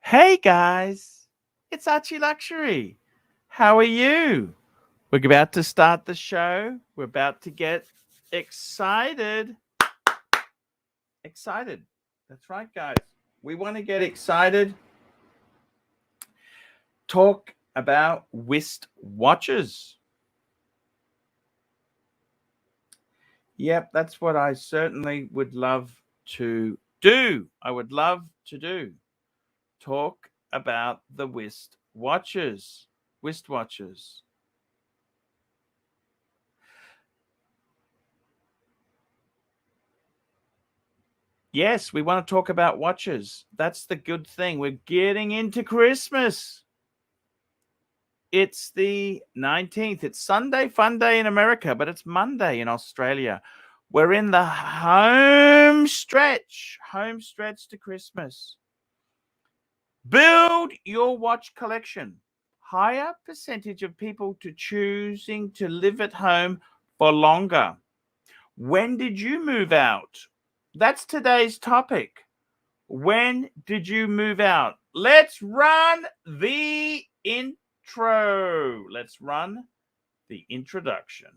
Hey guys, it's ArchieLuxury. How are you? We're about to start the show. We're about to get excited. Excited. That's right, guys. We want to get excited. Talk about wrist watches. Yep, that's what I certainly would love to do. I would love to do. Talk about the wrist watches. Wrist watches. Yes, we want to talk about watches. That's the good thing. We're getting into Christmas. It's the 19th. It's Sunday, fun day in America, but it's Monday in Australia. We're in the home stretch to Christmas. Build your watch collection. Higher percentage of people to choosing to live at home for longer. When did you move out? That's today's topic. When did you move out? Let's run the intro. Let's run the introduction.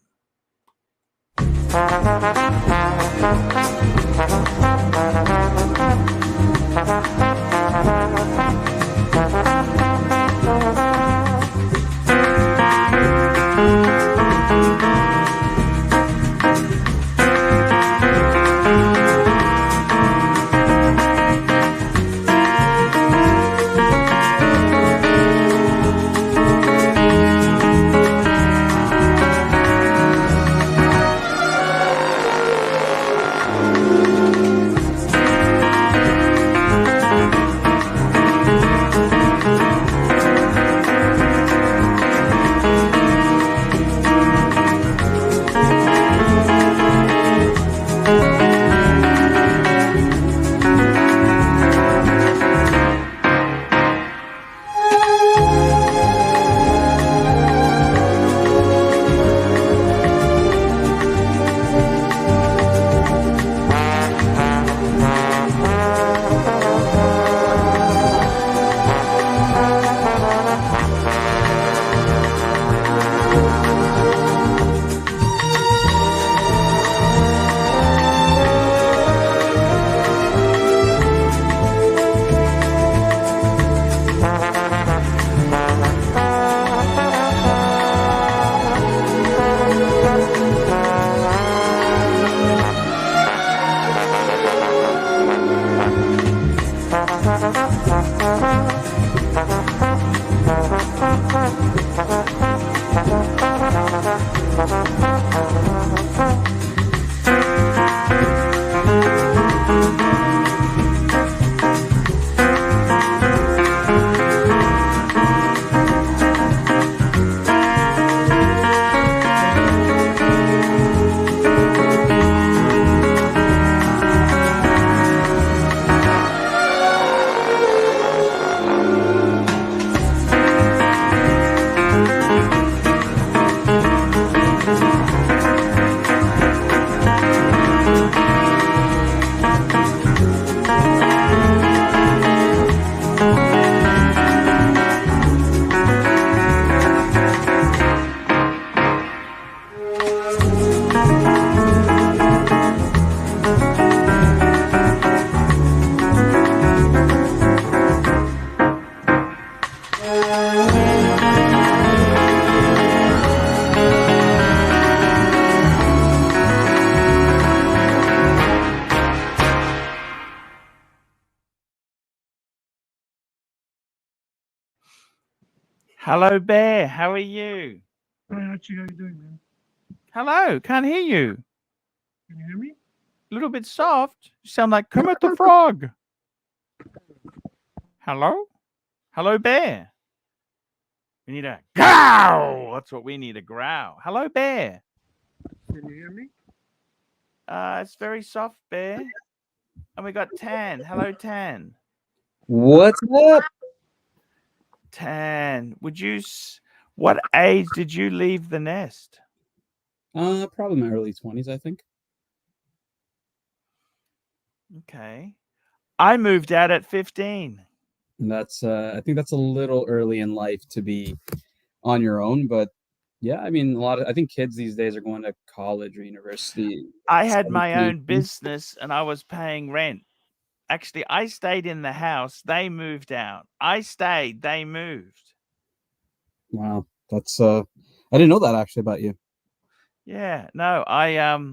Hello, Bear. How are you? Hi, Archie. How you doing, man? Hello. Can't hear you. Can you hear me? A little bit soft. You sound like Kermit the Frog. Hello? Hello, Bear. We need a growl. That's what we need, a growl. Hello, Bear. Can you hear me? It's very soft, Bear. And we got Tan. Hello, Tan. What's up? Tan, what age did you leave the nest? Probably my early 20s, I think. Okay. I moved out at 15. That's I think that's a little early in life to be on your own, but yeah, I mean, I think kids these days are going to college or university. I had my 17, own business and I was paying rent. Actually, I stayed in the house. They moved out. I stayed. They moved. Wow, that's I didn't know that actually about you. Yeah. No, I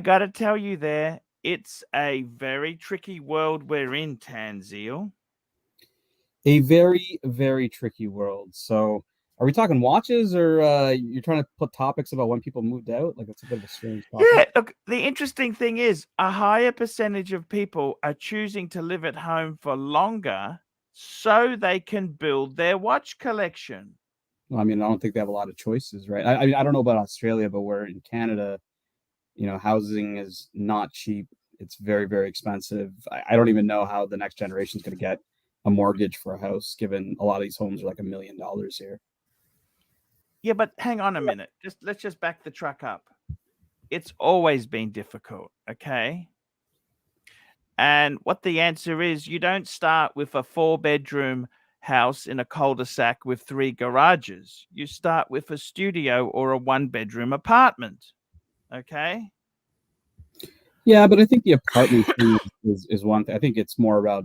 got to tell you there, it's a very tricky world we're in, Tanzil. A very, very tricky world. So, are we talking watches, or you're trying to put topics about when people moved out? Like, it's a bit of a strange topic. Yeah, look, the interesting thing is a higher percentage of people are choosing to live at home for longer so they can build their watch collection. Well, I mean, I don't think they have a lot of choices, right? I mean, I don't know about Australia, but we're in Canada, housing is not cheap. It's very, very expensive. I don't even know how the next generation is going to get a mortgage for a house, given a lot of these homes are like $1 million here. Yeah, but hang on a minute. Let's just back the truck up. It's always been difficult, okay? And what the answer is, you don't start with a 4-bedroom house in a cul-de-sac with 3 garages. You start with a studio or a 1-bedroom apartment, okay? Yeah, but I think the apartment thing is one thing. I think it's more about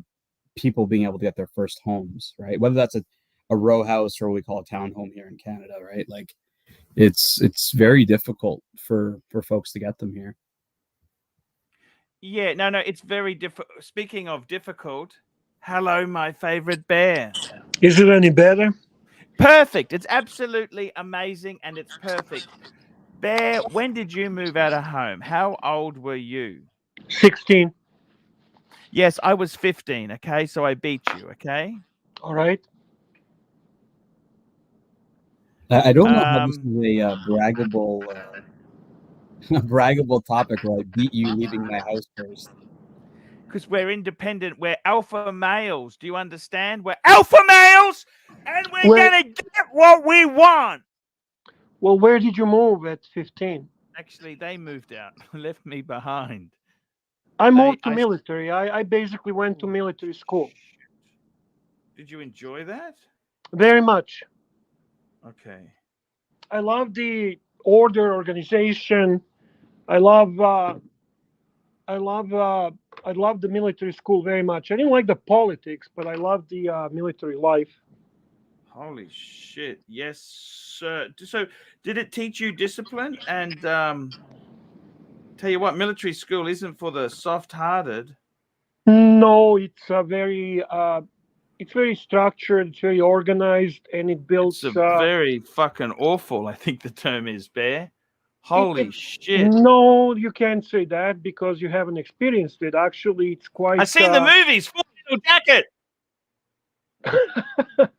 people being able to get their first homes, right? Whether that's a row house or what we call a townhome here in Canada, right? Like it's very difficult for folks to get them here. Yeah, no, it's very difficult. Speaking of difficult, hello, my favorite bear. Is it any better? Perfect. It's absolutely amazing and it's perfect. Bear, when did you move out of home? How old were you? 16. Yes, I was 15, okay? So I beat you, okay? All right. I don't know how this is a braggable braggable topic where I beat you leaving my house first. Because we're independent. We're alpha males. Do you understand? We're alpha males and we're Where, going to get what we want. well, where did you move at 15? Actually, they moved out, left me behind. I moved to I military. I basically went to military school. Did you enjoy that? Very much. Okay. I love the order, organization. I love I love I love the military school very much. I didn't like the politics, but I love the military life. Holy shit. Yes, sir. So, did it teach you discipline? And tell you what, military school isn't for the soft-hearted. No, it's very structured, it's very organized, and it It's builds. a very fucking awful, I think the term is, Bear. It, Holy it, shit. no, you can't say that because you haven't experienced it. Actually, it's quite. I've seen the movies. Full Metal Jacket.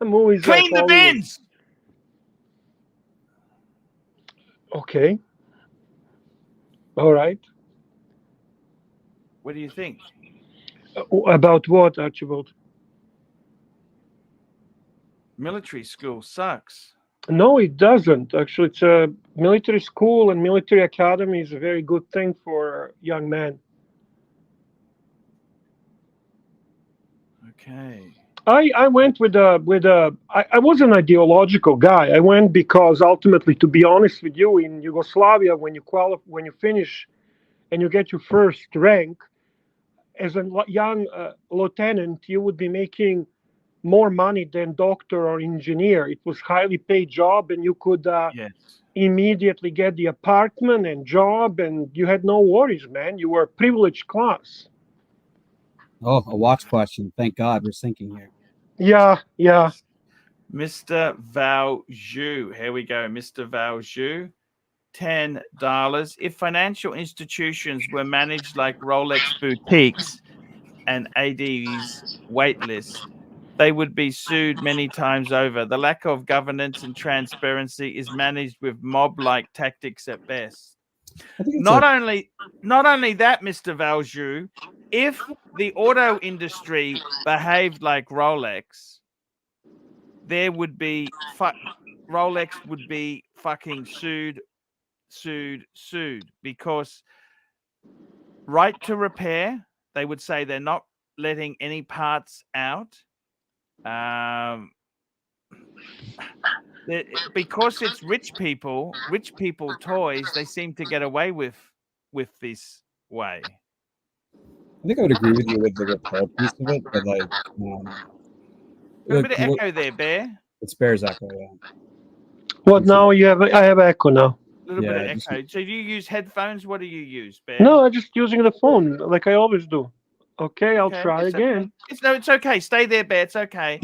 Movies are Clean the Hollywood. bins. Okay. All right. What do you think? About what, Archibald? Military school sucks. No, it doesn't. Actually, it's a military school and military academy is a very good thing for young men. Okay. I went I was an ideological guy. I went because ultimately, to be honest with you, in Yugoslavia, when you finish and you get your first rank as a young lieutenant, you would be making more money than doctor or engineer. It was highly paid job, and you could Yes. immediately get the apartment and job, and you had no worries, man. You were a privileged class. Oh, a watch question. Thank God we're syncing here. Yeah. Mr. Valju. Here we go. Mr. Valju. $10. If financial institutions were managed like Rolex boutiques and AD's waitlist, they would be sued many times over. The lack of governance and transparency is managed with mob-like tactics at best. I think it's Not only that, Mr. Valju, if the auto industry behaved like Rolex, there would be Rolex would be fucking sued because right to repair, they would say they're not letting any parts out. Because it's rich people toys, they seem to get away with this way. I think I would agree with you with the repair piece of it, but like, Got a bit of echo there, Bear. it's Bear's echo, yeah. What now? You have I have echo now. A little bit Yeah, of just- echo. So do you use headphones? What do you use, Bear? No, I'm just using the phone like I always do. Okay, I'll Okay, try it's again. okay. It's okay. Stay there, Bear. It's okay.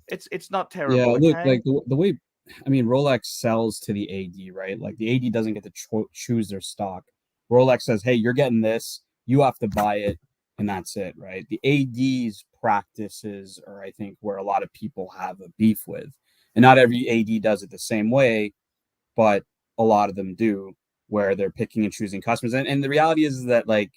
It's not terrible. Yeah, look, okay? like the way, I mean, Rolex sells to the AD, right? Like the AD doesn't get to choose their stock. Rolex says, hey, you're getting this, you have to buy it, and that's it, right? The AD's practices are, I think, where a lot of people have a beef with. And not every AD does it the same way, but a lot of them do, where they're picking and choosing customers. And the reality is that, like,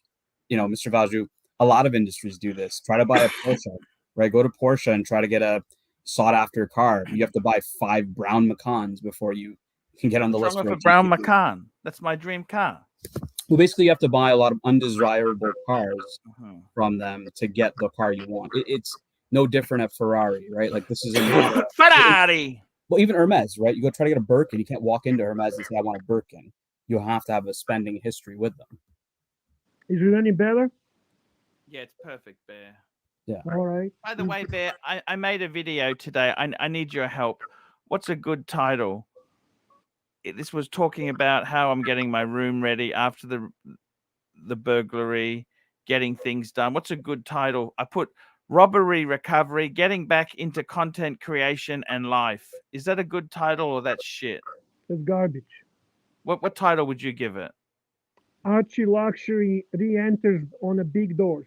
you know, Mr. Valju, a lot of industries do this. Try to buy a Porsche, right? Go to Porsche and try to get a sought after car. You have to buy 5 brown Macans before you can get on the list. What's For wrong a with a brown GP. Macan? That's my dream car. Well, basically, you have to buy a lot of undesirable cars Uh-huh. from them to get the car you want. It's no different at Ferrari, right? Like this is a Ferrari. well, even Hermes, right? You go try to get a Birkin, you can't walk into Hermes and say, I want a Birkin. You have to have a spending history with them. Is it any better? Yeah, it's perfect, Bear. All right. By the way, Bear, I made a video today. I need your help. What's a good title? This was talking about how I'm getting my room ready after the burglary, getting things done. What's a good title? I put robbery recovery, getting back into content creation and life. Is that a good title or that's shit? That's garbage. What title would you give it? ArchieLuxury re-enters on a big doors.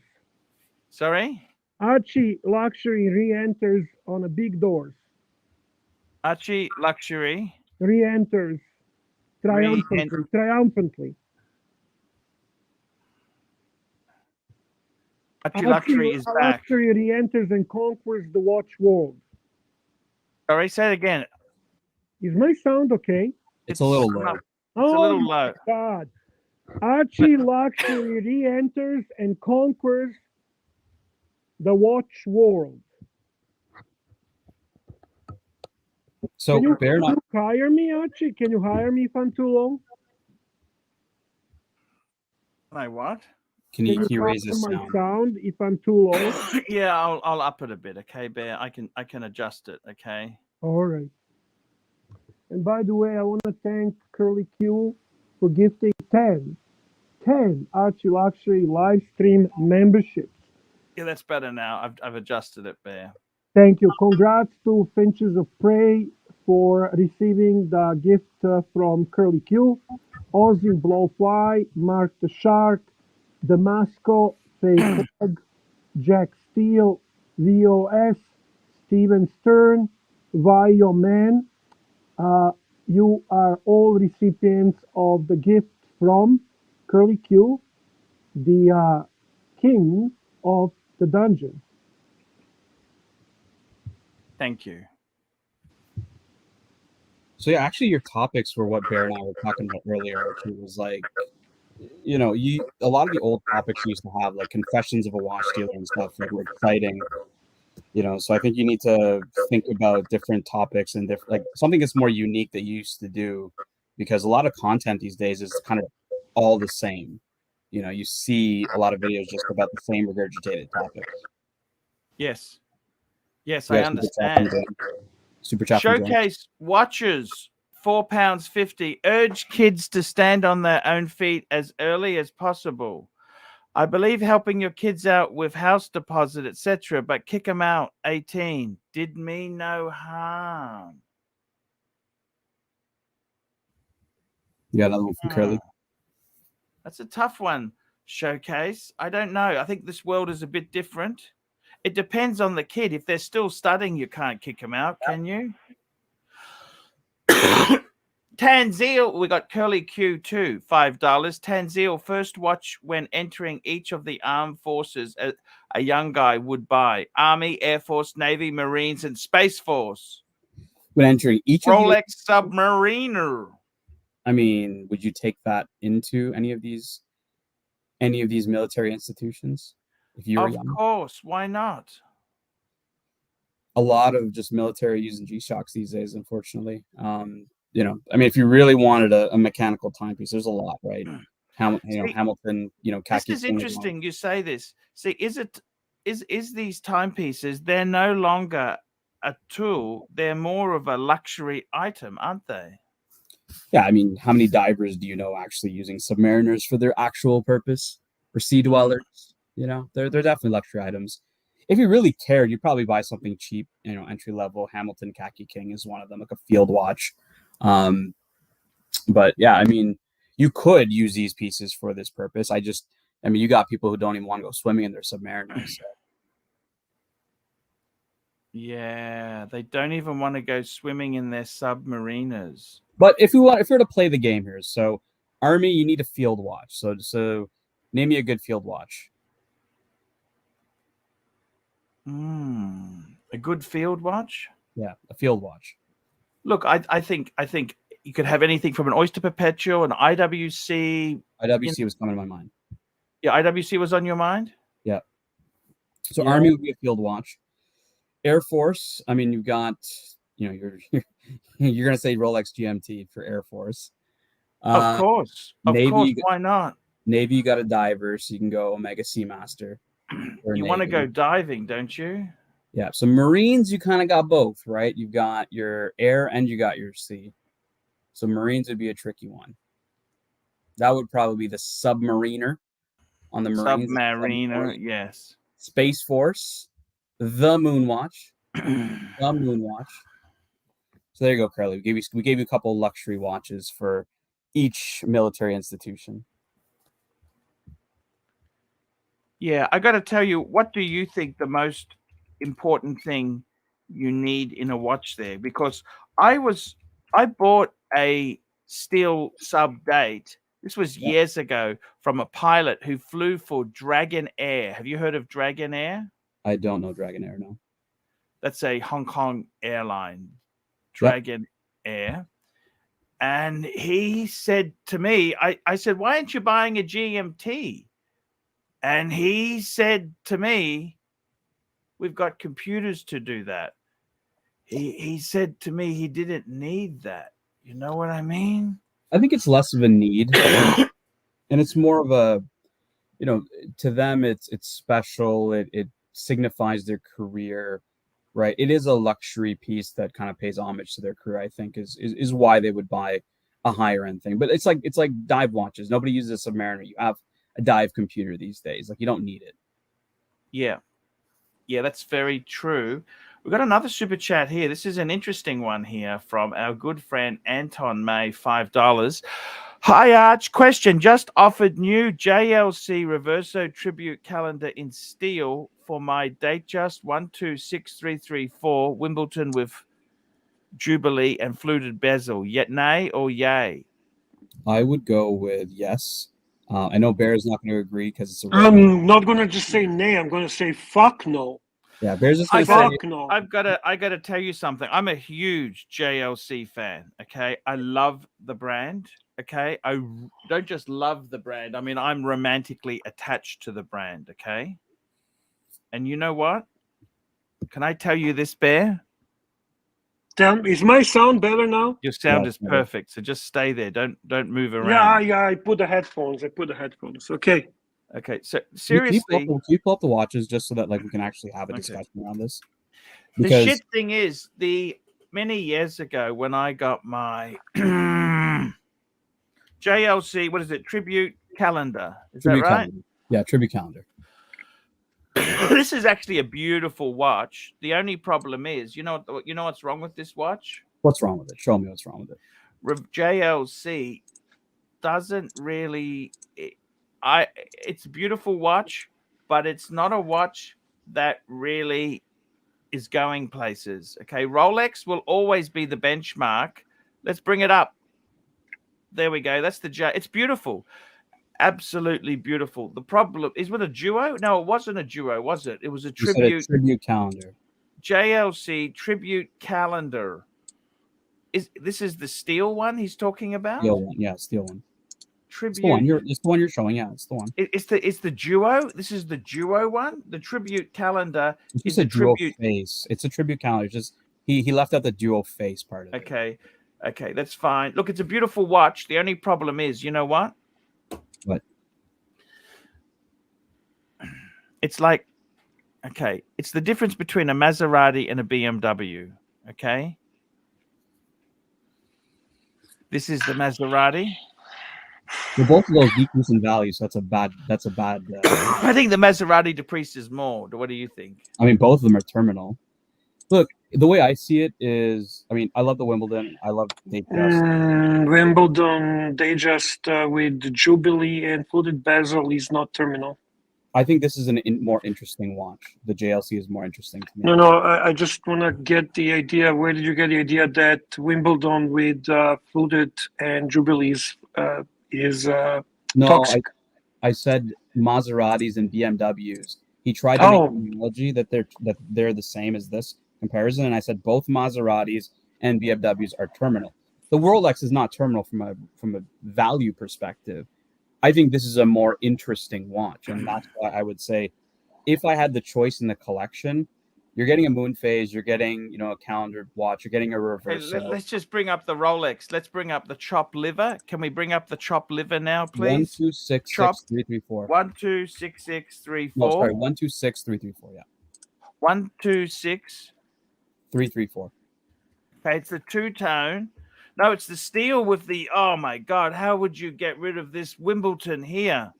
Sorry? ArchieLuxury re-enters on a big doors. ArchieLuxury. Re-enters triumphantly. ArchieLuxury is back. ArchieLuxury re-enters and conquers the watch world. Sorry, say it again. Is my sound okay? It's a little low. It's a little low. God. ArchieLuxury re-enters and conquers the watch world. So, Bear, Can you hire me, Archie? Can you hire me if I'm too low? My what? can you raise hire this my sound? sound if I'm too low? Yeah, I'll up it a bit, okay, Bear. I can adjust it, okay. All right. And by the way, I want to thank Curly Q for gifting 10 ArchieLuxury live stream memberships. Yeah, that's better now. I've adjusted it, Bear. Thank you. Congrats to Finches of Prey for receiving the gift from Curly Q. Ozzy Blowfly, Mark the Shark, Damasco, Fake Hog, Jack Steele, VOS, Steven Stern, Vio Man. You are all recipients of the gift from Curly Q, the king of the dungeon. Thank you. So yeah, actually, your topics were what Bear and I were talking about earlier. Archie, was like, you know, a lot of the old topics you used to have, like confessions of a watch dealer and stuff, like were exciting. You know, so I think you need to think about different topics and different, like something that's more unique that you used to do, because a lot of content these days is kind of all the same. You know, you see a lot of videos just about the same regurgitated topics. Yes. Yes, Yeah, I understand. Super chat from John. Showcase watches, £4.50. Urge kids to stand on their own feet as early as possible. I believe helping your kids out with house deposit, etc., but kick them out. 18. Did me no harm. You got another one from Curly. That's a tough one, Showcase. I don't know. I think this world is a bit different. It depends on the kid. If they're still studying, you can't kick them out, can you? Tanzeel, we got Curly Q2, $5. Tanzeel, first watch when entering each of the armed forces a young guy would buy. Army, Air Force, Navy, Marines, and Space Force. When entering each Rolex of Submariner. I mean, would you take that into any of these military institutions? if you were Of young. course, why not? A lot of just military using G-Shocks these days, unfortunately. You know, I mean, if you really wanted a mechanical timepiece, there's a lot, right? See, Hamilton, this khaki is king is one. interesting. You say this. See, is these timepieces? They're no longer a tool. They're more of a luxury item, aren't they? Yeah, I mean, how many divers do you know actually using submariners for their actual purpose? For sea dwellers, they're definitely luxury items. If you really cared, you'd probably buy something cheap, entry level. Hamilton Khaki King is one of them, like a field watch. But yeah, I mean, you could use these pieces for this purpose. I mean, you got people who don't even want to go swimming in their submariners. So. Yeah, they don't even want to go swimming in their submariners. But if we're to play the game here, so Army, you need a field watch. So name me a good field watch. A good field watch? Yeah, a field watch. Look, I think you could have anything from an Oyster Perpetual, an IWC. IWC was coming to my mind. Yeah, IWC was on your mind? Yeah. So Yeah. Army would be a field watch. Air Force, I mean, you've got, you're gonna say Rolex GMT for Air Force. Of course. Navy, Why not? Navy, you got a diver, so you can go Omega Seamaster. You want to go diving, don't you? Yeah. So Marines, you kind of got both, right? You've got your air and you got your sea. So Marines would be a tricky one. That would probably be the submariner on the Marines. Submariner, yes. Space Force, the Moonwatch, the Moonwatch. So there you go, Carly. We gave you a couple luxury watches for each military institution. Yeah, I got to tell you, what do you think the most important thing you need in a watch there? Because I bought a steel sub date. This was years ago from a pilot who flew for Dragon Air. Have you heard of Dragon Air? I don't know Dragon Air, no. That's a Hong Kong airline, Dragon Air. And he said to me, I said, why aren't you buying a GMT? And he said to me, we've got computers to do that. He said to me he didn't need that. You know what I mean? I think it's less of a need. And it's more of a, to them, it's special. It signifies their career, right? It is a luxury piece that kind of pays homage to their career, I think, is why they would buy a higher end thing. But it's like dive watches. Nobody uses a Submariner. You have a dive computer these days. Like, you don't need it. Yeah, that's very true. We've got another super chat here. This is an interesting one here from our good friend Anton May, $5. Hi, Arch. Question. Just offered new JLC Reverso tribute calendar in steel for my Datejust 126334 Wimbledon with Jubilee and fluted bezel. Yet nay or yay? I would go with yes. I know Bear's not going to agree because it's a. I'm not going to just say nay. I'm going to say fuck no. Yeah, Bear's just going to say no. I got to tell you something. I'm a huge JLC fan. Okay, I love the brand. Okay, I don't just love the brand. I mean, I'm romantically attached to the brand. Okay, and you know what? Can I tell you this, Bear? Is my sound better now? Your sound is perfect. So just stay there. Don't move around. Yeah. I put the headphones. Okay. Okay. So seriously, can you pull up the watches just so that we can actually have a discussion around this? Because the shit thing is, many years ago when I got my JLC, what is it? Tribute calendar. Is that right? Calendar. Yeah, tribute calendar. This is actually a beautiful watch. The only problem is, you know what's wrong with this watch? What's wrong with it? Show me what's wrong with it. JLC doesn't really. It's a beautiful watch, but it's not a watch that really is going places. Okay, Rolex will always be the benchmark. Let's bring it up. There we go. That's the J. It's beautiful. Absolutely beautiful. The problem is with a duo. No, it wasn't a duo, was it? It was a tribute. Tribute calendar. JLC tribute calendar. This is the steel one he's talking about? Steel one. Yeah, steel one. It's the one you're showing. Yeah, it's the one. It's the duo. This is the duo one. The tribute calendar It's is just a duo tribute face. It's a tribute calendar. It's just he left out the duo face part of it. Okay, that's fine. Look, it's a beautiful watch. The only problem is, you know what? What? It's like, okay, it's the difference between a Maserati and a BMW. Okay, this is the Maserati. Well, both of those decrease in value, so that's a bad. I think the Maserati decreases more. What do you think? I mean, both of them are terminal. Look, the way I see it is, I mean, I love the Wimbledon. I love Wimbledon Datejust with Jubilee and fluted bezel is not terminal. I think this is a more interesting watch. The JLC is more interesting to me. No, I just want to get the idea. Where did you get the idea that Wimbledon with fluted and Jubilees is toxic? I said Maseratis and BMWs. He tried to make an analogy that they're the same as this comparison, and I said both Maseratis and BMWs are terminal. The Rolex is not terminal from a value perspective. I think this is a more interesting watch, and that's why I would say, if I had the choice in the collection, you're getting a moon phase, you're getting a calendar watch, you're getting a reverse. Hey, let's just bring up the Rolex. Let's bring up the chop liver. Can we bring up the chop liver now, please? 1266334. 1266334. No, sorry, 1266334. Yeah. 1266334. Okay, it's the two-tone. No, it's the steel with the, oh my God, how would you get rid of this Wimbledon here?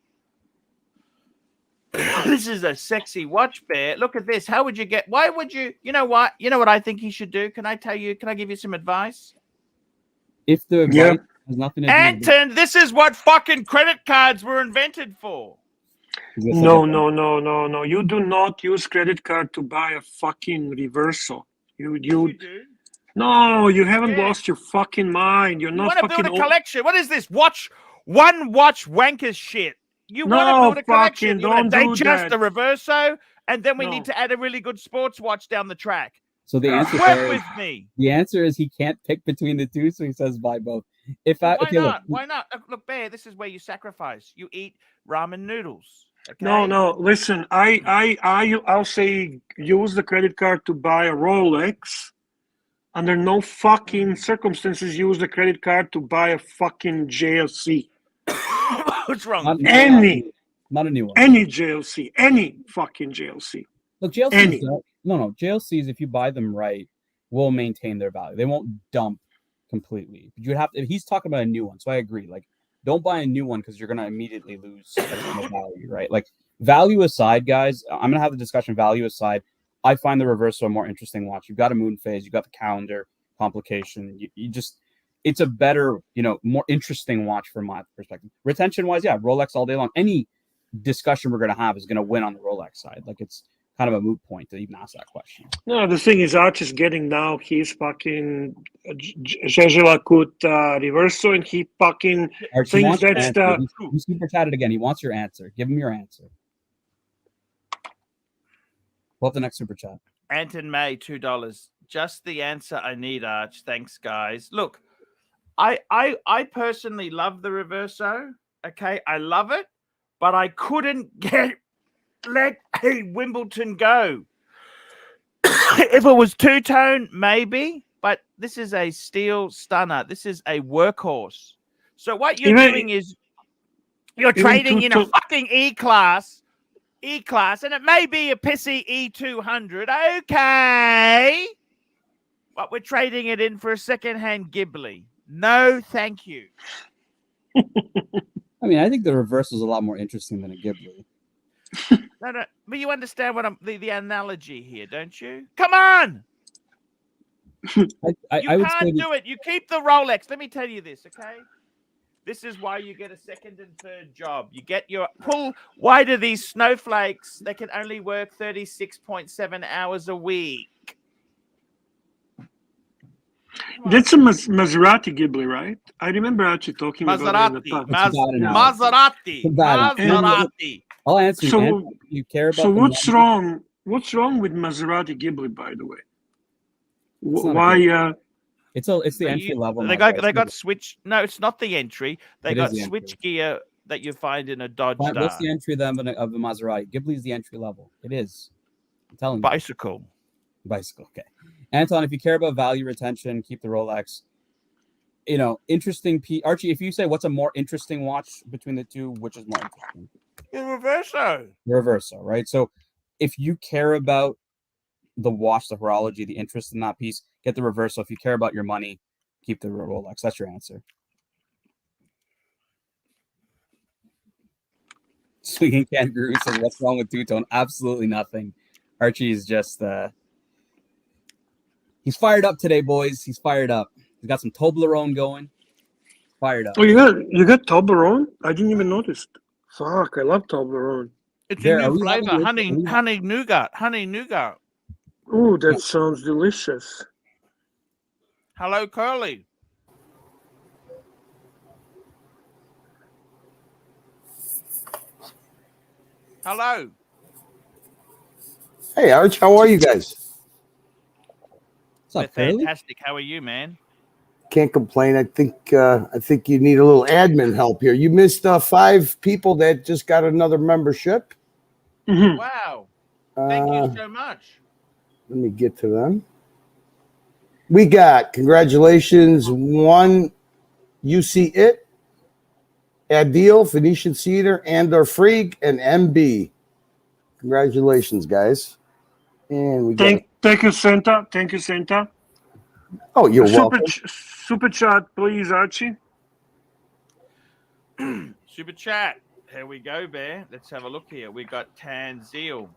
This is a sexy watch, Bear. Look at this. How would you get, why would you know what I think he should do? Can I give you some advice? If the advice has nothing to do Anton, this is what fucking credit cards were invented for. No. You do not use credit card to buy a fucking reversal. You do. No, you haven't lost your fucking mind. You're not fucking. You want to build a collection? What is this? One watch wankers shit. You want to build a collection? Don't do that. The Reverso, and then we need to add a really good sports watch down the track. So the answer work with me. The answer is he can't pick between the two, so he says buy both. Why not? Look, Bear, this is where you sacrifice. You eat ramen noodles. Okay? No. Listen, I'll say use the credit card to buy a Rolex. Under no fucking circumstances use the credit card to buy a fucking JLC. What's wrong? Not a new one. Any JLC. Any fucking JLC. Look, JLCs, JLCs, if you buy them right, will maintain their value. They won't dump completely. But you'd have to, if he's talking about a new one, so I agree. Like, don't buy a new one because you're gonna immediately lose value, right? Like, value aside, guys, I'm gonna have the discussion. Value aside, I find the Reverso a more interesting watch. You've got a moon phase, you've got the calendar complication. You just, it's a better, more interesting watch from my perspective. Retention wise, Rolex all day long. Any discussion we're going to have is going to win on the Rolex side. Like, it's kind of a moot point to even ask that question. No, the thing is, Archie's getting now his fucking Zhezhelakut Reverso, and he fucking thinks that's the. He super chatted again. He wants your answer. Give him your answer. Pull up the next super chat. Anton May, $2. Just the answer I need, Arch. Thanks, guys. Look, I personally love the Reverso. Okay, I love it, but I couldn't let a Wimbledon go. If it was two-tone, maybe, but this is a steel stunner. This is a workhorse. So what you're doing is you're trading in a fucking E-class, and it may be a pissy E200. Okay. But we're trading it in for a second-hand Ghibli. No, thank you. I mean, I think the Reverso is a lot more interesting than a Ghibli. No, but you understand what the analogy here, don't you? Come on! I would can't do it. You keep the Rolex. Let me tell you this, okay? This is why you get a second and third job. You get your pull. Why do these snowflakes? They can only work 36.7 hours a week. That's a Maserati Ghibli, right? I remember actually talking about it. Maserati. I'll answer you. So you care about. So what's wrong? What's wrong with Maserati Ghibli, by the way? Why? It's the entry level. They got switch. No, it's not the entry. They It got is the switch entry. gear that you find in a Dodge What's Star. the entry then of the Maserati? Ghibli's the entry level. It is. I'm telling you. Bicycle. Bicycle. Okay. Anton, if you care about value retention, keep the Rolex. You know, interesting. Archie, if you say what's a more interesting watch between the two, which is more interesting? The Reverso. Reverso, right? So if you care about the watch, the horology, the interest in that piece, get the Reverso. If you care about your money, keep the Rolex. That's your answer. Swinging Kangaroo says, what's wrong with two-tone? Absolutely nothing. Archie is just he's fired up today, boys. He's fired up. He's got some Toblerone going. Fired up. Oh, you got Toblerone? I didn't even notice. Fuck, I love Toblerone. It's a new flavor, honey nougat. Oh, that sounds delicious. Hello, Curly. Hello. Hey, Arch, how are you guys? We're fantastic. How are you, man? Can't complain. I think you need a little admin help here. You missed 5 people that just got another membership. Mm-hmm. Wow. Thank you so much. Let me get to them. We got, congratulations, 1 UC It, Adil, Phoenician Cedar, Andor Freak, and MB. Congratulations, guys. And we got thank you, Santa. Thank you, Santa. Oh, you're welcome. Super chat, please, Archie. Super chat. Here we go, Bear. Let's have a look here. We got Tanzil.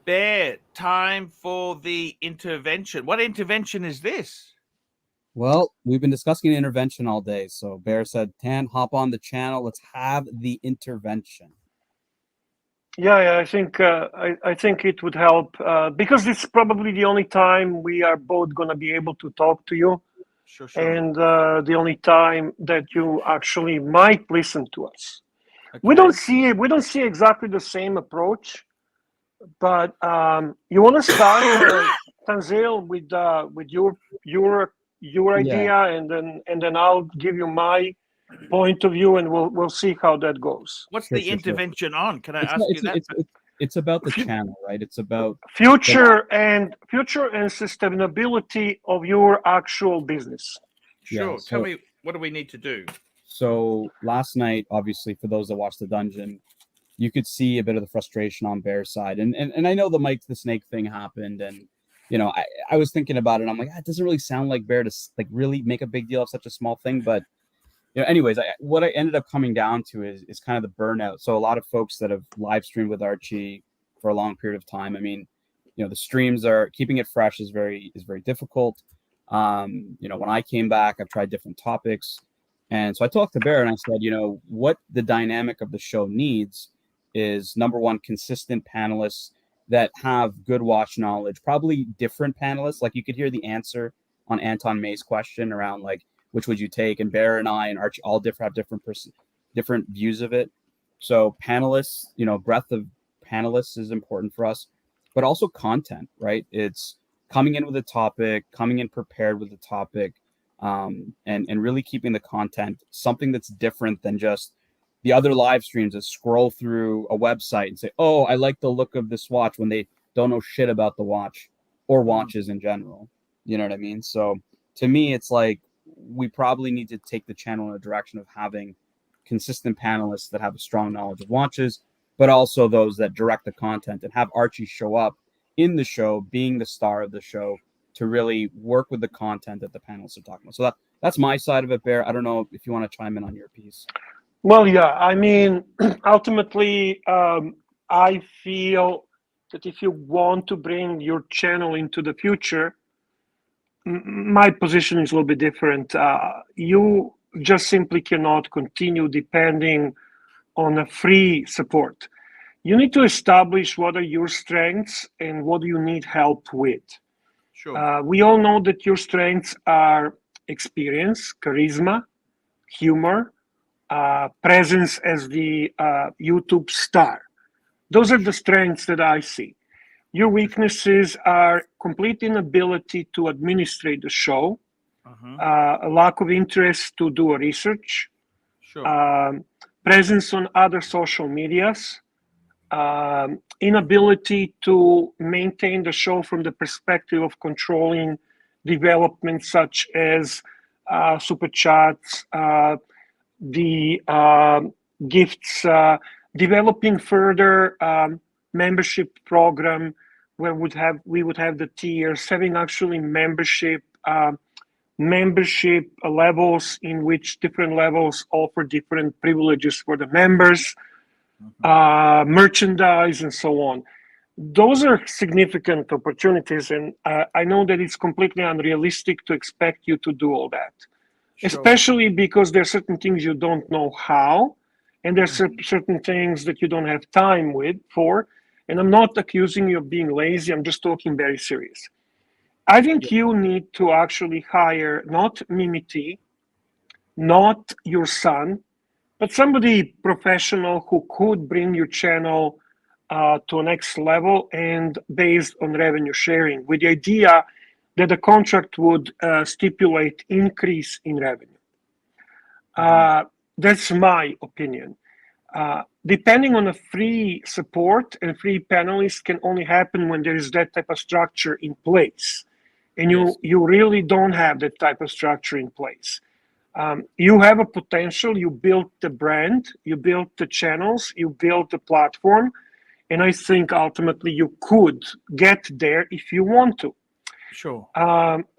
Bear, time for the intervention. What intervention is this? Well, we've been discussing intervention all day. So Bear said, Tan, hop on the channel. Let's have the intervention. Yeah, I think it would help because it's probably the only time we are both going to be able to talk to you, sure. And the only time that you actually might listen to us. Okay. We don't see exactly the same approach, but you want to start, Tanzil, with your idea, and then I'll give you my point of view, and we'll see how that goes. What's the intervention on? Can I ask you that? It's about the channel, right? It's about future and sustainability of your actual business. Sure. Yeah, tell me, what do we need to do? So last night, obviously, for those that watched the dungeon, you could see a bit of the frustration on Bear's side, and I know the Mike the Snake thing happened, and you know, I was thinking about it. I'm like, it doesn't really sound like Bear to like really make a big deal of such a small thing, but you know, anyways, what I ended up coming down to is kind of the burnout. So a lot of folks that have live streamed with Archie for a long period of time. I mean, you know, the streams are keeping it fresh is very difficult. You know, when I came back, I've tried different topics, and so I talked to Bear and I said, you know, what the dynamic of the show needs is, number one, consistent panelists that have good watch knowledge, probably different panelists. Like you could hear the answer on Anton May's question around like, which would you take? And Bear and I and Archie all have different views of it. So panelists, you know, breadth of panelists is important for us, but also content, right? It's coming in with a topic, coming in prepared with a topic, and really keeping the content something that's different than just the other live streams that scroll through a website and say, oh, I like the look of this watch, when they don't know shit about the watch or watches in general. You know what I mean? So to me, it's like, we probably need to take the channel in a direction of having consistent panelists that have a strong knowledge of watches, but also those that direct the content and have Archie show up in the show, being the star of the show, to really work with the content that the panelists are talking about. So that's my side of it, Bear. I don't know if you want to chime in on your piece. Well, yeah, I mean, ultimately, I feel that if you want to bring your channel into the future, my position is a little bit different. You just simply cannot continue depending on a free support. You need to establish what are your strengths and what do you need help with. Sure. We all know that your strengths are experience, charisma, humor, presence as the YouTube star. Those are the strengths that I see. Your weaknesses are complete inability to administrate the show, a lack of interest to do a research, Sure. presence on other social medias, inability to maintain the show from the perspective of controlling developments such as super chats, the gifts, developing further membership program where we would have the tiers, having actually membership levels in which different levels offer different privileges for the members, merchandise, and so on. Those are significant opportunities, and I know that it's completely unrealistic to expect you to do all that, especially because there are certain things you don't know how, and there's certain things that you don't have time for. And I'm not accusing you of being lazy. I'm just talking very serious. I think you need to actually hire not Mimi T, not your son, but somebody professional who could bring your channel to a next level and based on revenue sharing, with the idea that the contract would stipulate increase in revenue. That's my opinion. Depending on a free support and free panelists can only happen when there is that type of structure in place. And you really don't have that type of structure in place. You have a potential, you built the brand, you built the channels, you built the platform, and I think ultimately you could get there if you want to. Sure.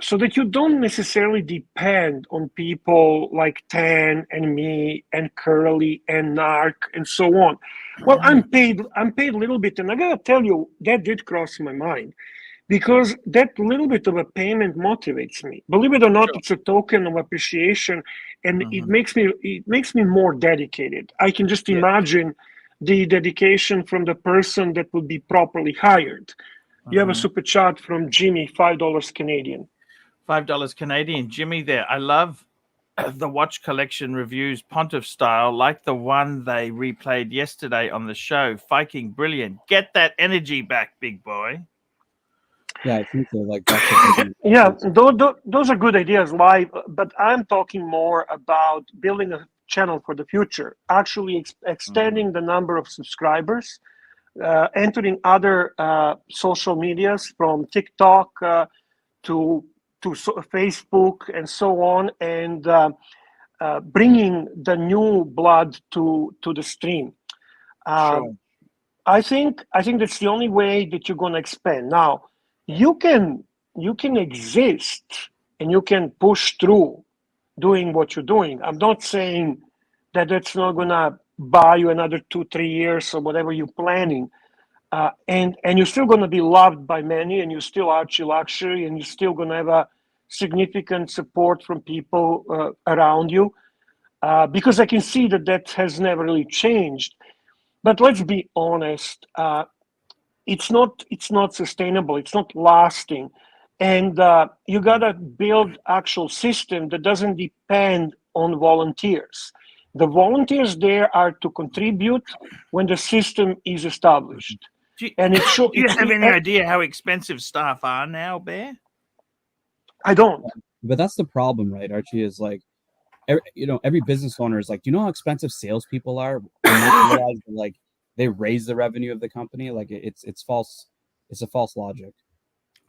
So that you don't necessarily depend on people like Tan and me and Curly and Narc and so on. Well, I'm paid a little bit, and I gotta tell you, that did cross my mind. Because that little bit of a payment motivates me. Believe it or not, it's a token of appreciation, and it makes me more dedicated. I can just imagine the dedication from the person that would be properly hired. You have a super chat from Jimmy, $5 Canadian. $5 Canadian. Jimmy there. I love the watch collection reviews, Pontiff style, like the one they replayed yesterday on the show. Viking, brilliant. Get that energy back, big boy. Yeah, I think so. Like that's yeah, those are good ideas live, but I'm talking more about building a channel for the future, actually extending the number of subscribers, entering other social medias from TikTok to Facebook and so on, and bringing the new blood to the stream. I think that's the only way that you're going to expand. Now, you can exist and you can push through doing what you're doing. I'm not saying that that's not going to buy you another 2-3 years or whatever you're planning. And you're still going to be loved by many, and you're still ArchieLuxury, and you're still going to have a significant support from people around you. Because I can see that has never really changed. But let's be honest, it's not sustainable. It's not lasting, and you gotta build actual system that doesn't depend on volunteers. The volunteers there are to contribute when the system is established. Do you have any idea how expensive staff are now, Bear? I don't. But that's the problem, right, Archie? Is like, every business owner is like, do you know how expensive salespeople are? Like, they raise the revenue of the company. Like it's false. It's a false logic.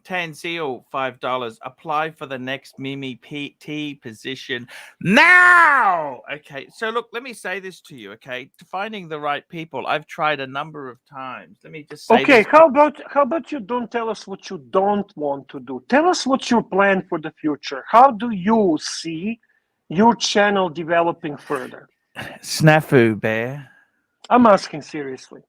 Tanzil, $5. Apply for the next Mimi PT position now. Okay, so look, let me say this to you. Okay, finding the right people, I've tried a number of times. Let me just say. Okay, how about you don't tell us what you don't want to do? Tell us what's your plan for the future. How do you see your channel developing further? Snafu, Bear. I'm asking seriously.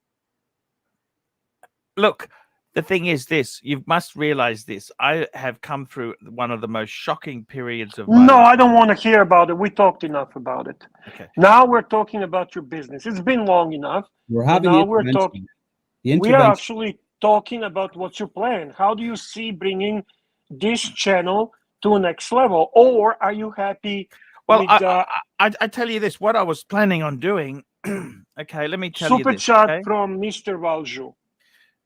Look, the thing is this, you must realize this. I have come through one of the most shocking periods of my life. I don't want to hear about it. We talked enough about it. Okay. Now we're talking about your business. It's been long enough. We're having now we're talking. We are actually talking about what's your plan. How do you see bringing this channel to a next level? Or are you happy? Well, I tell you this, what I was planning on doing. Okay, let me tell you this. Super chat okay? from Mr. Valju.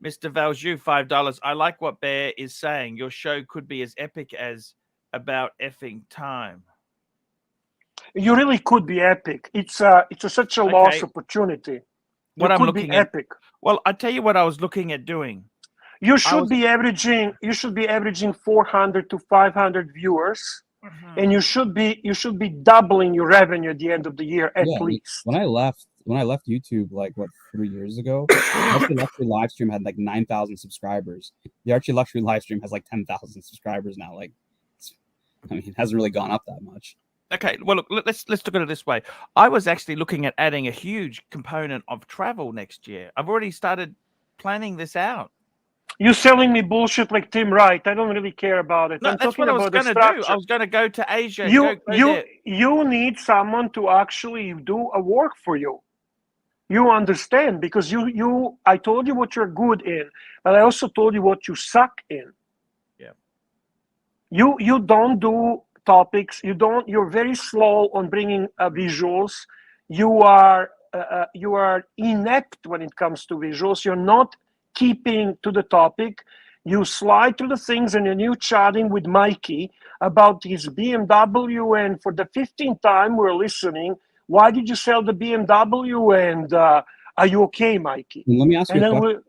Mr. Valjoux, $5. I like what Bear is saying. Your show could be as epic as About Effing Time. You really could be epic. It's such a lost opportunity. What you I'm could looking be at, epic. well, I tell you what I was looking at doing. You should be averaging 400 to 500 viewers, and you should be doubling your revenue at the end of the year at least. When I left YouTube like 3 years ago, ArchieLuxury live stream had like 9,000 subscribers. The ArchieLuxury live stream has like 10,000 subscribers now. Like, I mean, it hasn't really gone up that much. Okay, well, look, let's look at it this way. I was actually looking at adding a huge component of travel next year. I've already started planning this out. You're selling me bullshit like Tim Wright. I don't really care about it. No, I'm that's talking what I was about the going to do. structure. I was going to go to Asia. You need someone to actually do a work for you. You understand, because I told you what you're good in, but I also told you what you suck in. Yeah. You don't do topics. You're very slow on bringing visuals. You are inept when it comes to visuals. You're not keeping to the topic. You slide through the things, and then you chatting with Mikey about his BMW, and for the 15th time we're listening, why did you sell the BMW, and are you okay, Mikey? And let me ask you a question.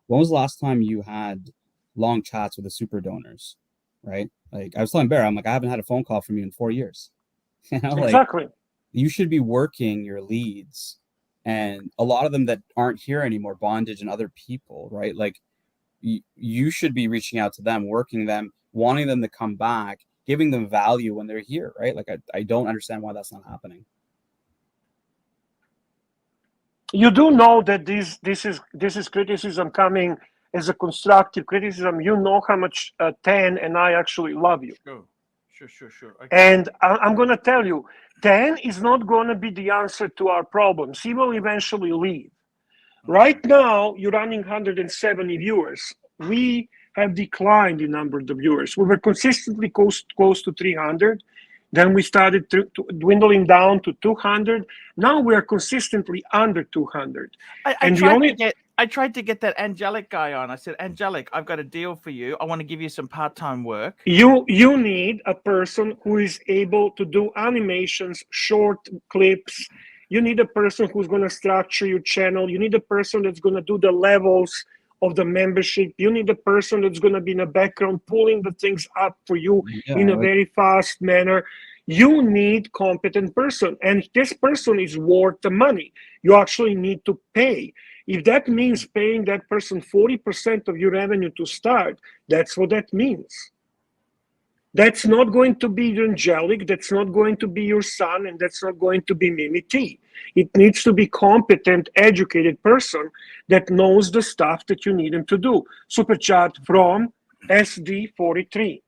When was the last time you had long chats with the super donors, right? Like, I was telling Bear, I'm like, I haven't had a phone call from you in 4 years. You know, exactly. Like, you should be working your leads, and a lot of them that aren't here anymore, Bondage and other people, right? Like, you should be reaching out to them, working them, wanting them to come back, giving them value when they're here, right? Like, I don't understand why that's not happening. You do know that this is criticism coming as a constructive criticism. You know how much Tan and I actually love you. Sure. Okay. And I'm going to tell you, Tan is not going to be the answer to our problems. He will eventually leave. Right now, you're running 170 viewers. We have declined in number of viewers. We were consistently close to 300. Then we started to dwindling down to 200. Now we are consistently under 200. I tried to get that Angelic guy on. I said, Angelic, I've got a deal for you. I want to give you some part-time work. You need a person who is able to do animations, short clips. You need a person who's going to structure your channel. You need a person that's going to do the levels of the membership. You need a person that's going to be in the background pulling the things up for you in a very fast manner. You need competent person, and this person is worth the money. You actually need to pay. If that means paying that person 40% of your revenue to start, that's what that means. That's not going to be Angelic, that's not going to be your son, and that's not going to be Mimi T. It needs to be competent, educated person that knows the stuff that you need him to do. Super chat from SD43.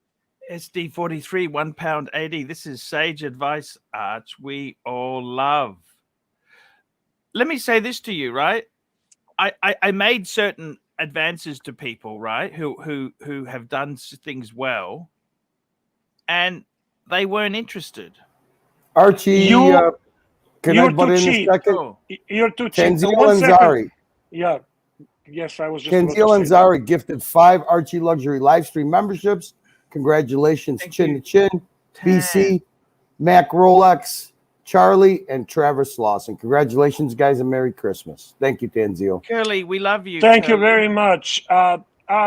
SD43, £1.80. This is sage advice, Arch, we all love. Let me say this to you, right? I made certain advances to people, right, who have done things well, and they weren't interested. Archie, can I butt in a second? Oh. You're too cheap. Kenzil Anzari. Yeah. Yes, I was just Kenzil Anzari gifted 5 ArchieLuxury live stream memberships. Congratulations, Thank Chin you. to Chin, BC, Mac Rolex, Charlie, and Travis Lawson. Congratulations, guys, and Merry Christmas. Thank you, Tanzil. Curly, we love you. Thank you very much.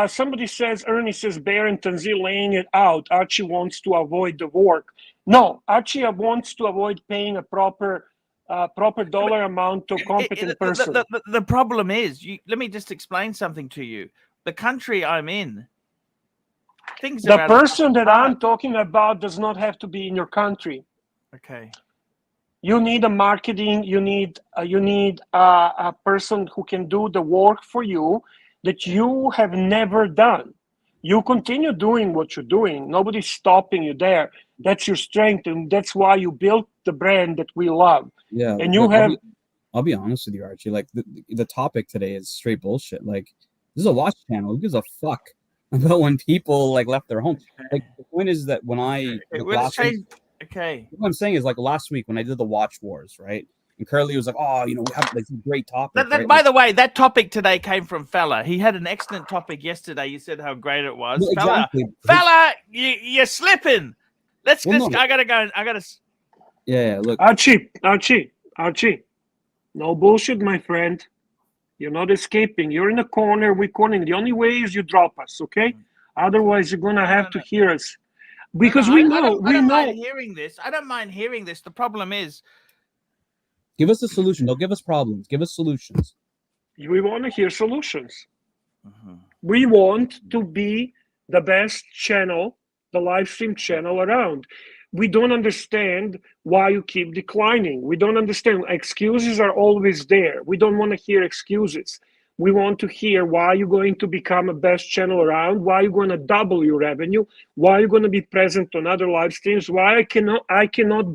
Somebody says, Ernie says, Bear and Tanzil laying it out. Archie wants to avoid the work. No, Archie wants to avoid paying a proper dollar amount to a competent person. The problem is, let me just explain something to you. The country I'm in, things are the person that I'm talking about does not have to be in your country. Okay. You need a marketing. You need a person who can do the work for you that you have never done. You continue doing what you're doing. Nobody's stopping you there. That's your strength, and that's why you built the brand that we love. Yeah, and you have. I'll be honest with you, Archie. Like the topic today is straight bullshit. Like, this is a watch channel. Who gives a fuck about when people like left their home? Like, the point is that when I Okay. what I'm saying is, like, last week when I did the watch wars, right? And Curly was like, "Oh, we have like some great topic." Right? By the way, that topic today came from Fella. He had an excellent topic yesterday. You said how great it was. No, exactly. Fella, you're slipping. Let's. No. I gotta go. I gotta. Yeah. Look, Archie. No bullshit, my friend. You're not escaping. You're in a corner. We're cornering. The only way is you drop us, okay? Otherwise, you're gonna have to hear us, because we know. I don't mind hearing this. I don't mind hearing this. The problem is, give us a solution. Don't give us problems. Give us solutions. We want to hear solutions. We want to be the best channel, the live stream channel around. We don't understand why you keep declining. We don't understand. Excuses are always there. We don't want to hear excuses. We want to hear why you're going to become a best channel around, why you're going to double your revenue, why you're going to be present on other live streams, why I cannot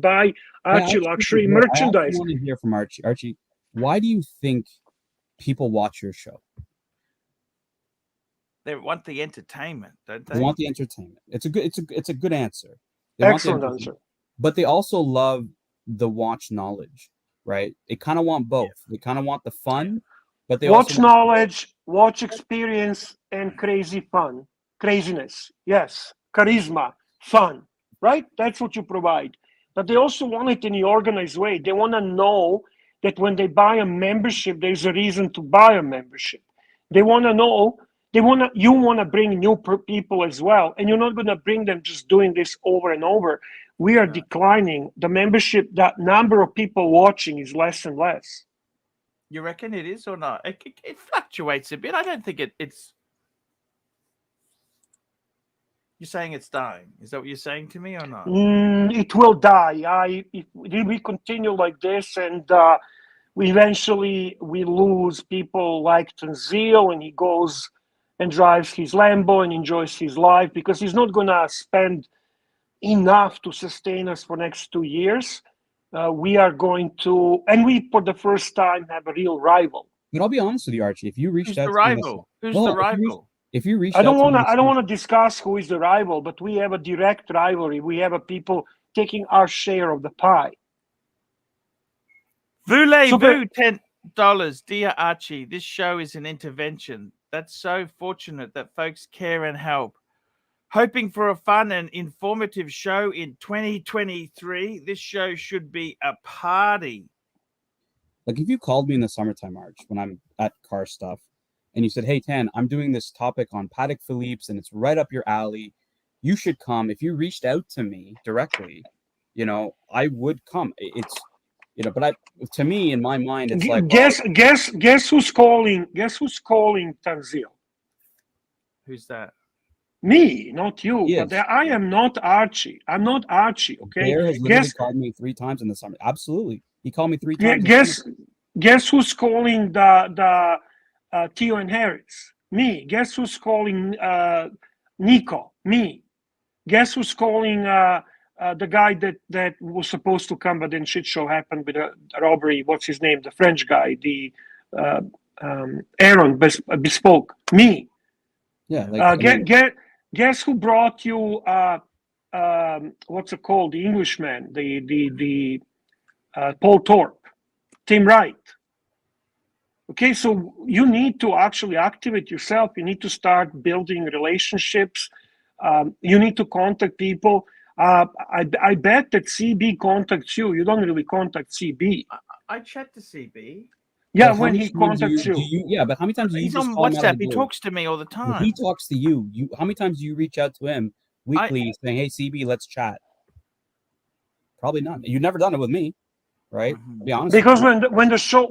buy ArchieLuxury merchandise. I want to hear from Archie. Archie, why do you think people watch your show? They want the entertainment, don't they? They want the entertainment. It's a good answer. They Excellent answer. But they also love the watch knowledge, right? They kind of want both. They kind of want the fun, but they watch also knowledge, watch experience, and craziness. Yes, charisma, fun, right? That's what you provide. But they also want it in the organized way. They want to know that when they buy a membership, there's a reason to buy a membership. They want to know. You want to bring new people as well, and you're not going to bring them just doing this over and over. We are declining. The membership, that number of people watching is less and less. You reckon it is or not? It fluctuates a bit. I don't think it's. You're saying it's dying. Is that what you're saying to me or not? It will die. If we continue like this, and we eventually lose people like Tanzio, and he goes and drives his Lambo and enjoys his life, because he's not going to spend enough to sustain us for next 2 years. We are going to, and we, for the first time, have a real rival. But I'll be honest with you, Archie. If you reached out to rival? Who's the rival? If you reached I don't want to discuss who is the rival, but we have a direct rivalry. We have a people taking our share of the pie. Voulez-vous $10. Dear Archie, this show is an intervention. That's so fortunate that folks care and help. Hoping for a fun and informative show in 2023. This show should be a party. Like if you called me in the summertime, Arch, when I'm at car stuff, and you said, "Hey, Tan, I'm doing this topic on Patek Philippe's, and it's right up your alley. You should come." If you reached out to me directly, I would come. It's, but to me, in my mind, it's like, guess who's calling? Guess who's calling Tanzio? Who's that? Me, not you. But I am not Archie. I'm not Archie. Okay. Bear has literally called me 3 times in the summer. Absolutely, he called me 3 times. Guess who's calling the Theo and Harris? Me. Guess who's calling Nico? Me. Guess who's calling the guy that was supposed to come, but then shit show happened with a robbery. What's his name? The French guy, the Aaron Bespoke. Me. Yeah. Guess who brought you? What's it called? The Englishman, the Paul Thorpe, Tim Wright. Okay, so you need to actually activate yourself. You need to start building relationships. You need to contact people. I bet that CB contacts you. You don't really contact CB. I chat to CB. Yeah, when he contacts you. Yeah, but how many times do you He's just on call him out of WhatsApp. the He blue? talks to me all the time. When he talks to you. How many times do you reach out to him weekly saying, "Hey, CB, let's chat"? Probably none. You've never done it with me, right? To be honest. Because when the show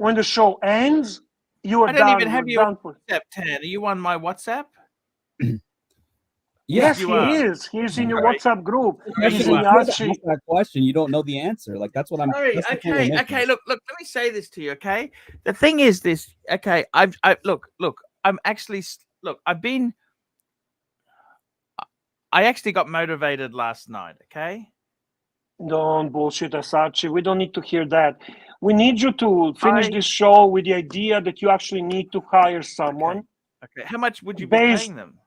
ends, you are I don't done. even have you on WhatsApp, Tan. Are you on my WhatsApp? Yes, he is. He's in your WhatsApp group. He's in Archie. That question, you don't know the answer. Like that's what I'm. Sorry. Okay. Look. Let me say this to you. Okay. The thing is this. Okay. Look. I'm actually. Look. I actually got motivated last night. Okay. Don't bullshit us, Archie. We don't need to hear that. We need you to finish this show with the idea that you actually need to hire someone. Okay. How much would you be paying them?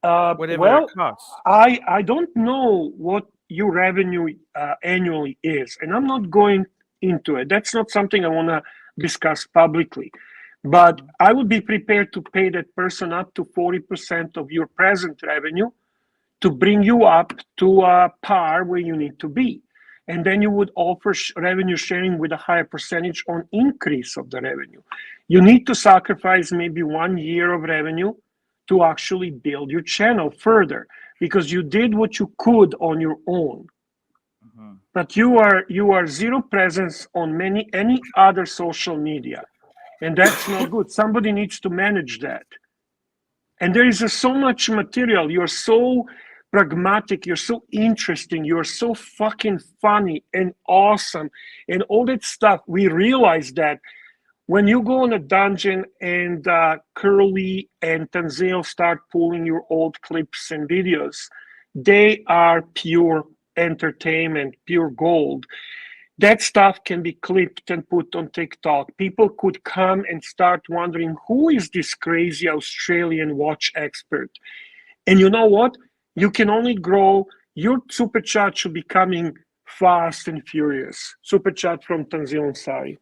Whatever it costs. I don't know what your revenue annually is, and I'm not going into it. That's not something I want to discuss publicly. But I would be prepared to pay that person up to 40% of your present revenue to bring you up to a par where you need to be. And then you would offer revenue sharing with a higher percentage on increase of the revenue. You need to sacrifice maybe 1 year of revenue to actually build your channel further, because you did what you could on your own. But you are zero presence on any other social media, and that's not good. Somebody needs to manage that. And there is so much material. You're so pragmatic, you're so interesting, you're so fucking funny and awesome and all that stuff. We realize that when you go on a dungeon and Curly and Tanzil start pulling your old clips and videos, they are pure entertainment, pure gold. That stuff can be clipped and put on TikTok. People could come and start wondering, who is this crazy Australian watch expert? And you know what? You can only grow. Your super chat should be coming fast and furious. Super chat from Tanzil Ansari.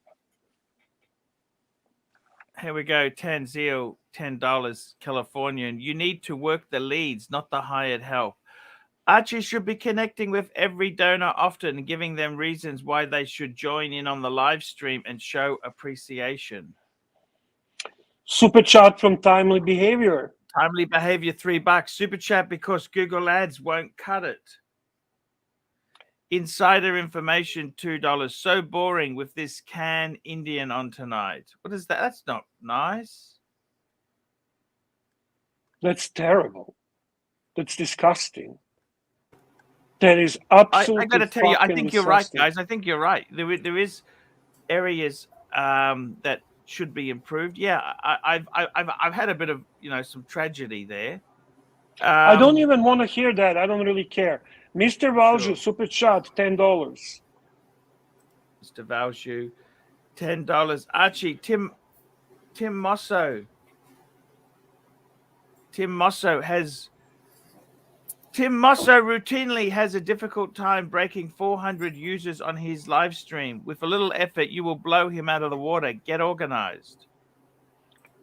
Here we go. Tanzil, $10, Californian. You need to work the leads, not the hired help. Archie should be connecting with every donor often and giving them reasons why they should join in on the live stream and show appreciation. Super chat from Timely Behavior. Timely Behavior, $3. Super chat because Google Ads won't cut it. Insider information, $2. So boring with this can Indian on tonight. What is that? That's not nice. That's terrible. That's disgusting. That is absolutely. I got to tell you, I think disgusting. you're right, guys. I think you're right. There is areas that should be improved. Yeah, I've had a bit of some tragedy there. I don't even want to hear that. I don't really care. Mr. Valju, Sure. super chat, $10. Mr. Valju, $10. Archie, Tim Mosso routinely has a difficult time breaking 400 users on his live stream. With a little effort, you will blow him out of the water. Get organized.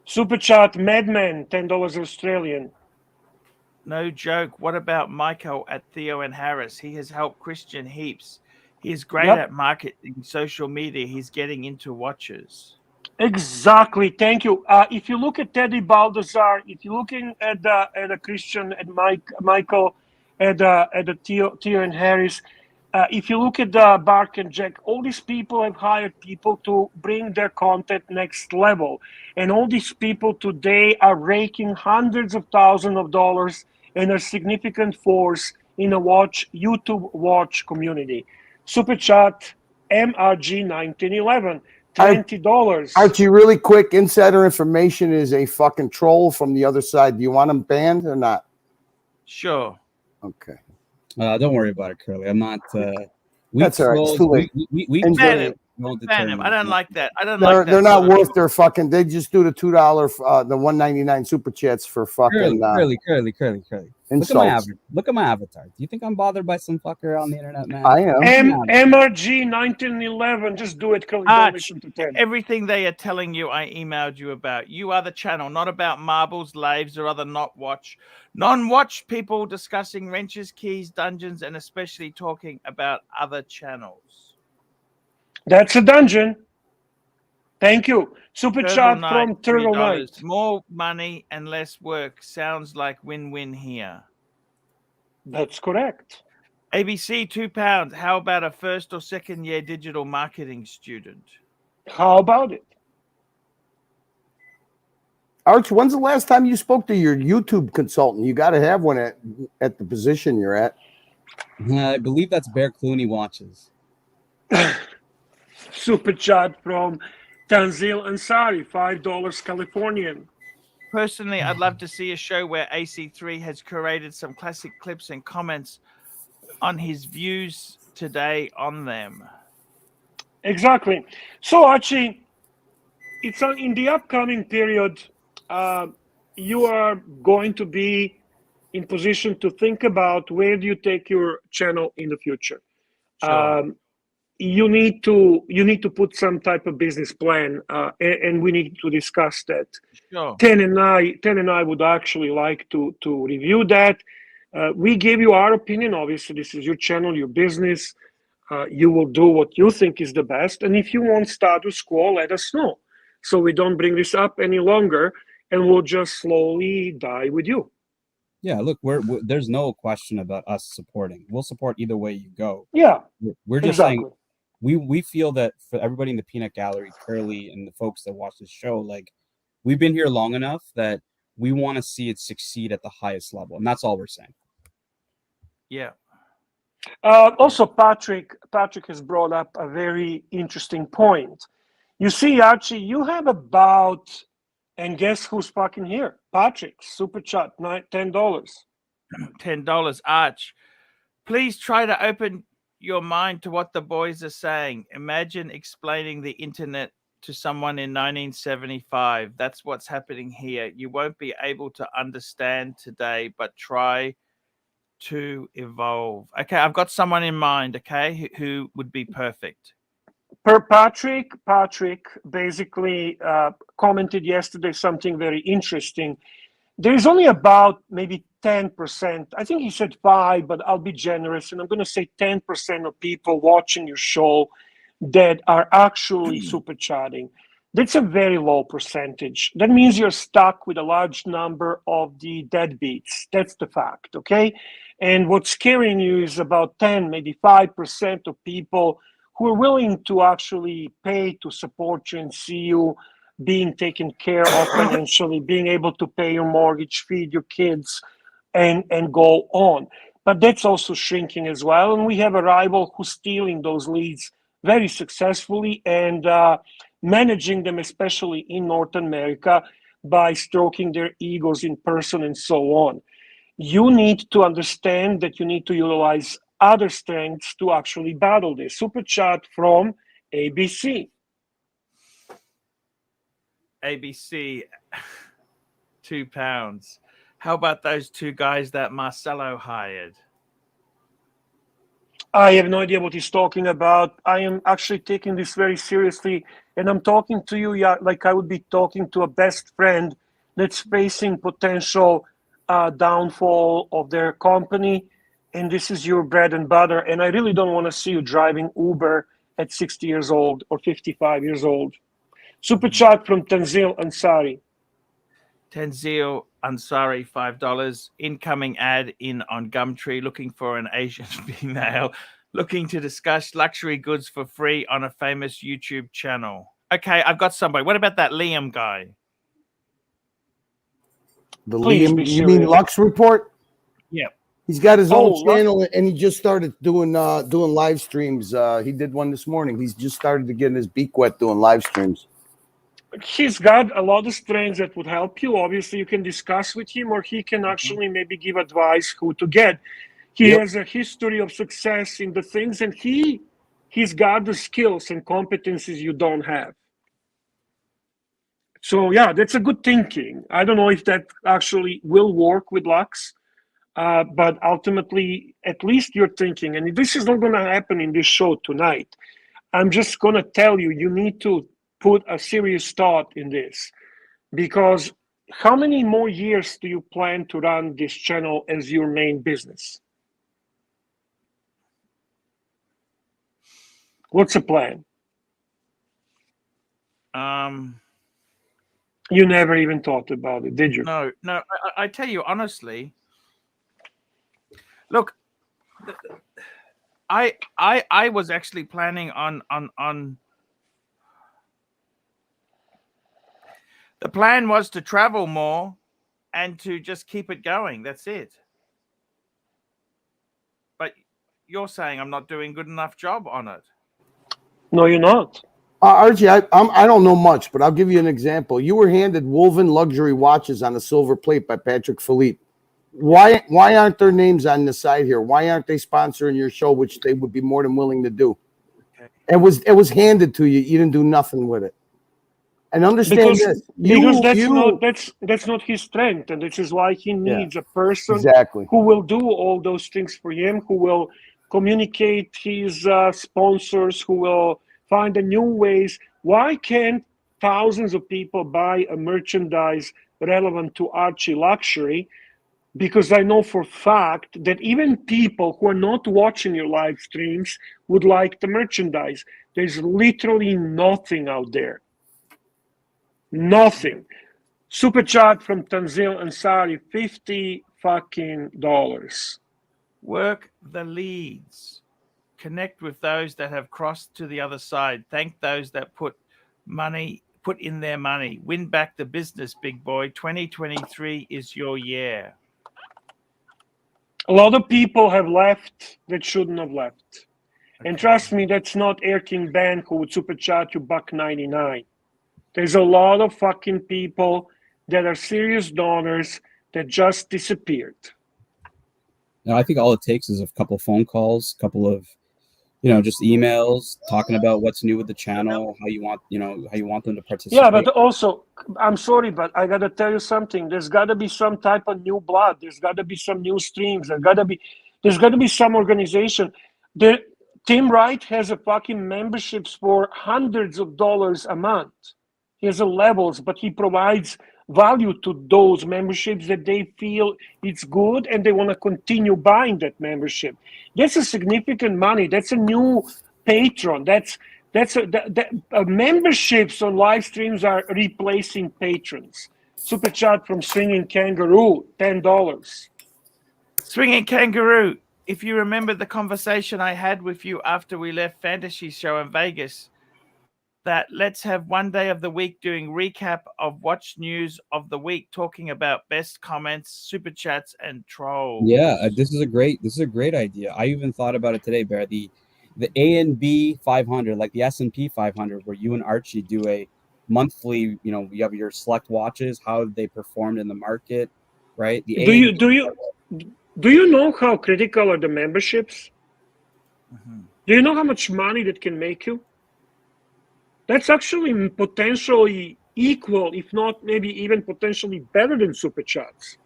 Super chat, Madman, $10 Australian. No joke. What about Michael at Theo and Harris? He has helped Christian heaps. He is great at marketing social media. He's getting into watches. Exactly. Thank you. If you look at Teddy Baldassar, if you're looking at a Christian, at Michael, at the Theo and Harris, if you look at Bark and Jack, all these people have hired people to bring their content next level, and all these people today are raking hundreds of thousands of dollars and a significant force in a YouTube watch community. Super chat MRG 1911. $20. Archie, really quick, insider information is a fucking troll from the other side. Do you want him banned or not? Sure. Okay. Don't worry about it, Curly. I'm not. That's all right. It's too late. We ban him. Ban him. I don't like that. I don't like that. They're not worth their fucking. They just do the $2, the $1.99 super chats for fucking. Curly. Insults. Look at my avatar. Do you think I'm bothered by some fucker on the internet, man? I am. MRG 1911. Just do it, Curly. Everything they are telling you, I emailed you about. You are the channel, not about marbles, laves, or other non-watch people discussing wrenches, keys, dungeons, and especially talking about other channels. That's a dungeon. Thank you. Super chat from Turtle Knight. More money and less work. Sounds like win-win here. That's correct. ABC, £2. How about a first or second year digital marketing student? How about it? Arch, when's the last time you spoke to your YouTube consultant? You got to have one at the position you're at. I believe that's Bear Clooney watches. Super chat from Tanzil Ansari, $5 Californian. Personally, I'd love to see a show where AC3 has curated some classic clips and comments on his views today on them. Exactly. So, Archie, it's in the upcoming period, you are going to be in position to think about where do you take your channel in the future. Sure. you need to put some type of business plan, and we need to discuss that. Sure. Ten and I would actually like to review that. We gave you our opinion. Obviously, this is your channel, your business. You will do what you think is the best. And if you want status quo, let us know, so we don't bring this up any longer, and we'll just slowly die with you. Yeah, look, there's no question about us supporting. We'll support either way you go. Yeah, We're just exactly. saying we feel that for everybody in the peanut gallery, Curly, and the folks that watch this show, like, we've been here long enough that we want to see it succeed at the highest level, and that's all we're saying. Yeah. Also, Patrick has brought up a very interesting point. You see, Archie, you have about, and guess who's fucking here? Patrick, super chat, $10. $10. Arch, please try to open your mind to what the boys are saying. Imagine explaining the internet to someone in 1975. That's what's happening here. You won't be able to understand today, but try to evolve. Okay, I've got someone in mind, okay, who would be perfect. Patrick basically commented yesterday something very interesting. There's only about maybe 10%, I think he said 5, but I'll be generous, and I'm going to say 10% of people watching your show that are actually super chatting. That's a very low percentage. That means you're stuck with a large number of the deadbeats. That's the fact, okay? And what's scaring you is about 10, maybe 5% of people who are willing to actually pay to support you and see you being taken care of financially, being able to pay your mortgage, feed your kids, and go on. But that's also shrinking as well. And we have a rival who's stealing those leads very successfully and managing them, especially in North America, by stroking their egos in person and so on. You need to understand that you need to utilize other strengths to actually battle this. Super chat from ABC. ABC, £2. How about those 2 guys that Marcelo hired? I have no idea what he's talking about. I am actually taking this very seriously, and I'm talking to you like I would be talking to a best friend that's facing potential downfall of their company, and this is your bread and butter, and I really don't want to see you driving Uber at 60 years old or 55 years old. Super chat from Tanzil Ansari. Tanzil Ansari, $5. Incoming ad in on Gumtree, looking for an Asian female, looking to discuss luxury goods for free on a famous YouTube channel. Okay, I've got somebody. What about that Liam guy? Please be Liam, you mean serious. Lux Report? Yeah. He's got his own Oh, channel, and he just started doing live streams. He did one this morning. He's just started to get his beak wet doing live streams. He's got a lot of strengths that would help you. Obviously, you can discuss with him, or he can actually maybe give advice who to get. He has a history of success in the things, and he's got the skills and competencies you don't have. So yeah, that's a good thinking. I don't know if that actually will work with Lux, but ultimately, at least you're thinking, and this is not going to happen in this show tonight. I'm just going to tell you, you need to put a serious thought in this, because how many more years do you plan to run this channel as your main business? What's the plan? You never even thought about it, did you? No. I tell you honestly. Look, I was actually planning on. The plan was to travel more and to just keep it going. That's it. But you're saying I'm not doing a good enough job on it. No, you're not. Archie, I don't know much, but I'll give you an example. You were handed woven luxury watches on a silver plate by Patrick Philippe. Why aren't their names on the side here? Why aren't they sponsoring your show, which they would be more than willing to do? Okay. It was handed to you. You didn't do nothing with it. And understand this. Because that's not his strength, and this is why he needs a person exactly who will do all those things for him, who will communicate his sponsors, who will find the new ways. Why can't thousands of people buy a merchandise relevant to ArchieLuxury? Because I know for a fact that even people who are not watching your live streams would like the merchandise. There's literally nothing out there. Nothing. Super chat from Tanzil Ansari, $50 fucking dollars. Work the leads. Connect with those that have crossed to the other side. Thank those that put in their money. Win back the business, big boy. 2023 is your year. A lot of people have left that shouldn't have left. And trust me, that's not Air King Ben who would super chat you $1.99. There's a lot of fucking people that are serious donors that just disappeared. Now, I think all it takes is a couple phone calls, couple of, just emails talking about what's new with the channel, how you want them to participate. Yeah, but also, I'm sorry, but I gotta tell you something. There's gotta be some type of new blood. There's gotta be some new streams. There's gotta be some organization. Tim Wright has a fucking memberships for hundreds of dollars a month. He has a levels, but he provides value to those memberships that they feel it's good and they want to continue buying that membership. That's a significant money. That's a new patron. Memberships on live streams are replacing patrons. Super chat from Swinging Kangaroo, $10. Swinging Kangaroo, if you remember the conversation I had with you after we left Fantasy Show in Vegas, that let's have one day of the week doing recap of watch news of the week, talking about best comments, super chats, and trolls. Yeah, this is a great idea. I even thought about it today, Bear. The A and B 500, like the S&P 500, where you and Archie do a monthly. You have your select watches, how they performed in the market, right? Do you know how critical are the memberships? Mm-hmm. Do you know how much money that can make you? That's actually potentially equal, if not maybe even potentially better than super chats.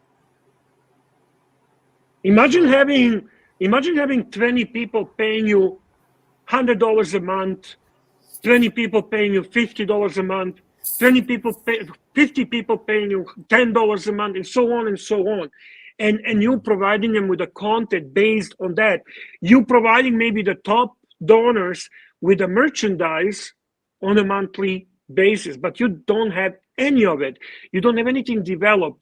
Imagine having 20 people paying you $100 a month, 20 people paying you $50 a month, 50 people paying you $10 a month, and so on and so on. And you providing them with the content based on that. You providing maybe the top donors with the merchandise on a monthly basis, but you don't have any of it. You don't have anything developed.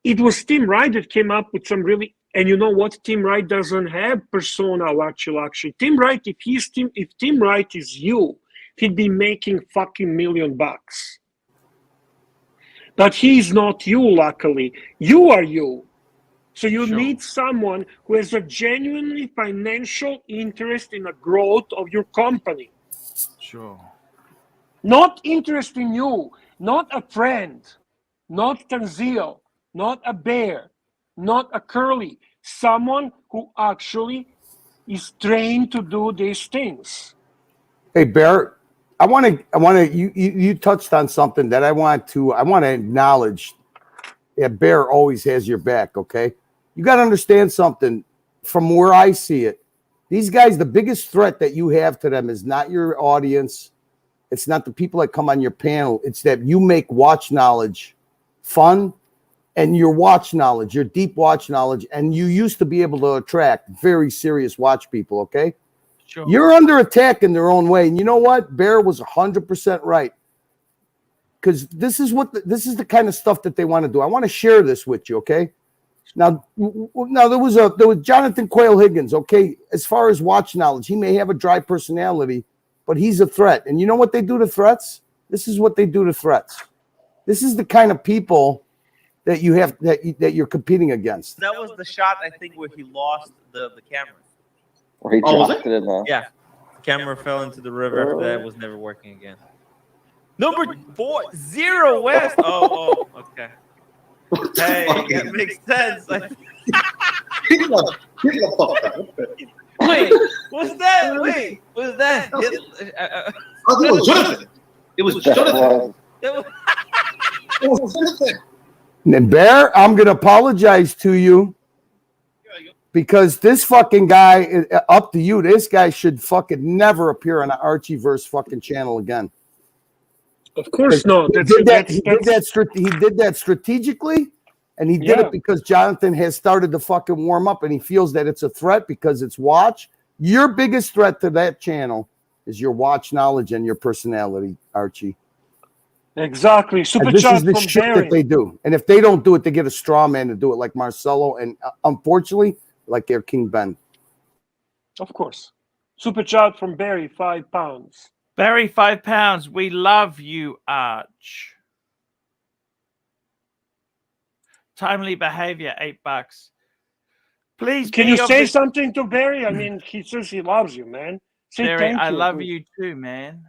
It was Tim Wright that came up with some really, and you know what? Tim Wright doesn't have persona ArchieLuxury. Tim Wright, if Tim Wright is you, he'd be making fucking $1 million. But he's not you, luckily. You are you. So you need someone who has a genuinely financial interest in the growth of your company. Sure. Not interest in you, not a friend, not Tanzil, not a Bear, not a Curly. Someone who actually is trained to do these things. Hey, Bear, you touched on something that I want to acknowledge. Yeah, Bear always has your back, okay? You got to understand something from where I see it. These guys, the biggest threat that you have to them is not your audience. It's not the people that come on your panel. It's that you make watch knowledge fun, and your watch knowledge, your deep watch knowledge, and you used to be able to attract very serious watch people, okay? Sure. You're under attack in their own way. And you know what? Bear was 100% right. Because this is the kind of stuff that they want to do. I want to share this with you, okay? Now there was Jonathan Quayle Higgins, okay? As far as watch knowledge, he may have a dry personality, but he's a threat. And you know what they do to threats? This is what they do to threats. This is the kind of people that you have that you're competing against. That was the shot, I think, where he lost the camera. Or he dropped it, huh? Yeah. The camera fell into the river after that. It was never working again. Number 0 West. Oh, okay. Hey, that makes sense. Wait, what's that? Wait, what's that? I think it was Jonathan. It was Jonathan. It was Jonathan. And Bear, I'm going to apologize to you Because this fucking guy, up to you, this guy should fucking never appear on an Archieverse fucking channel again. Of course not. He did that strategically, and he did it because Jonathan has started to fucking warm up, and he feels that it's a threat because it's watch. Your biggest threat to that channel is your watch knowledge and your personality, Archie. Exactly. Super this chat is the from shit Barry. that they do. And if they don't do it, they get a straw man to do it like Marcelo and unfortunately, like their King Ben. Of course. Super chat from Barry, £5. Barry, £5. We love you, Arch. Timely behavior, $8. Please Can be you of say the- something to Barry? I mean, he says he loves you, man. Say Barry, thank I you. love you too, man.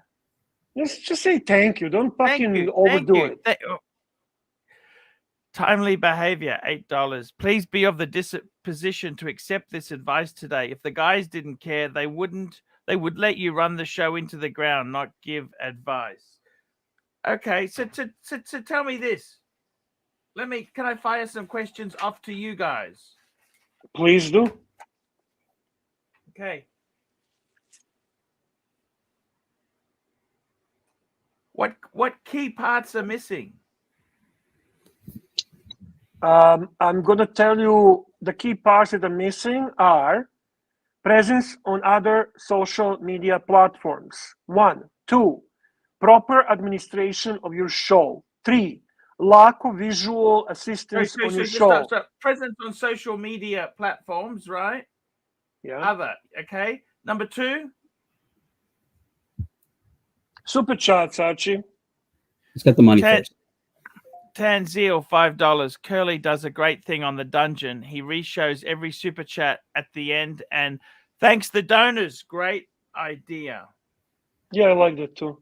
Just say thank you. Don't Thank fucking you. overdo it. Timely behavior, $8. Please be of the disposition to accept this advice today. If the guys didn't care, they would let you run the show into the ground, not give advice. Okay, so tell me this. Can I fire some questions off to you guys? Please do. Okay. What key parts are missing? I'm going to tell you the key parts that are missing are presence on other social media platforms. 1. 2. Proper administration of your show. 3. Lack of visual assistance on your show. So presence on social media platforms, right? Yeah. Other, okay. Number 2. Super chats, Archie. Let's get the money first. Tanzil, $5. Curly does a great thing on the dungeon. He re-shows every super chat at the end and thanks the donors. Great idea. Yeah, I like that too.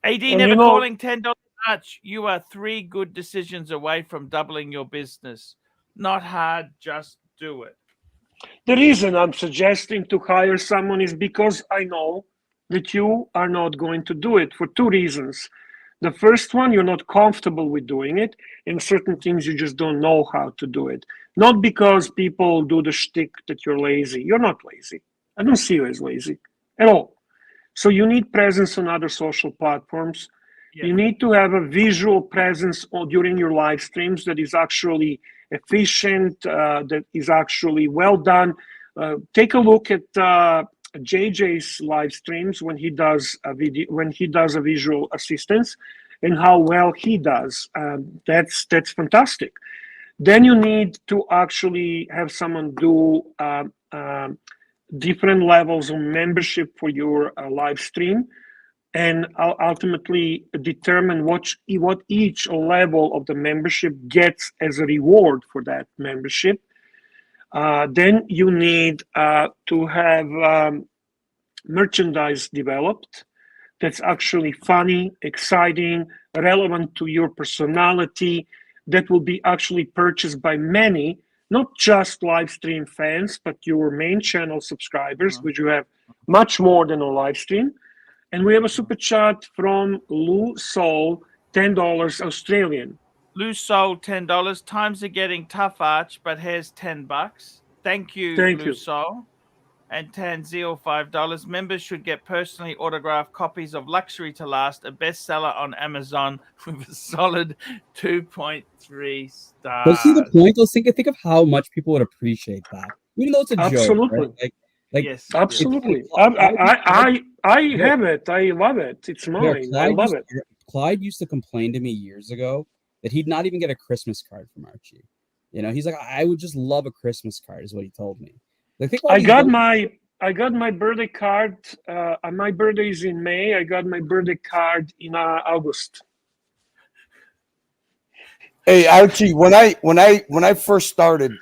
AD And never calling $10 Arch. You are 3 good decisions away from doubling your business. Not hard, just do it. The reason I'm suggesting to hire someone is because I know that you are not going to do it for 2 reasons. The first one, you're not comfortable with doing it. In certain things, you just don't know how to do it. Not because people do the shtick that you're lazy. You're not lazy. I don't see you as lazy at all. So you need presence on other social platforms. Yeah. You need to have a visual presence during your live streams that is actually efficient, that is actually well done. Take a look at JJ's live streams when he does a video, when he does a visual assistance, and how well he does. That's fantastic. Then you need to actually have someone do different levels of membership for your live stream, and ultimately determine what each level of the membership gets as a reward for that membership. Then you need to have merchandise developed that's actually funny, exciting, relevant to your personality, that will be actually purchased by many, not just live stream fans, but your main channel subscribers, which you have much more than a live stream. And we have a super chat from Lou Soul, $10 Australian. Lou Soul, $10. Times are getting tough, Arch, but here's $10. Thank you, Lou Soul. And Tanzil, $5. Members should get personally autographed copies of Luxury to Last, a bestseller on Amazon with a solid 2.3 stars. But see the point? Let's think of how much people would appreciate that, even though it's a Absolutely. joke. Right? Like yes, absolutely. I have it. I love it. It's mine. I love it. Clyde used to complain to me years ago that he'd not even get a Christmas card from Archie. You know, he's like, I would just love a Christmas card, is what he told me. I got my birthday card. My birthday is in May. I got my birthday card in August. Hey Archie, when I first started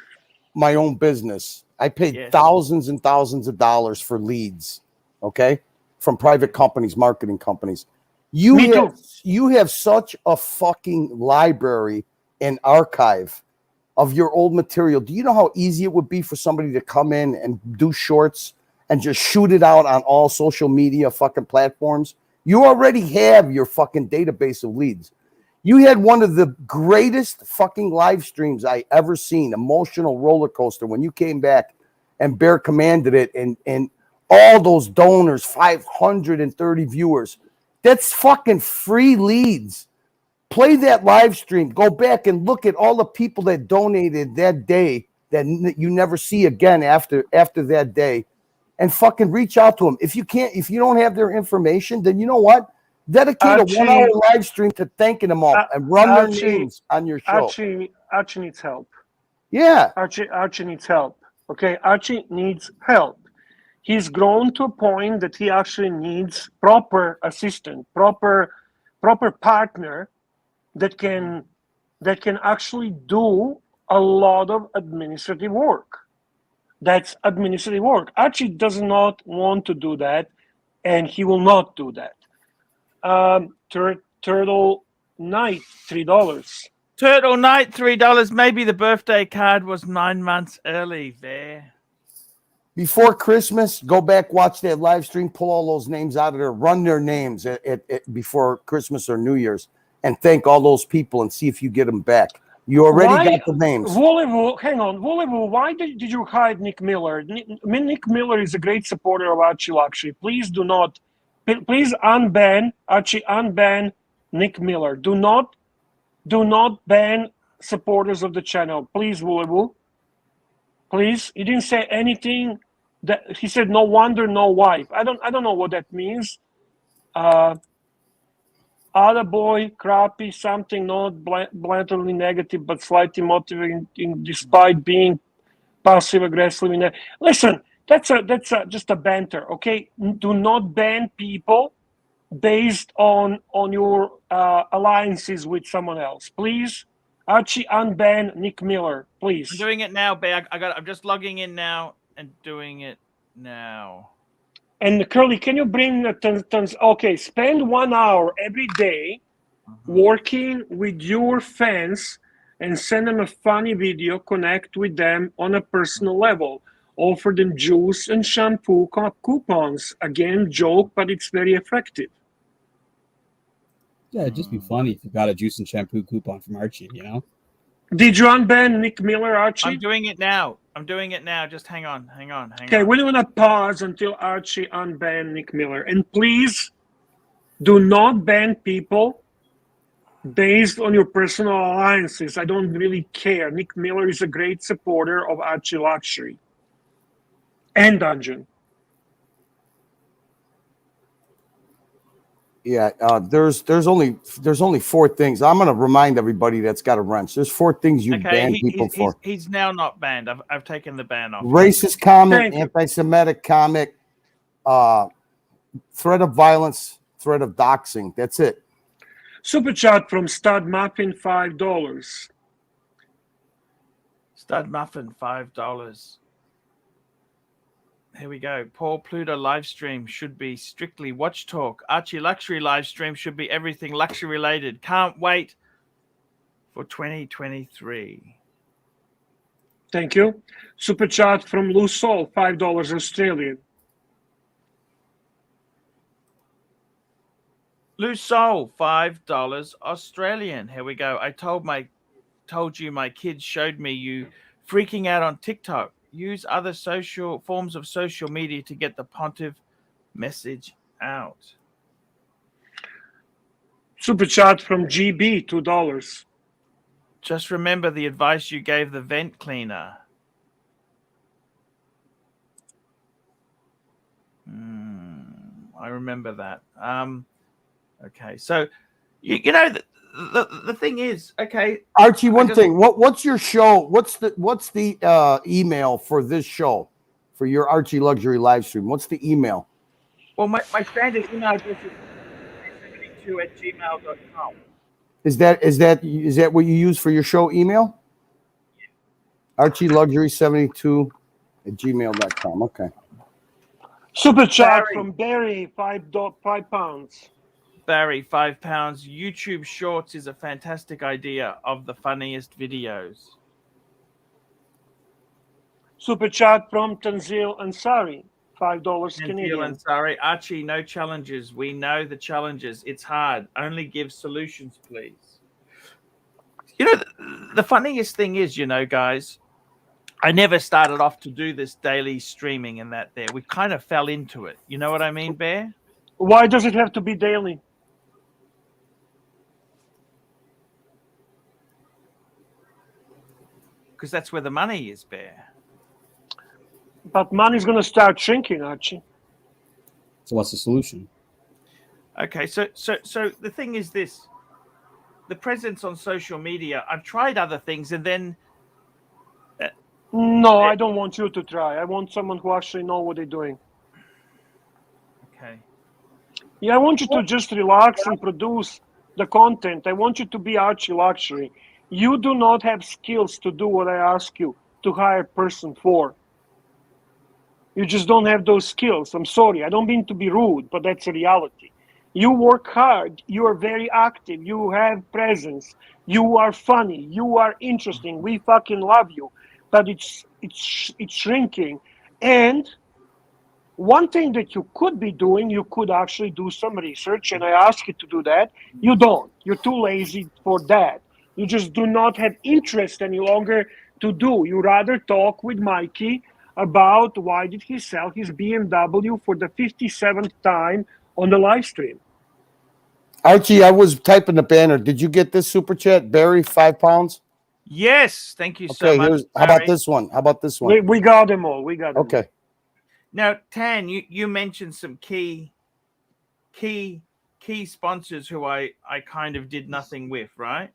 my own business, I paid thousands and thousands of dollars for leads, okay, from private companies, marketing companies. You have such a fucking library and archive of your old material. Do you know how easy it would be for somebody to come in and do shorts and just shoot it out on all social media fucking platforms? You already have your fucking database of leads. You had one of the greatest fucking live streams I ever seen, emotional roller coaster, when you came back and Bear commanded it, and all those donors, 530 viewers. That's fucking free leads. Play that live stream. Go back and look at all the people that donated that day that you never see again after that day, and fucking reach out to them. If you don't have their information, then you know what? Dedicate Archie, a 1 hour live stream to thanking them all and run their names on your show. Archie needs help. Yeah. Archie needs help. Okay, Archie needs help. He's grown to a point that he actually needs proper assistant, proper partner that can actually do a lot of administrative work. That's administrative work. Archie does not want to do that, and he will not do that. Turtle Knight, $3. Turtle Knight, $3. Maybe the birthday card was 9 months early there. Before Christmas, go back, watch that live stream, pull all those names out of there, run their names before Christmas or New Year's, and thank all those people and see if you get them back. You already got the names. Hang on. Volevo, why did you hide Nick Miller? Nick Miller is a great supporter of ArchieLuxury. Please unban Archie, unban Nick Miller. Do not ban supporters of the channel. Please, Volevo. Please. He didn't say anything. That he said no wonder, no wife. I don't know what that means. Other boy, crappy, something not blatantly negative, but slightly motivating despite being passive aggressive. Listen, that's just a banter, okay? Do not ban people based on your alliances with someone else, please. Archie, unban Nick Miller, please. I'm doing it now, Bear. I'm just logging in now and doing it now. And Curly, can you bring okay, spend 1 hour every day working with your fans and send them a funny video, connect with them on a personal level. Offer them juice and shampoo coupons. Again, joke, but it's very effective. Yeah, it'd just be funny if you got a juice and shampoo coupon from Archie, you know? Did you unban Nick Miller, Archie? I'm doing it now. Just hang on. Okay, we're going to pause until Archie unban Nick Miller. And please do not ban people based on your personal alliances. I don't really care. Nick Miller is a great supporter of ArchieLuxury and Dungeon. Yeah, there's only 4 things. I'm going to remind everybody that's got a wrench. There's 4 things you ban people for. He's now not banned. I've taken the ban off. Racist comment, anti-Semitic comment, threat of violence, threat of doxing. That's it. Super chat from Stud Muffin, $5. Stud Muffin, $5. Here we go. Paul Pluto live stream should be strictly watch talk. ArchieLuxury live stream should be everything luxury related. Can't wait for 2023. Thank you. Super chat from Lou Sol, $5 Australian. Lou Sol, $5 Australian. Here we go. I told you my kids showed me you freaking out on TikTok. Use other forms of social media to get the Pontiff message out. Super chat from GB, $2. Just remember the advice you gave the vent cleaner. I remember that. Okay, so you know the thing is, okay, Archie, one thing. What's your show? What's the email for this show, for your ArchieLuxury live stream? What's the email? Well, my standard email address is 72@gmail.com. Is that what you use for your show email? Yeah. ArchieLuxury72@gmail.com. Okay. Super chat from Barry, £5. Barry, £5. YouTube Shorts is a fantastic idea of the funniest videos. Super chat from Tanzil Ansari, $5 Canadian. Tanzil Ansari, Archie, no challenges. We know the challenges. It's hard. Only give solutions, please. You know, the funniest thing is, guys, I never started off to do this daily streaming and that there. We kind of fell into it. You know what I mean, Bear? Why does it have to be daily? Because that's where the money is, Bear. But money's going to start shrinking, Archie. So what's the solution? Okay, so the thing is this. The presence on social media, I've tried other things and then... No, I don't want you to try. I want someone who actually know what they're doing. Okay. Yeah, I want you to just relax and produce the content. I want you to be ArchieLuxury. You do not have skills to do what I ask you to hire a person for. You just don't have those skills. I'm sorry. I don't mean to be rude, but that's a reality. You work hard. You are very active. You have presence. You are funny. You are interesting. We fucking love you. But it's shrinking. And one thing that you could be doing, you could actually do some research, and I ask you to do that. You don't. You're too lazy for that. You just do not have interest any longer to do. You rather talk with Mikey about why did he sell his BMW for the 57th time on the live stream. Archie, I was typing the banner. Did you get this super chat? Barry, £5. Yes, thank you so Okay, much. how about this one? How about this one? We got them all. We got them. Okay. Now, Tan, you mentioned some key sponsors who I kind of did nothing with, right?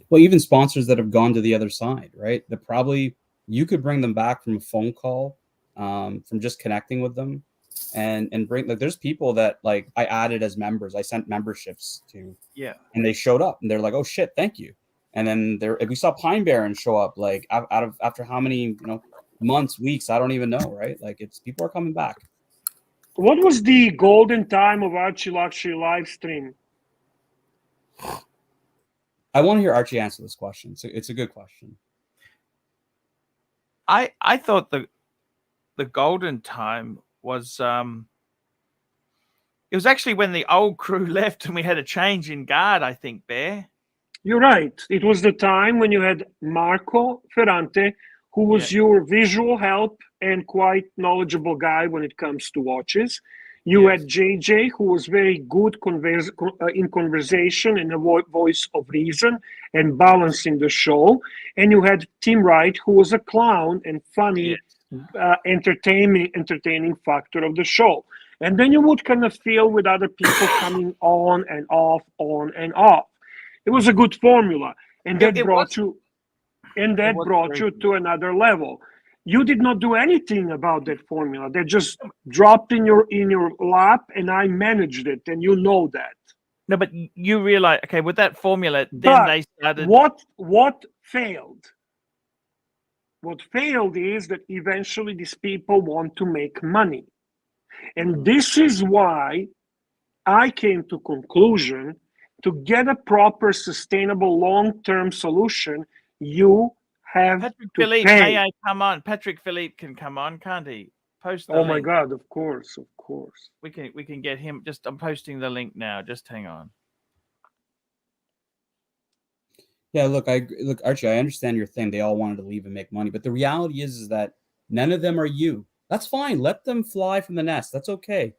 Well, even sponsors that have gone to the other side, right? That probably you could bring them back from a phone call, from just connecting with them, and bring, like, there's people that, like, I added as members. I sent memberships to, Yeah, and they showed up and they're like, oh shit, thank you. And then we saw Pine Baron show up, like, after how many, months, weeks, I don't even know, right? Like, it's people are coming back. What was the golden time of ArchieLuxury live stream? I want to hear Archie answer this question. So it's a good question. I thought the golden time was it was actually when the old crew left and we had a change in guard, I think, Bear. You're right. It was the time when you had Marco Ferrante, who was your visual help and quite knowledgeable guy when it comes to watches. You had JJ, who was very good in conversation and a voice of reason and balancing the show. And you had Tim Wright, who was a clown and funny, entertaining factor of the show. And then you would kind of feel with other people coming on and off, on and off. It was a good formula, and that brought you to another level. You did not do anything about that formula. They just dropped in your lap, and I managed it, and you know that. No, but you realize, okay, with that formula, then they started. What failed? What failed is that eventually these people want to make money, and this is why I came to conclusion. To get a proper, sustainable, long-term solution, you have Patrick to Philippe, pay. may I come on? Patrick Philippe can come on, can't he? Post the link. My God, of course. We can get him. I'm posting the link now. Just hang on. Yeah, look, Archie, I understand your thing. They all wanted to leave and make money, but the reality is that none of them are you. That's fine. Let them fly from the nest. That's okay.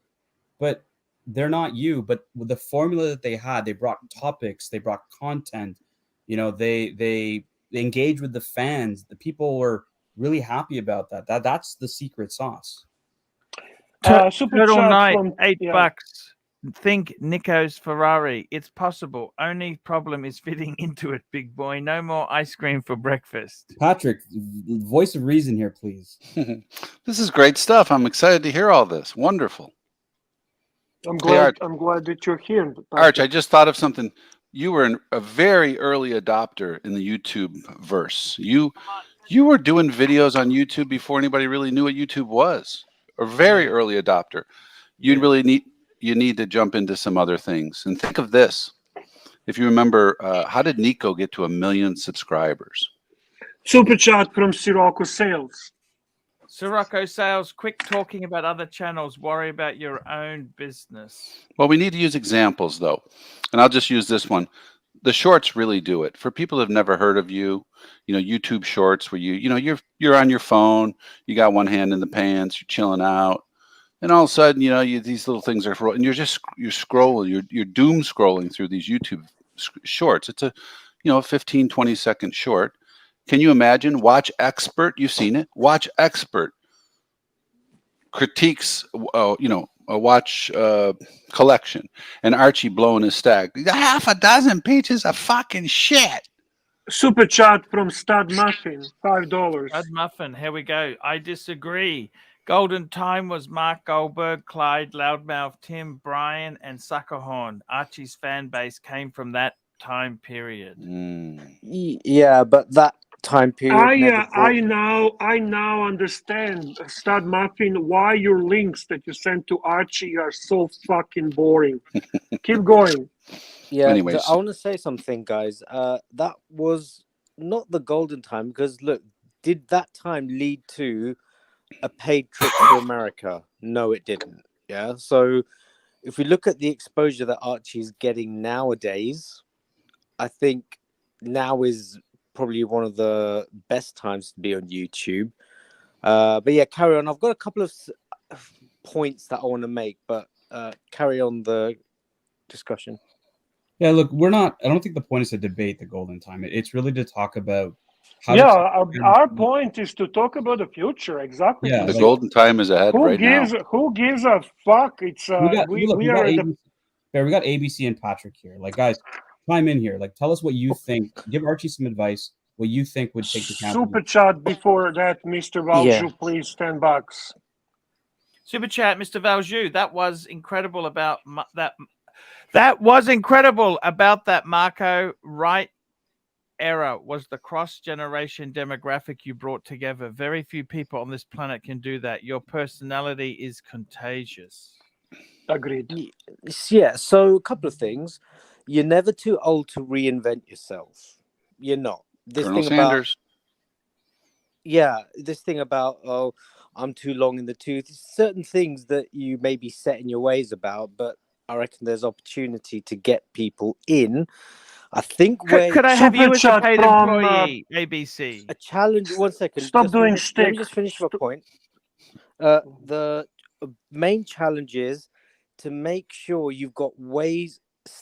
But they're not you. But with the formula that they had, they brought topics, they brought content. They engage with the fans. The people were really happy about that. That's the secret sauce. Super Turtle chat Knight, from $8. Think Nico's Ferrari. It's possible. Only problem is fitting into it, big boy. No more ice cream for breakfast. Patrick, voice of reason here, please. This is great stuff. I'm excited to hear all this. Wonderful. I'm glad that you're here. Arch, I just thought of something. You were a very early adopter in the YouTube verse. You were doing videos on YouTube before anybody really knew what YouTube was. A very early adopter. You really need to jump into some other things. And think of this. If you remember, how did Nico get to 1 million subscribers? Super chat from Sirocco Sales. Sirocco Sales, quit talking about other channels. Worry about your own business. Well, we need to use examples, though. And I'll just use this one. the shorts really do it. For people that have never heard of you, YouTube shorts where you're on your phone, you got one hand in the pants, you're chilling out, and all of a sudden, these little things are, and you're scrolling, you're doom scrolling through these YouTube shorts. It's a 15, 20-second short. Can you imagine? Watch Expert, you've seen it. Watch Expert critiques, a watch collection, and Archie blowing his stack. Half a dozen pieces of fucking shit. Super chat from Stud Muffin, $5. Stud Muffin, here we go. I disagree. Golden Time was Mark Goldberg, Clyde, Loudmouth, Tim, Brian, and Suckerhorn. Archie's fan base came from that time period. Yeah, but that time period. I now understand, Stud Muffin, why your links that you sent to Archie are so fucking boring. Keep going. Yeah, anyways, I want to say something, guys. That was not the golden time, because look, did that time lead to a paid trip to America? No, it didn't. Yeah, so if we look at the exposure that Archie's getting nowadays, I think now is probably one of the best times to be on YouTube. But yeah, carry on. I've got a couple of points that I want to make, but carry on the discussion. Yeah, look, I don't think the point is to debate the golden time. It's really to talk about how. Yeah, our point is to talk about the future. Exactly. Yeah, the golden time is ahead right now. Who gives a fuck? It's we got ABC and Patrick here. Like, guys, chime in here. Like, tell us what you think. Give Archie some advice. What you think would take the super chat before that, Mr. Valju, please, $10. Super chat, Mr. Valju. That was incredible about that. That was incredible about that Marco Wright era. Was the cross-generation demographic you brought together. Very few people on this planet can do that. Your personality is contagious. Agreed. Yeah, so a couple of things. You're never too old to reinvent yourself. You're not. Colonel Sanders. This thing about, I'm too long in the tooth. Certain things that you may be set in your ways about, but I reckon there's opportunity to get people in. I think could I have you as a paid employee, ABC? A challenge. 1 second. Stop doing stick. Let me just finish my point. The main challenge is to make sure you've got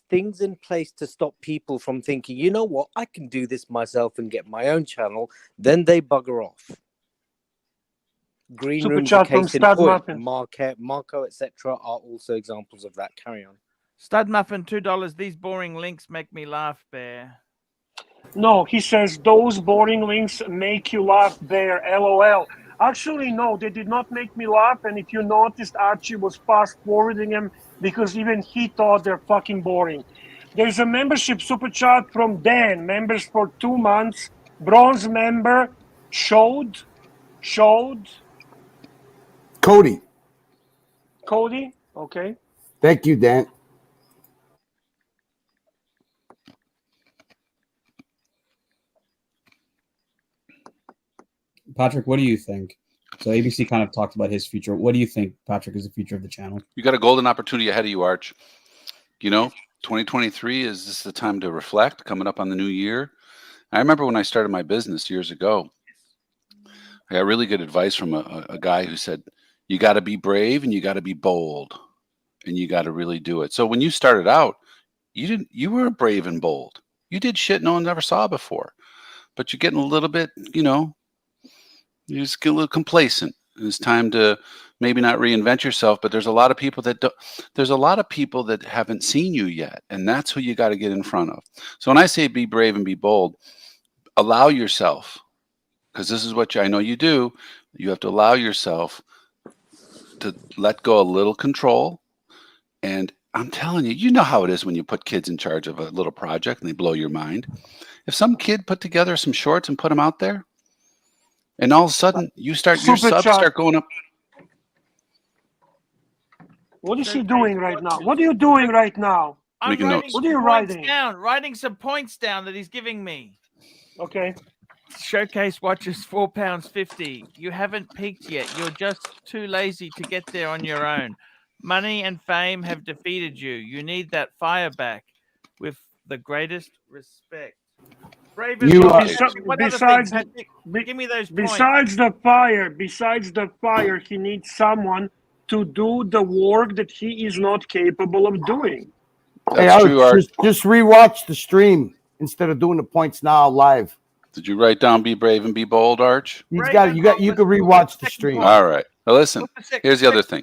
things in place to stop people from thinking, you know what, I can do this myself and get my own channel. Then they bugger off. Green Room's a case in point. Marco, etc. are also examples of that. Carry on. Stud Muffin, $2. These boring links make me laugh, Bear. No, he says those boring links make you laugh, Bear. LOL. Actually, no, they did not make me laugh. And if you noticed, Archie was fast forwarding them because even he thought they're fucking boring. There's a membership super chat from Dan. Members for 2 months. Bronze member showed. Cody. Okay. Thank you, Dan. Patrick, what do you think? So ABC kind of talked about his future. What do you think, Patrick, is the future of the channel? You got a golden opportunity ahead of you, Arch. 2023 is this the time to reflect, coming up on the new year. I remember when I started my business years ago, I got really good advice from a guy who said, you got to be brave and you got to be bold and you got to really do it. So when you started out, you were brave and bold. You did shit no one ever saw before, but you're getting a little bit, you just get a little complacent. It's time to maybe not reinvent yourself, but there's a lot of people that haven't seen you yet. And that's who you got to get in front of. So when I say be brave and be bold, allow yourself, because this is what I know you do. You have to allow yourself to let go a little control. And I'm telling you, you know how it is when you put kids in charge of a little project and they blow your mind. If some kid put together some shorts and put them out there, and all of a sudden your subs start going up. What is he doing right now? What are you doing right now? I'm Making notes. What are you writing? Writing some points down that he's giving me. Okay. Showcase watches £4.50. You haven't peaked yet. You're just too lazy to get there on your own. Money and fame have defeated you. You need that fire back. With the greatest respect. Braven, You, what other besides thing, Patrick? Give me those points. besides the fire, he needs someone to do the work that he is not capable of doing. Hey, That's true, Art. just rewatch the stream instead of doing the points now live. Did you write down "Be brave and be bold," Arch? You can rewatch the stream. All right. Now listen. Here's the other thing.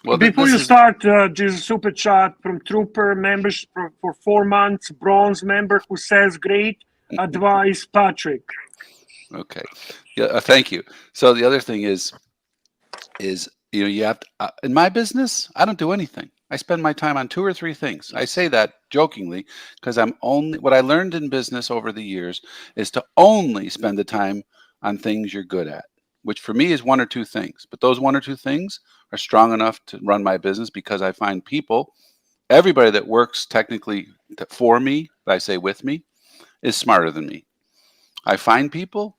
Well, Before you start, this super chat from Trooper members for 4 months, bronze member who says, "Great advice, Patrick." Okay. Yeah. Thank you. So the other thing is you have to, in my business, I don't do anything. I spend my time on 2 or 3 things. I say that jokingly because what I learned in business over the years is to only spend the time on things you're good at, which for me is 1 or 2 things. But those 1 or 2 things are strong enough to run my business because I find everybody that works technically for me, but I say with me, is smarter than me. I find people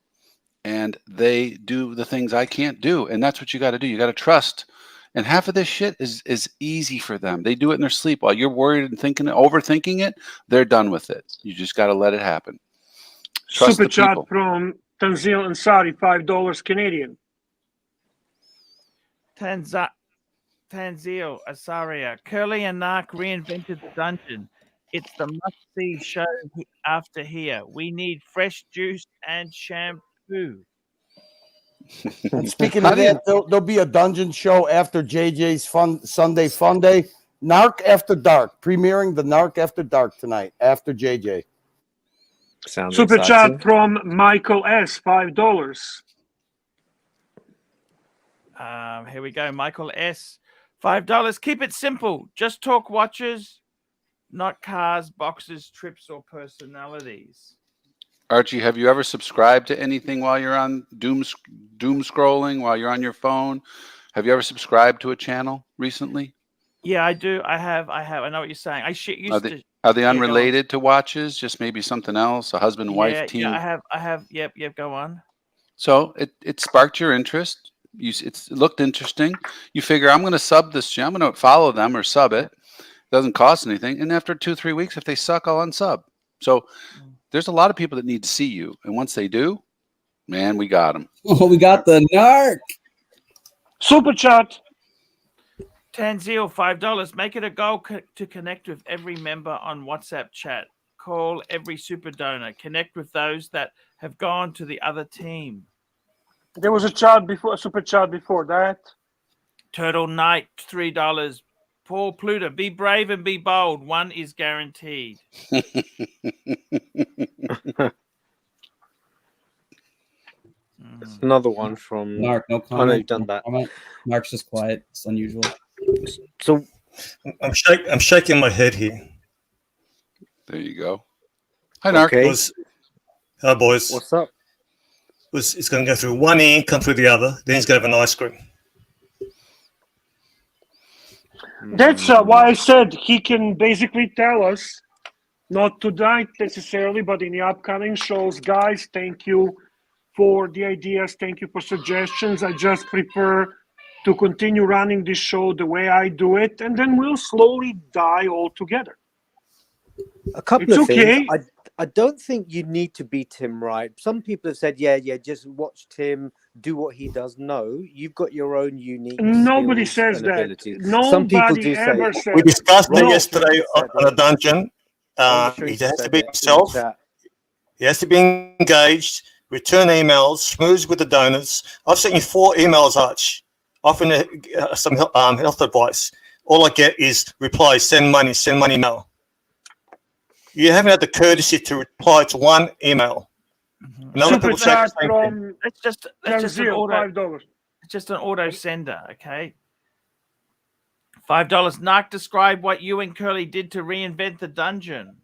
and they do the things I can't do. And that's what you got to do. You got to trust. And half of this shit is easy for them. They do it in their sleep. While you're worried and overthinking it, they're done with it. You just got to let it happen. Trust Super the chat people. from Tanzil Ansari, $5 Canadian. Tanzil Asaria, Curly and Narc reinvented the dungeon. It's the must-see show after here. We need fresh juice and shampoo. And speaking of that, there'll be a dungeon show after JJ's Sunday Fun Day. Narc After Dark, premiering the Narc After Dark tonight after JJ. Sounds Super exciting. chat from Michael S, $5. Here we go, Michael S, $5. Keep it simple. Just talk watches, not cars, boxes, trips, or personalities. Archie, have you ever subscribed to anything while you're on doom scrolling, while you're on your phone? Have you ever subscribed to a channel recently? Yeah, I do. I have. I know what you're saying. Are they unrelated to watches? Just maybe something else, a husband-wife team? Yeah, I have. Yep, go on. So it sparked your interest. It looked interesting. You figure, I'm going to sub this channel. I'm going to follow them or sub it. It doesn't cost anything. And after 2-3 weeks, if they suck, I'll unsub. So there's a lot of people that need to see you. And once they do, man, we got them. Oh, we got the narc. Super chat. Tanzil, $5. Make it a goal to connect with every member on WhatsApp chat. Call every super donor. Connect with those that have gone to the other team. There was a super chat before that. Turtle Knight, $3. Paul Pluto, be brave and be bold. 1 is guaranteed. Another one from Narc. No comment. I know you've done that. Narc's just quiet. It's unusual. So I'm shaking my head here. There you go. Hi, Narc. Okay. Hello, boys. What's up? It's going to go through one ear, come through the other. Then he's going to have an ice cream. That's why I said he can basically tell us, not tonight necessarily, but in the upcoming shows, guys, thank you for the ideas. Thank you for suggestions. I just prefer to continue running this show the way I do it, and then we'll slowly die all together. A couple It's of okay. things. I don't think you need to be Tim Wright. Some people have said, yeah, just watch Tim, do what he does. No, you've got your own unique Nobody skills says and that. abilities. Nobody Some people do ever say, said We discussed No. it yesterday on a dungeon. He has to be himself. He has to be engaged, return emails, smooth with the donors. I've sent you 4 emails, Arch, offering some health advice. All I get is replies, send money now. You haven't had the courtesy to reply to 1 email. And other Super people say the chat same thing. from It's just an Tanzil, auto. $5. It's just an auto sender, okay? $5. Narc, describe what you and Curly did to reinvent the dungeon.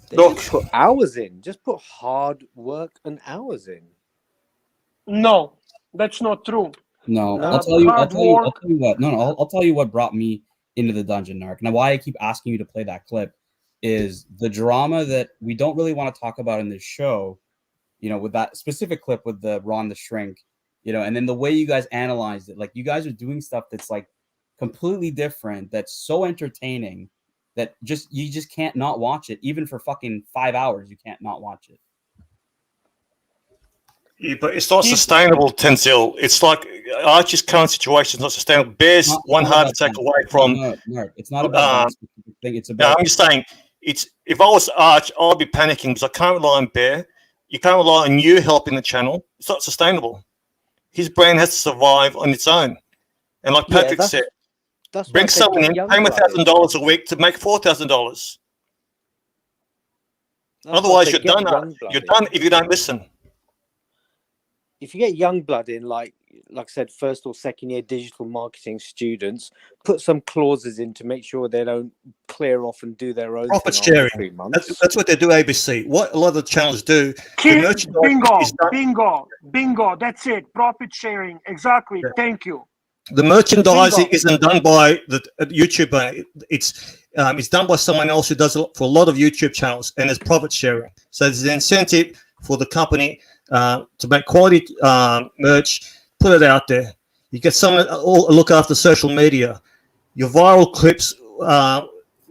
they Look. just put hours in. Just put hard work and hours in. No, that's not true. No, No. I'll tell you what. No, I'll tell you what brought me into the dungeon, Narc. Now, why I keep asking you to play that clip is the drama that we don't really want to talk about in this show, with that specific clip with the Ron the Shrink, and then the way you guys analyzed it. Like, you guys are doing stuff that's like completely different, that's so entertaining, that you just can't not watch it, even for fucking 5 hours. You can't not watch it. Yeah, but it's not sustainable, Tenzil. It's like Archie's current situation is not sustainable. Bears one heart attack away from. No, it's not about that specific thing. It's about. No, I'm just saying. It's if I was Arch, I'd be panicking because I can't rely on Bear. You can't rely on you helping the channel. It's not sustainable. His brand has to survive on its own. And like Patrick said, bring someone in, pay him $1,000 a week to make $4,000. Otherwise, you're done. You're done if you don't listen. If you get young blood in, like I said, first or second year digital marketing students, put some clauses in to make sure they don't clear off and do their own profit thing sharing. after 3 months. That's what they do. ABC. What a lot of the channels do. Bingo. That's it. Profit sharing. Exactly. Yeah. Thank you. The merchandising isn't done by the YouTuber. It's done by someone else who does it for a lot of YouTube channels, and it's profit sharing. So there's an incentive for the company to make quality merch, put it out there. You get someone to look after social media, your viral clips,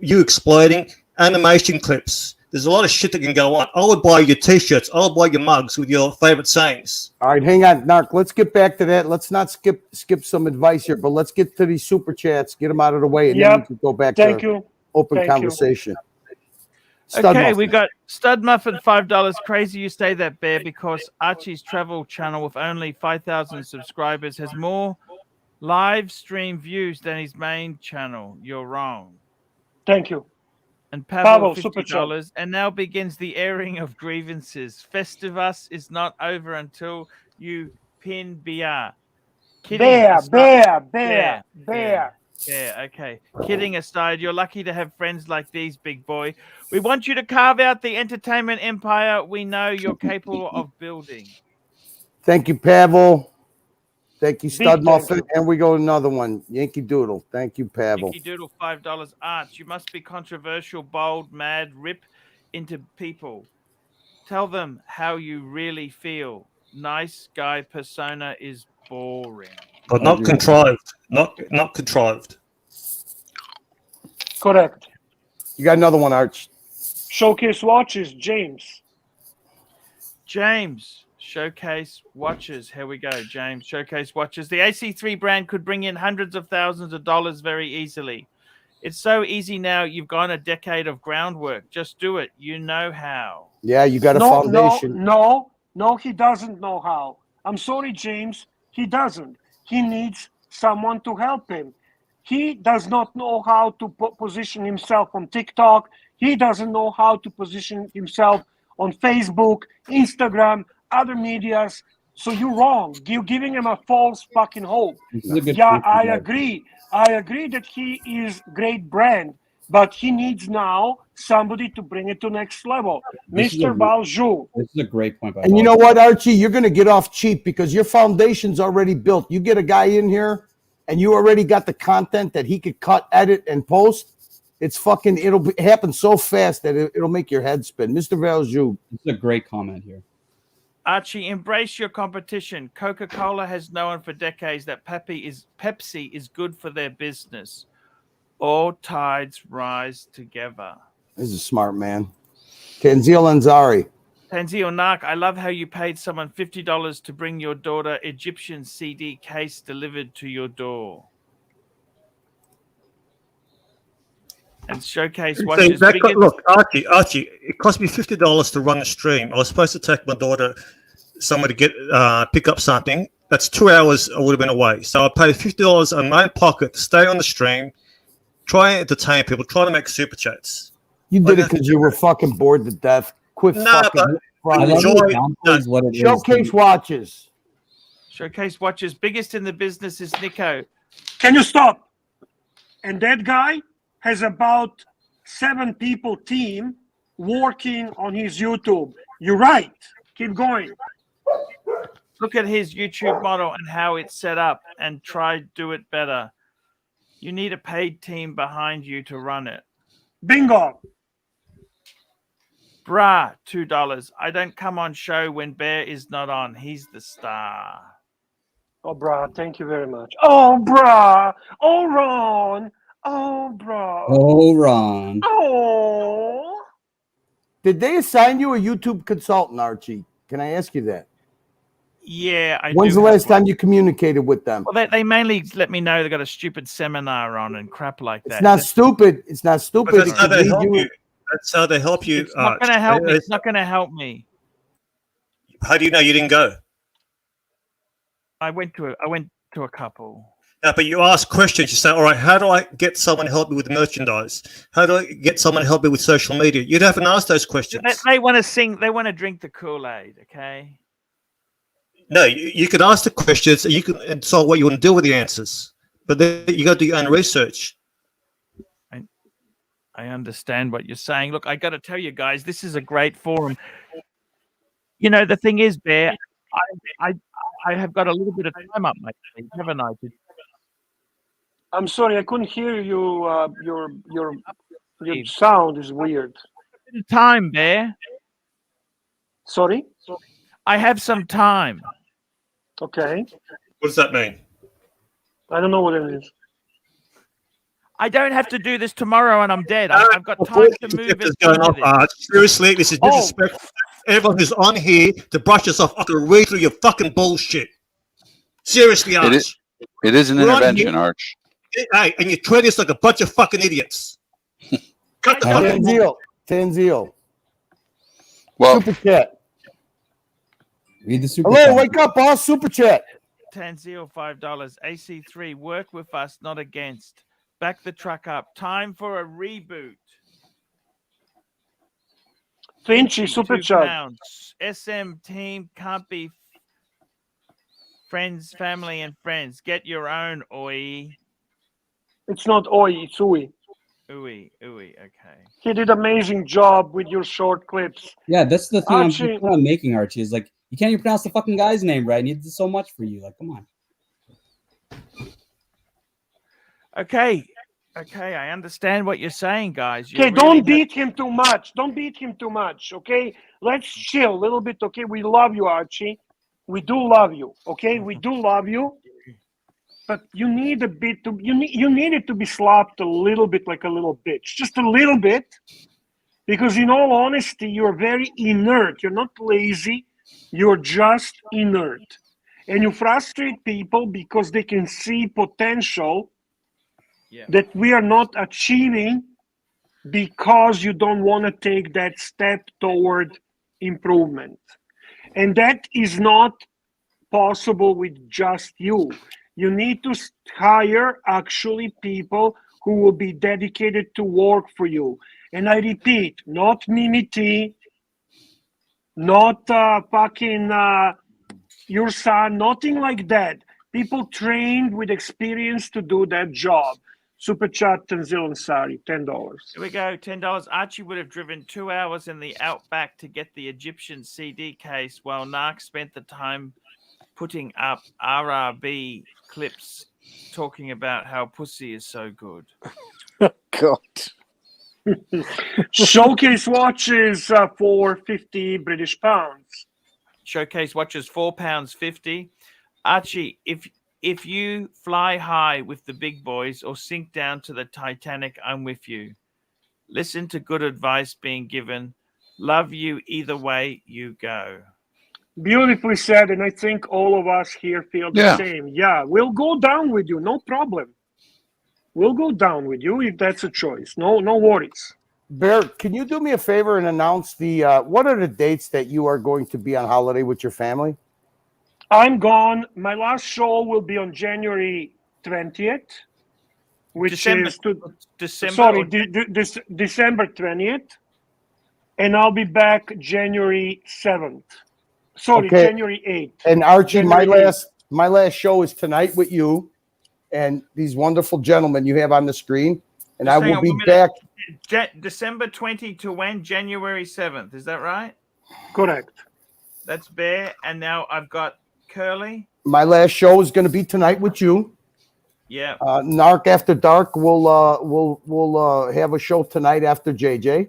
you exploding, animation clips. There's a lot of shit that can go on. I would buy your T-shirts. I would buy your mugs with your favorite sayings. All right, hang on, Narc. Let's get back to that. Let's not skip some advice here, but let's get to these super chats. Get them out of the way, and then we can go back to open conversation. Okay, we got Stud Muffin, $5. Crazy you say that, Bear, because Archie's travel channel with only 5,000 subscribers has more live stream views than his main channel. You're wrong. Thank you. And Pavel, $50. And now begins the airing of grievances. Festivus is not over until you pin BR. Bear. Yeah, okay. Kidding aside, you're lucky to have friends like these, big boy. We want you to carve out the entertainment empire we know you're capable of building. Thank you, Pavel. Thank you, Stud Muffin. And we go to another one. Yankee Doodle. Thank you, Pavel. Yankee Doodle, $5. Arch, you must be controversial, bold, mad, rip into people. Tell them how you really feel. Nice guy persona is boring. But not contrived. Not contrived. Correct. You got another one, Arch. Showcase watches, James. Showcase watches. Here we go, James. Showcase watches. The AC3 brand could bring in hundreds of thousands of dollars very easily. It's so easy now. You've gone a decade of groundwork. Just do it. You know how. Yeah, you got a foundation. No, he doesn't know how. I'm sorry, James. He doesn't. He needs someone to help him. He does not know how to position himself on TikTok. He doesn't know how to position himself on Facebook, Instagram, other medias. So you're wrong. You're giving him a false fucking hope. Yeah, I agree. I agree that he is great brand, but he needs now somebody to bring it to next level. Mr. Baljou. This is a great point. And you know what, Archie? You're going to get off cheap because your foundation's already built. You get a guy in here and you already got the content that he could cut, edit, and post. It's fucking, it'll happen so fast that it'll make your head spin. Mr. Baljou. This is a great comment here. Archie, embrace your competition. Coca-Cola has known for decades that Pepsi is good for their business. All tides rise together. This is a smart man. Tanzil Ansari. Tanzil Nark, I love how you paid someone $50 to bring your daughter Egyptian CD case delivered to your door. And Showcase watches. Look, Archie, it cost me $50 to run the stream. I was supposed to take my daughter somewhere to get pick up something. That's 2 hours I would have been away. So I paid $50 on my own pocket to stay on the stream, try and entertain people, try to make super chats. You did it because you were fucking bored to death. Quit fucking. Showcase watches. Showcase watches. Biggest in the business is Nico. Can you stop? And that guy has about 7 people team working on his YouTube. You're right. Keep going. Look at his YouTube model and how it's set up and try do it better. You need a paid team behind you to run it. Bingo. Brah, $2. I don't come on show when Bear is not on. He's the star. Oh, brah, thank you very much. Oh, brah. Oh, Ron. Oh, bro. Oh, Ron. Oh. Did they assign you a YouTube consultant, Archie? Can I ask you that? Yeah, I When's do the have last one. time you communicated with them? Well, they mainly let me know they got a stupid seminar on and crap like that. It's not stupid. It's not But stupid. that's It how could they lead help you. you. That's how they help you. It's not going to help me. It's not going to help me. How do you know you didn't go? I went to a couple. No, but you ask questions. You say, all right, how do I get someone to help me with merchandise? How do I get someone to help me with social media? You haven't asked those questions. They want to sing. They want to drink the Kool-Aid. Okay. No, you can ask the questions and you can decide what you want to do with the answers. But then you got to do your own research. I understand what you're saying. Look, I got to tell you guys, this is a great forum. You know, the thing is, Bear, I have got a little bit of time up my sleeve, haven't I? I'm sorry, I couldn't hear you. Your sound is weird. A bit of time, Bear. Sorry? I have some time. Okay. What does that mean? I don't know what it is. I don't have to do this tomorrow and I'm dead. I've got time to move it. Going off, seriously, this is disrespectful. Everyone who's on here to brush us off, I can read through your fucking bullshit. Seriously, Arch. It is an intervention, Arch. Hey, and you treat us like a bunch of fucking idiots. Cut the fucking Tanzio. Well, Super chat. Read the super Hello, chat. wake up, boss. Super chat. Tanzio, $5. AC3, work with us, not against. Back the truck up. Time for a reboot. Finchy, super chat. Pounds. SM team can't be friends, family, and friends. Get your own, oi. It's not oi, it's ui. Ooey, okay. He did amazing job with your short clips. Yeah, that's the thing Archie, I'm making, Archie, is like, you can't even pronounce the fucking guy's name right. And he did so much for you. Like, come on. Okay, I understand what you're saying, guys. okay, don't beat him too much. Don't beat him too much, okay? Let's chill a little bit, okay? We love you, Archie. We do love you, okay? We do love you. But you need a bit to you need it to be slapped a little bit like a little bitch. Just a little bit. Because in all honesty, you're very inert. You're not lazy. You're just inert. And you frustrate people because they can see potential that we are not achieving because you don't want to take that step toward improvement. And that is not possible with just you. You need to hire actually people who will be dedicated to work for you. And I repeat, not Mimi T, not fucking your son, nothing like that. People trained with experience to do that job. Super chat Tanzil Ansari, $10. Here we go, $10. Archie would have driven 2 hours in the outback to get the Egyptian CD case while Narc spent the time putting up RRB clips talking about how pussy is so good. God. Showcase watches for 50 British pounds. Showcase watches £4.50. Archie, if you fly high with the big boys or sink down to the Titanic, I'm with you. Listen to good advice being given. Love you either way you go. Beautifully said, and I think all of us here feel the same. Yeah, we'll go down with you, no problem. We'll go down with you if that's a choice. No worries. Bear, can you do me a favor and announce the what are the dates that you are going to be on holiday with your family? I'm gone. My last show will be on January 20th, which December, is to December. Sorry, December 20th, and I'll be back January 7th. Sorry, Okay. January 8th. And Archie, January my last show is tonight with you and these wonderful gentlemen you have on the screen, and I will be back. December 20 to when? January 7th. Is that right? Correct. That's Bear. And now I've got Curly. My last show is going to be tonight with you. Yeah. Narc After Dark will have a show tonight after JJ,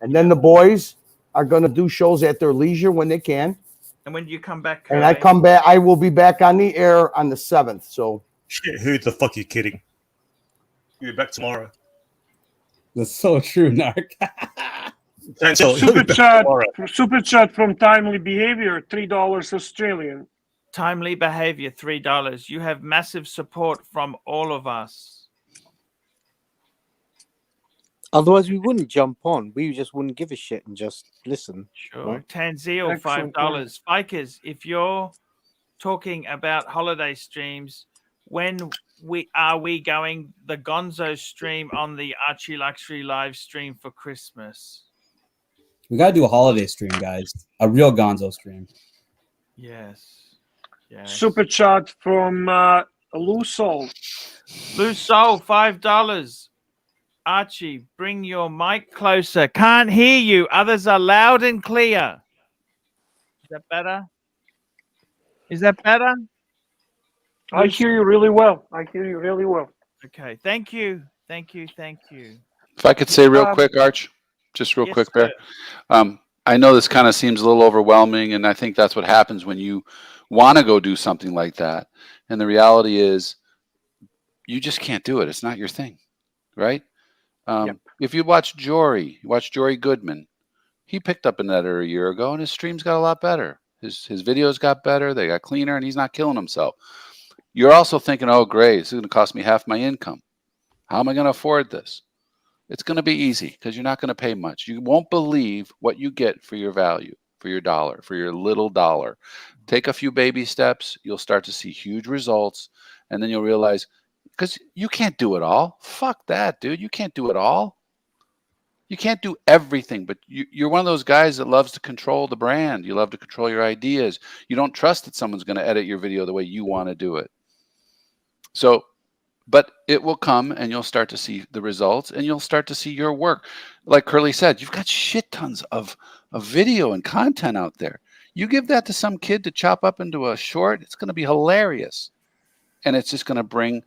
and then the boys are going to do shows at their leisure when they can. And when do you come back, Curly? And I come back. I will be back on the air on the 7th. So Shit, who the fuck are you kidding? You'll be back tomorrow. That's so true, Narc. Denzel, he'll be back tomorrow. Super chat from Timely Behavior, $3 Australian. Timely Behavior, $3. You have massive support from all of us. Otherwise, we wouldn't jump on. We just wouldn't give a shit and just listen. Sure. Right? Tanzil, Excellent $5. Fikers, if you're talking about holiday streams, when are we going the Gonzo stream on the Archie Luxury live stream for Christmas? We gotta do a holiday stream, guys. A real Gonzo stream. Yes. Yes. Super chat from Lou Soul. Blue Soul, $5. Archie, bring your mic closer. Can't hear you. Others are loud and clear. Is that better? Is that better? I hear you really well. I hear you really well. Okay. Thank you. Thank you. Thank you. If I could say real quick, Arch, just real Yes, quick sir. there. I know this kind of seems a little overwhelming, and I think that's what happens when you want to go do something like that. And the reality is you just can't do it. It's not your thing, right? If you watch Jory Goodman, he picked up an editor a year ago, and his streams got a lot better. His videos got better, they got cleaner, and he's not killing himself. You're also thinking, oh, great, this is going to cost me half my income. How am I going to afford this? It's going to be easy because you're not going to pay much. You won't believe what you get for your value, for your dollar, for your little dollar. Take a few baby steps. You'll start to see huge results, and then you'll realize, because you can't do it all. Fuck that, dude. You can't do it all. You can't do everything, but you're one of those guys that loves to control the brand. You love to control your ideas. You don't trust that someone's going to edit your video the way you want to do it. So, but it will come, and you'll start to see the results, and you'll start to see your work. Like Curly said, you've got shit tons of video and content out there. You give that to some kid to chop up into a short, it's going to be hilarious. And it's just going to bring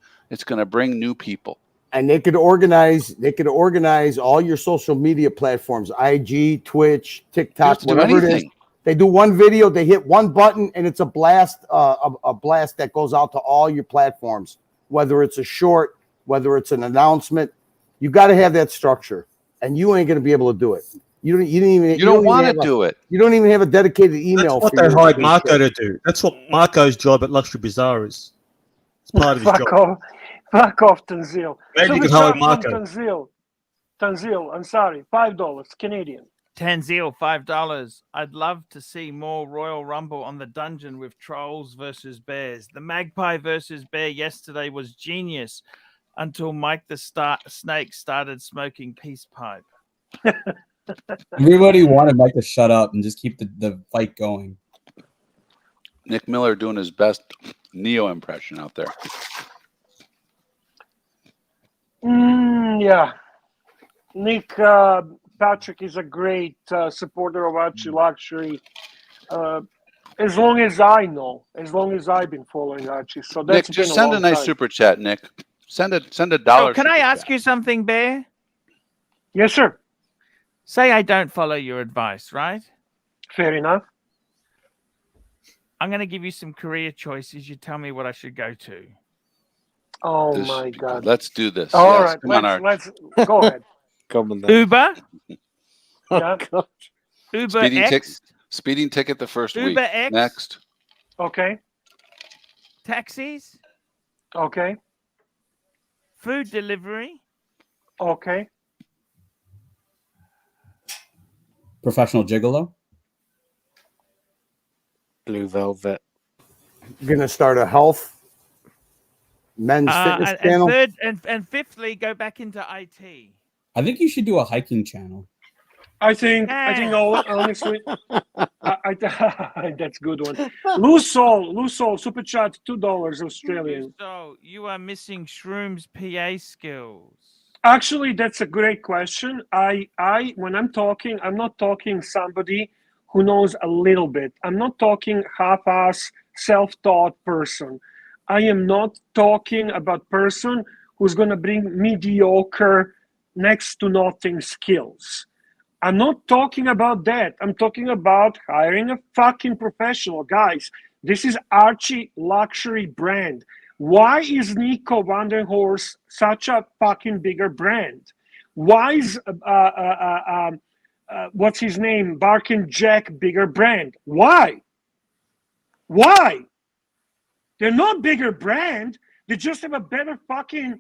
new people. And they could organize all your social media platforms, IG, Twitch, TikTok, whatever it is. They do one video, they hit one button, and it's a blast that goes out to all your platforms, whether it's a short, whether it's an announcement. You got to have that structure, and you ain't going to be able to do it. You don't want to do it. You don't even have a dedicated email. That's what they hired Marco to do. That's what Marco's job at Luxury Bazaar is. It's part of his job. Fuck off, Tanzil. Maybe you can hire Marco. Tanzil, I'm sorry, $5 Canadian. Tanzil, $5. I'd love to see more Royal Rumble on the dungeon with trolls versus bears. The magpie versus bear yesterday was genius until Mike the Snake started smoking peace pipe. Everybody wanted Mike to shut up and just keep the fight going. Nick Miller doing his best Neo impression out there. Yeah. Nick Patrick is a great supporter of Archie Luxury. As long as I know, as long as I've been following Archie. So that's Nick, just send a nice super chat, Nick. Send $1. Oh, can I ask you something, Bear? Yes, sir. Say I don't follow your advice, right? Fair enough. I'm going to give you some career choices. You tell me what I should go to. Oh, my God. Let's do this. All right. Let's go ahead. Come on then. Uber. Yeah. Uber X. Speeding ticket the first week. Uber X. Next. Okay. Taxis. Okay. Food delivery. Okay. Professional gigolo. Blue Velvet. Gonna start a men's fitness channel. And fifthly, go back into IT. I think you should do a hiking channel. I think honestly, that's a good one. Loose soul, super chat, $2 Australian. So you are missing Shroom's PA skills. Actually, that's a great question. When I'm talking, I'm not talking somebody who knows a little bit. I'm not talking half-ass, self-taught person. I am not talking about person who's going to bring mediocre, next to nothing skills. I'm not talking about that. I'm talking about hiring a fucking professional. Guys, this is Archie Luxury brand. Why is Nico van der Horst such a fucking bigger brand? Why is what's his name, Barkin Jack, bigger brand? Why? Why? They're not bigger brand. They just have a better fucking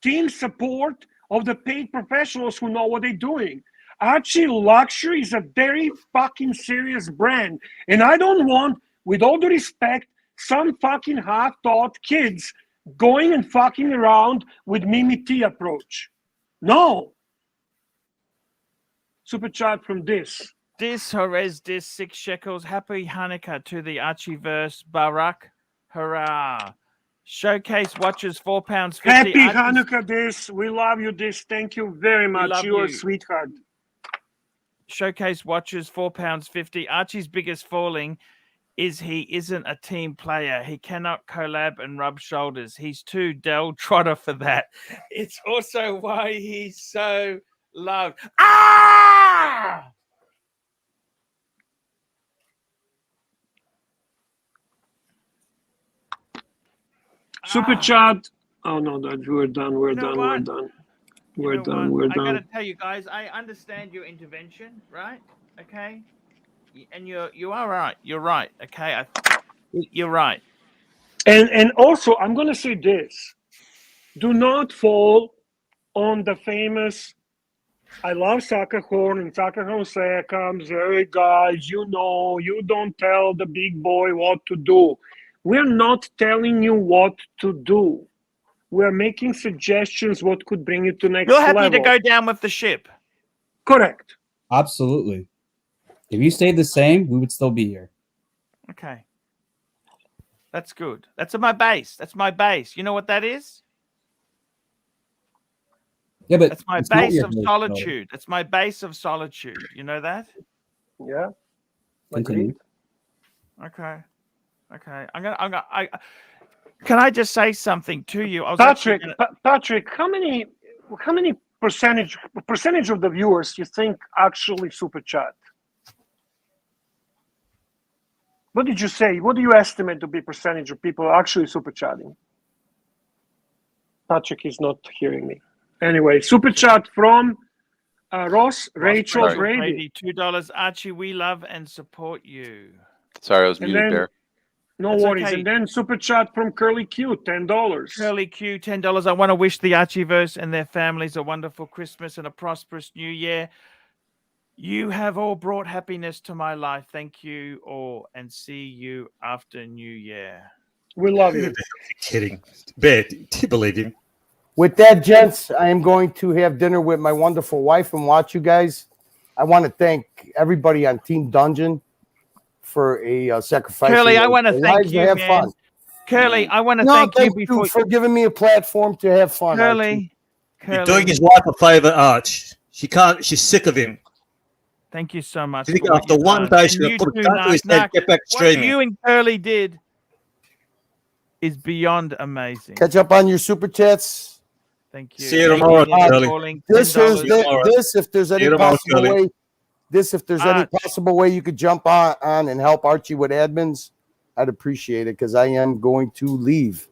team support of the paid professionals who know what they're doing. ArchieLuxury is a very fucking serious brand, and I don't want, with all due respect, some fucking half-thought kids going and fucking around with Mimi T approach. No. Super chat from this. Horez, 6 shekels. Happy Hanukkah to the Archieverse. Barak. Hurrah. Showcase watches £4.50. Happy Hanukkah, this. We love you, this. Thank you very much. You're a sweetheart. Showcase watches £4.50. Archie's biggest falling is he isn't a team player. He cannot collab and rub shoulders. He's too Del Trotter for that. It's also why he's so loved. Ah! Super chat. Oh no, we're done. We're done. We're done. We're done. We're done. I gotta tell you guys, I understand your intervention, right? Okay, and you are right. You're right. Okay, you're right. And also, I'm gonna say this: do not fall on the famous. I love Sakahorn, and Sakahorn comes. Hey guys, you know, you don't tell the big boy what to do. We're not telling you what to do. We're making suggestions what could bring you to next level. You're happy to go down with the ship. Correct. Absolutely. If you stayed the same, we would still be here. Okay. That's good. That's my base. That's my base. You know what that is? Yeah, but that's my base of solitude. That's my base of solitude. You know that? Yeah. Continue. Okay. Okay. Can I just say something to you? Patrick, how many percentage of the viewers you think actually super chat? What did you say? What do you estimate to be percentage of people actually super chatting? Patrick is not hearing me. Anyway, super chat from Rachel Brady. $2. Archie, we love and support you. Sorry, I was muted there. No worries. Okay. And then super chat from Curly Q, $10. Curly Q, $10. I want to wish the Archieverse and their families a wonderful Christmas and a prosperous New Year. You have all brought happiness to my life. Thank you all, and see you after New Year. We love you. You're kidding. Bet, do you believe him? With that, gents, I am going to have dinner with my wonderful wife and watch you guys. I want to thank everybody on Team Dungeon for a sacrifice. Curly, I want to thank you, man. Fun. Curly, I want to thank you for giving me a platform to have fun. Curly, you're doing his wife a favor, Arch. She can't. She's sick of him. Thank you so much. I think after one day, she'll put a gun to his head, get back streaming. What you and Curly did is beyond amazing. Catch up on your super chats. Thank you. See you tomorrow, Curly. This, if there's any possible way. If there's any possible way you could jump on and help Archie with admins, I'd appreciate it because I am going to leave.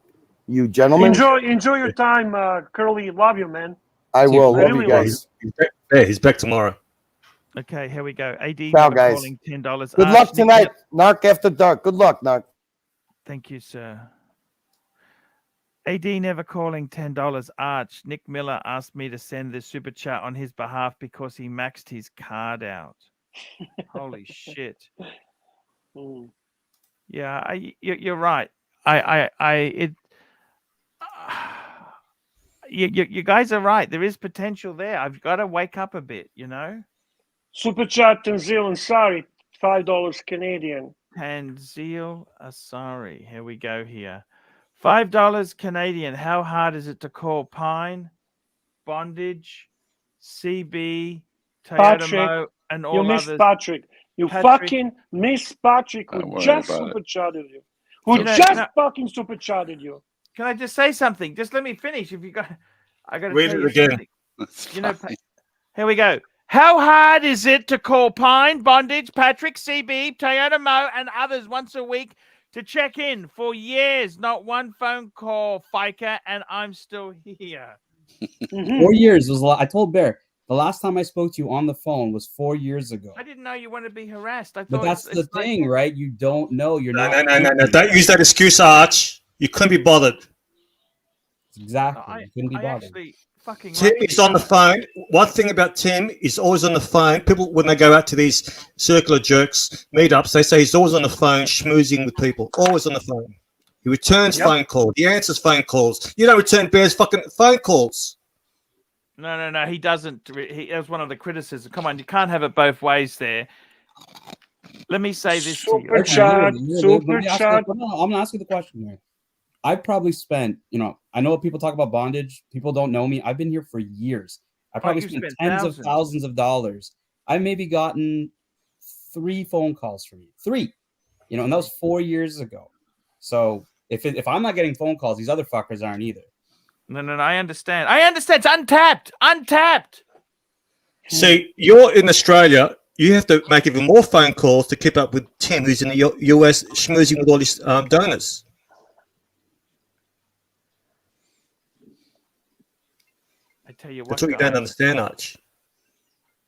You gentlemen, enjoy your time, Curly. Love you, man. I will. Love you guys. He's back tomorrow. Okay, here we go. AD, ciao, guys. calling $10. Good luck tonight, Narc After Dark. Good luck, Narc. Thank you, sir. AD never calling $10. Arch, Nick Miller asked me to send this super chat on his behalf because he maxed his card out. Holy shit. Yeah, you're right. You guys are right. There is potential there. I've got to wake up a bit, you know? Super chat Tanzil Ansari, $5 Canadian. Tanzil Ansari. Here we go here. $5 Canadian. How hard is it to call Pine, Bondage, CB, Toyota, and all others? You miss Patrick. You fucking miss Patrick who just super chatted you. Who just fucking super chatted you. Can I just say something? Just let me finish. If you got, I got to read it again. You know, here we go. How hard is it to call Pine, Bondage, Patrick, CB, Toyota Mo, and others once a week to check in for years. Not one phone call, Fiker, and I'm still here. 4 years was a lot. I told Bear the last time I spoke to you on the phone was 4 years ago. I didn't know you wanted to be harassed. I thought But that's the thing, right? You don't know. You're not. No. Don't use that excuse, Arch. You couldn't be bothered. Exactly. You couldn't be I bothered. actually fucking. Tim is on the phone. One thing about Tim is always on the phone. People, when they go out to these circular jerks meetups, they say he's always on the phone, schmoozing with people. Always on the phone. He returns phone calls. He answers phone calls. You don't return Bear's fucking phone calls. No. He doesn't. That was one of the criticisms. Come on, you can't have it both ways there. Let me say this to you. Super chat. I'm gonna ask you the question here. I've probably spent, I know what people talk about bondage. People don't know me. I've been here for years. I probably spent tens of thousands of dollars. I've maybe gotten 3 phone calls from you. 3. And that was 4 years ago. So if I'm not getting phone calls, these other fuckers aren't either. No, I understand. It's untapped. See, you're in Australia. You have to make even more phone calls to keep up with Tim, who's in the US schmoozing with all his donors. I tell you what, that's what you don't understand, Arch.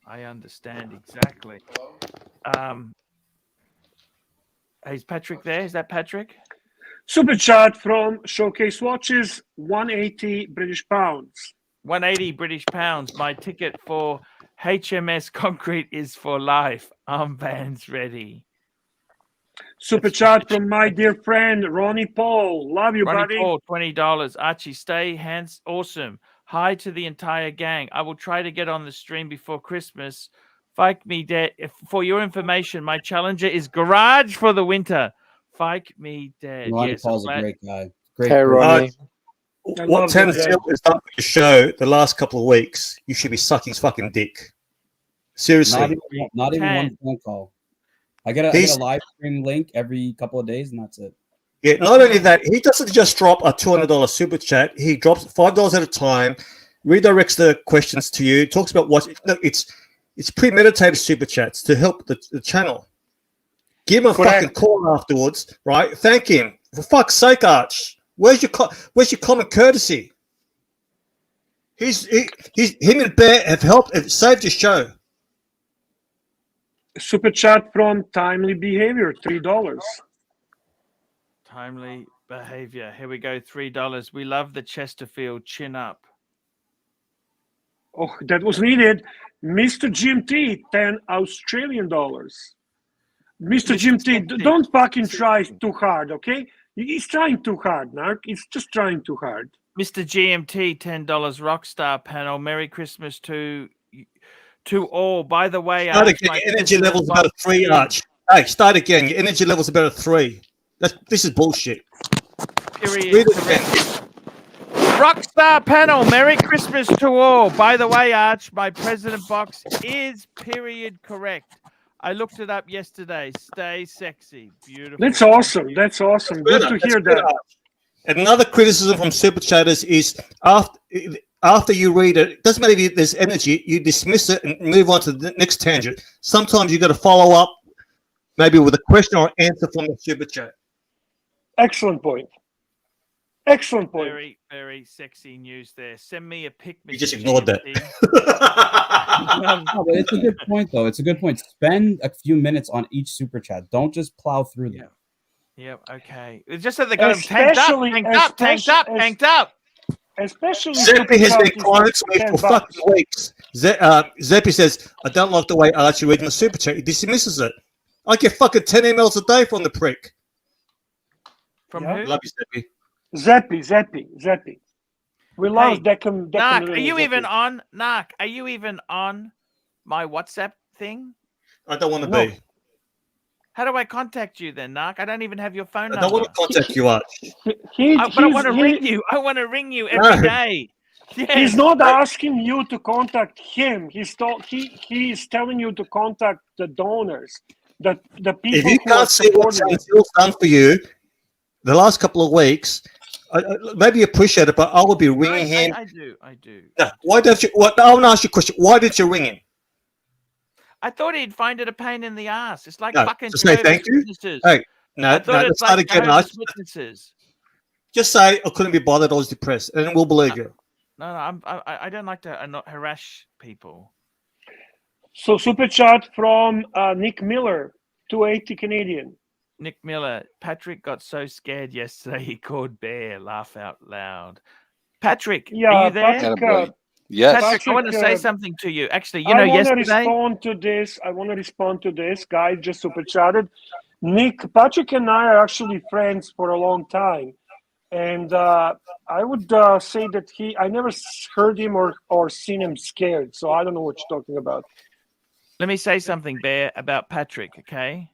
I understand exactly. Is Patrick there? Is that Patrick? Super chat from Showcase Watches, 180 British pounds. 180 British pounds. My ticket for HMS Concrete is for life. Armbands ready. Super chat from my dear friend Ronnie Paul. Love you, Ronnie buddy. Paul, $20. Archie, stay hands awesome. Hi to the entire gang. I will try to get on the stream before Christmas. Fike me dead. For your information, my challenger is garage for the winter. Fike me dead. Ronnie Paul's a great guy. Hey, Ronnie. What Tanner has done for your show the last couple of weeks, you should be sucking his fucking dick. Seriously. Not even one phone call. I get a live stream link every couple of days, and that's it. Yeah, not only that, he doesn't just drop a $200 super chat. He drops $5 at a time, redirects the questions to you, talks about what. No, it's premeditated super chats to help the channel. Give him a fucking call afterwards, right? Thank him. For fuck's sake, Arch. Where's your common courtesy? Him and Bear have helped and saved your show. Super chat from Timely Behavior, $3. Timely behavior. Here we go, $3. We love the Chesterfield chin up. Oh, that was needed. Mr. GMT, 10 Australian dollars. Mr. GMT, don't fucking try too hard, okay? He's trying too hard, Narc. He's just trying too hard. Mr. GMT, $10 Rockstar panel. Merry Christmas to all. By the way, start again. Your energy level's about a 3, Arch. Hey, start again. Your energy level's about a 3. This is bullshit. Period. Rockstar panel. Merry Christmas to all. By the way, Arch, my president box is period correct. I looked it up yesterday. Stay sexy. Beautiful. That's awesome. That's awesome. Good to hear that. And another criticism from Super Chatters is after you read it doesn't matter if there's energy, you dismiss it and move on to the next tangent. Sometimes you got to follow up maybe with a question or answer from the Super Chat. Excellent point. Excellent point. Very, very sexy news there. Send me a pic. You just ignored that. No, but it's a good point, though. It's a good point. Spend a few minutes on each super chat. Don't just plow through them. Yeah. Okay. It's just that they got them tanked up. Especially Zeppy has been quiet for fucking weeks. Zeppy says, I don't like the way Archie reads my super chat. He dismisses it. I get fucking 10 emails a day from the prick. From who? Love you, Zeppy. Zeppy. We love Deccan. Narc, are you even on? Narc, are you even on my WhatsApp thing? I don't want to be. How do I contact you then, Narc? I don't even have your phone number. I don't want to contact you, Arch. But I want to ring you. I want to ring you every day. Yes. He's not asking you to contact him. He's telling you to contact the donors, the people. If you can't see what Chantil's done for you the last couple of weeks, maybe you appreciate it, but I would be ringing him. I do. No, why don't you? I want to ask you a question. Why did you ring him? I thought he'd find it a pain in the ass. It's like No, fucking to say thank you. businesses. Hey, No, it's start like again, Jehovah's Arch. Witnesses. Just say I couldn't be bothered. I was depressed, and then we'll believe you. No, I don't like to not harass people. So super chat from Nick Miller, 280 Canadian. Nick Miller, Patrick got so scared yesterday he called Bear. Laugh out loud. Patrick, are you there? Patrick, yes. Patrick, I want to say something to you. Actually, I want to yesterday. respond to this. I want to respond to this. Guy just super chatted. Nick, Patrick and I are actually friends for a long time. And I would say that I never heard him or seen him scared. So I don't know what you're talking about. Let me say something, Bear, about Patrick, okay?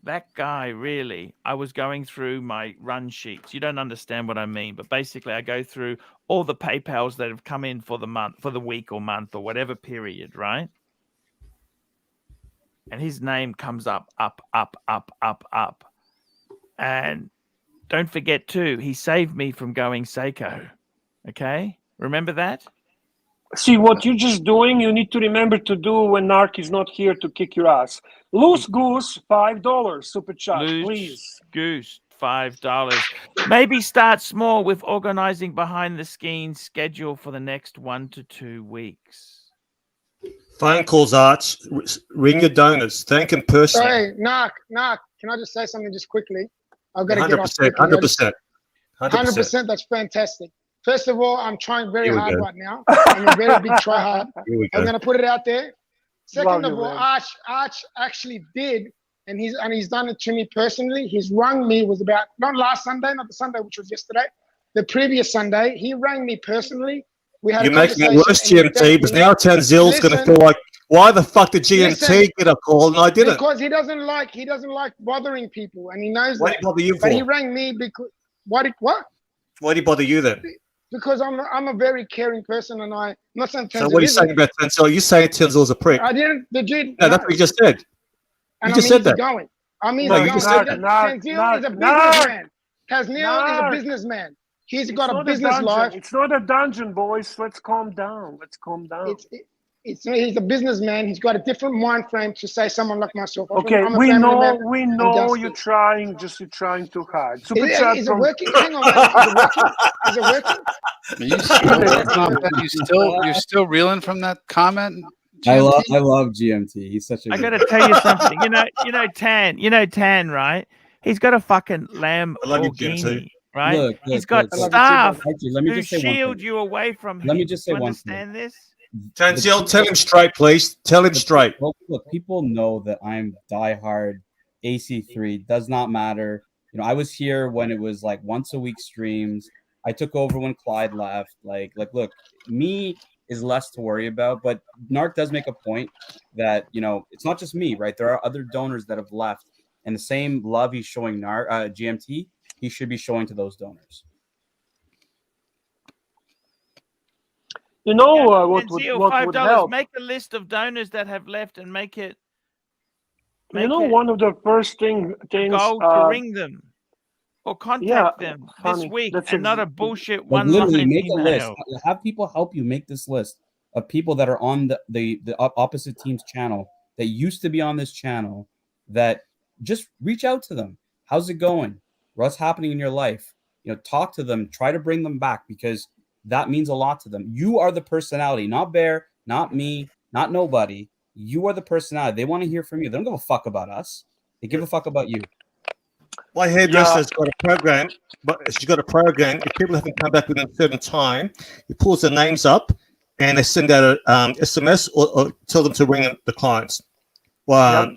That guy, really, I was going through my run sheets. You don't understand what I mean, but basically I go through all the PayPals that have come in for the month, for the week or month or whatever period, right? And his name comes up. And don't forget, too, he saved me from going Seiko, okay? Remember that? See, what you're just doing, you need to remember to do when Narc is not here to kick your ass. Loose Goose, $5 super chat, please. Goose, $5. Maybe start small with organizing behind the scenes schedule for the next 1 to 2 weeks. Phone calls, Arch. Ring your donors. Thank them personally. Hey, Narc, can I just say something just quickly? I've got to get off. 100%. 100%. That's fantastic. First of all, I'm trying very hard right now. I'm a very big try hard. I'm going to put it out there. Second of all, Arch actually did, and he's done it to me personally. He's rung me, was about, not last Sunday, not the Sunday, which was yesterday, the previous Sunday. He rang me personally. We had You're making it worse, GMT, because now Tanzil's going to feel like, why the fuck did GMT get a call and I didn't? Because he doesn't like bothering people, and he knows why that. Did he bother you for? But he rang me because what? Why did he bother you then? Because I'm a very caring person, and I'm not saying Tanzil. So what are you saying about Tanzil? Are you saying Tanzil's a prick? I didn't. The dude. No, that's what you just said. And you just said that. Going. You said that. Tanzil is a businessman. Tanzil is a businessman. He's got a business life. It's not a dungeon, boys. Let's calm down. He's a businessman. He's got a different mind frame to say someone like myself. Okay, we know you're trying too hard. Super chat is it working? Hang on, man. Is it working? You're still reeling from that comment? GMT? I love GMT. He's such a. I got to tell you something. You know Tan, right? He's got a fucking Lamborghini, right? Look, he's got staff let me just say shield you away from him. Let me just say one understand thing. This? Tanzil, tell him straight, please. Tell him straight. Look, people know that I'm diehard AC3. Does not matter. I was here when it was like once a week streams. I took over when Clyde left. Like, look, me is less to worry about. But Narc does make a point that it's not just me, right? There are other donors that have left, and the same love he's showing GMT, he should be showing to those donors. What would $5. help? Make a list of donors that have left and make it. One of the first things go to ring them or contact them this week, and not a bullshit one-line make email. a list. Have people help you make this list of people that are on the opposite team's channel that used to be on this channel. That just reach out to them. How's it going? What's happening in your life? Talk to them. Try to bring them back, because that means a lot to them. You are the personality, not Bear, not me, not nobody. You are the personality. They want to hear from you. They don't give a fuck about us. They give a fuck about you. My hairdresser's got a program, but she's got a program. If people haven't come back within a certain time, he pulls their names up and they send out a SMS or tell them to ring the clients. Well,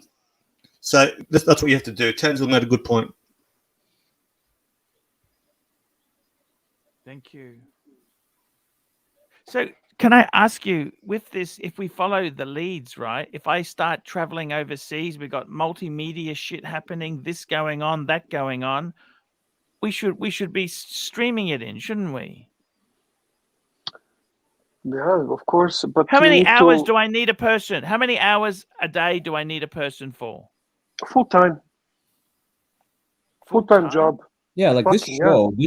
so that's what you have to do. Tanzil made a good point. Thank you. So can I ask you, with this, if we follow the leads, right? If I start traveling overseas, we've got multimedia shit happening, this going on, that going on. We should be streaming it in, shouldn't we? Yeah, of course. But how many hours do I need a person? How many hours a day do I need a person for? Full-time. Full-time job. Yeah, like this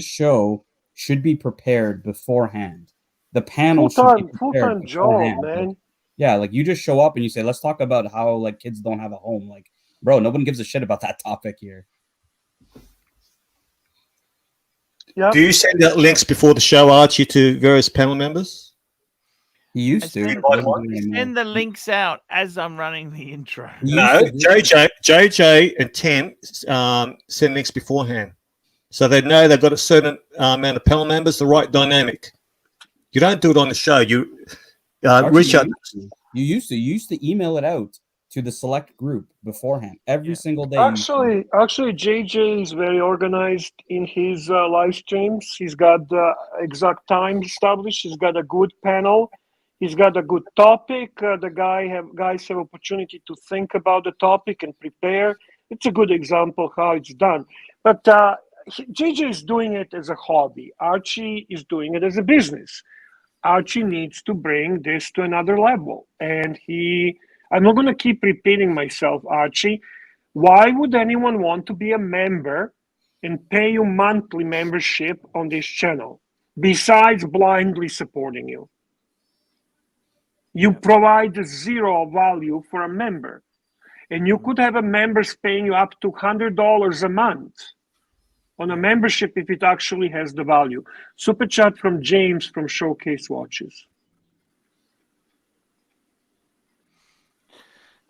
show should be prepared beforehand. The panel should be prepared full-time job, beforehand. man. Yeah, like you just show up and you say, let's talk about how like kids don't have a home. Like Bro, no one gives a shit about that topic here. Yep. Do you send out links before the show, Archie, to various panel members? He used to. Send the links out as I'm running the intro. No, JJ and Tim send links beforehand, so they know they've got a certain amount of panel members, the right dynamic. You don't do it on the show. You reach out. You used to email it out to the select group beforehand every single day. Actually, JJ is very organized in his live streams. He's got the exact time established. He's got a good panel. He's got a good topic. The guys have opportunity to think about the topic and prepare. It's a good example how it's done. But JJ is doing it as a hobby. Archie is doing it as a business. Archie needs to bring this to another level. And I'm not going to keep repeating myself, Archie. Why would anyone want to be a member and pay you monthly membership on this channel, besides blindly supporting you? You provide zero value for a member. And you could have a members paying you up to $100 a month on a membership if it actually has the value. Super chat from James from Showcase Watches.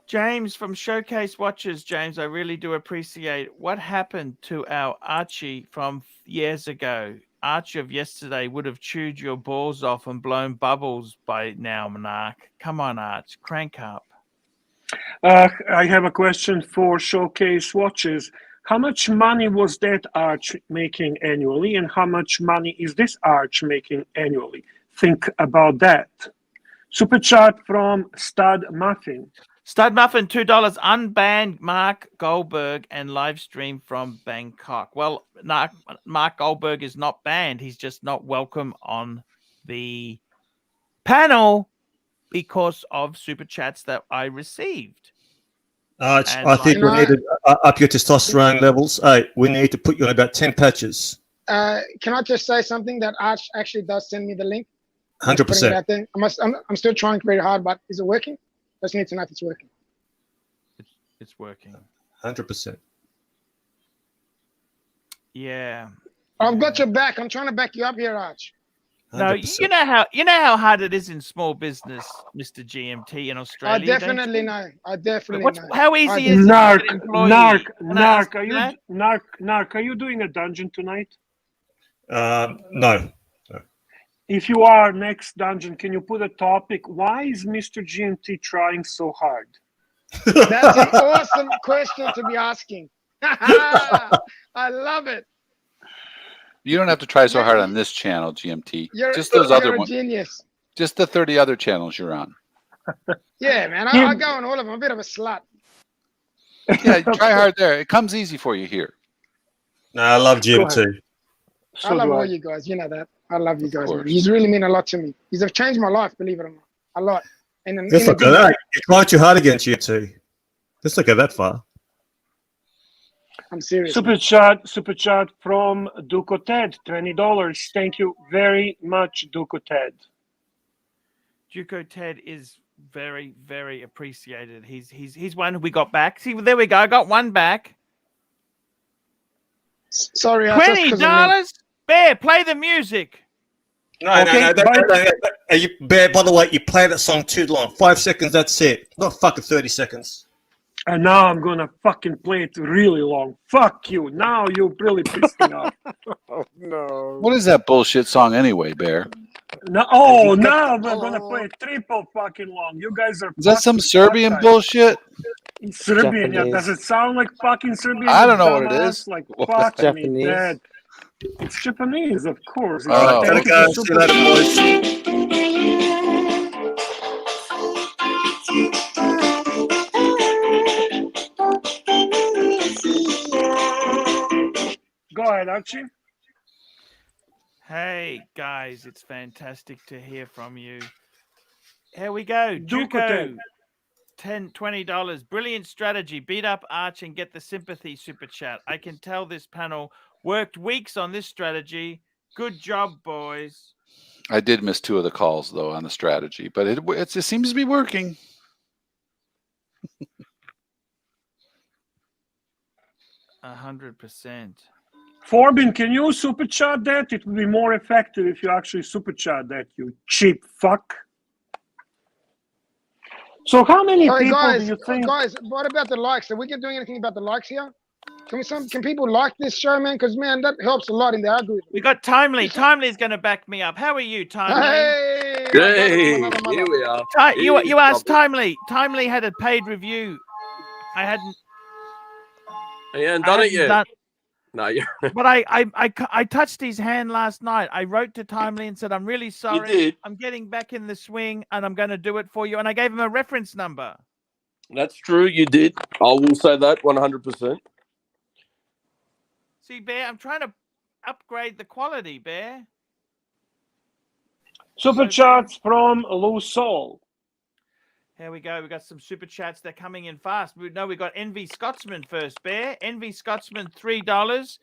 James from Showcase Watches. James, I really do appreciate what happened to our Archie from years ago. Archie of yesterday would have chewed your balls off and blown bubbles by now, Monarch. Come on, Arch, crank up. I have a question for Showcase Watches. How much money was that Arch making annually, and how much money is this Arch making annually? Think about that. Super chat from Stud Muffin. Stud Muffin, $2. Unbanned Mark Goldberg and live stream from Bangkok. Well, Mark Goldberg is not banned. He's just not welcome on the panel because of super chats that I received. Arch, I think we need to up your testosterone levels. Hey, we need to put you on about 10 patches. Can I just say something that Arch actually does send me the link? 100%. I'm still trying very hard, but is it working? Just need to know if it's working. It's working. 100%. Yeah. I've got your back. I'm trying to back you up here, Arch. No, 100%. you know how hard it is in small business, Mr. GMT in Australia. I definitely know. I definitely know. How easy is it? Narc, are you doing a dungeon tonight? No. If you are next dungeon, can you put a topic? Why is Mr. GMT trying so hard? That's an awesome question to be asking. I love it. You don't have to try so hard on this channel, GMT. Just those you're other a ones. Genius. Just the 30 other channels you're on. Yeah, man. I go on all of them. I'm a bit of a slut. Yeah, try hard there. It comes easy for you here. No, I love GMT. I love all you guys. You know that. I love you guys. You really mean a lot to me. You have changed my life, believe it or not. A lot. Let's not go that. You tried too hard against GMT. Let's not go that far. I'm serious. Super chat from Duco Ted, $20. Thank you very much, Duco Ted. Duco Ted is very, very appreciated. He's one who we got back. See, there we go. I got one back. Sorry, $20. Bear, play the music. No. You, Bear, by the way, you play that song too long. 5 seconds, that's it. Not fucking 30 seconds. And now I'm gonna fucking play it really long. Fuck you. Now you really pissed me off. Oh no. What is that bullshit song anyway, Bear? No, now we're gonna play it triple fucking long. You guys are. Is that some Serbian bullshit? Serbian, yeah. Does it sound like fucking Serbian? I don't know what it is. Like What? fuck me, Dad. It's Japanese, of course. Oh. Thank you, See you later, boys. Go ahead, Archie. Hey guys, it's fantastic to hear from you. Here we go. Duco Duco, $20. Brilliant strategy. Beat up Arch and get the sympathy super chat. I can tell this panel worked weeks on this strategy. Good job, boys. I did miss 2 of the calls though on the strategy, but it seems to be working. 100%. Forbin, can you super chat that? It would be more effective if you actually super chat that, you cheap fuck. So how many people guys, do you think? Guys, what about the likes? Are we doing anything about the likes here? Can people like this show, man? Because, man, that helps a lot in the algorithm. We got Timely. Timely's going to back me up. How are you, Timely? Hey, here we are. You asked Timely. Timely had a paid review. I hadn't. He hadn't done it yet. No, yeah. But I touched his hand last night. I wrote to Timely and said, I'm really sorry. You did. I'm getting back in the swing and I'm going to do it for you. And I gave him a reference number. That's true. You did. I will say that 100%. See, Bear, I'm trying to upgrade the quality, Bear. Super chats from Lou Soul. Here we go. We got some super chats. They're coming in fast. We got Envy Scotsman first, Bear. Envy Scotsman, $3.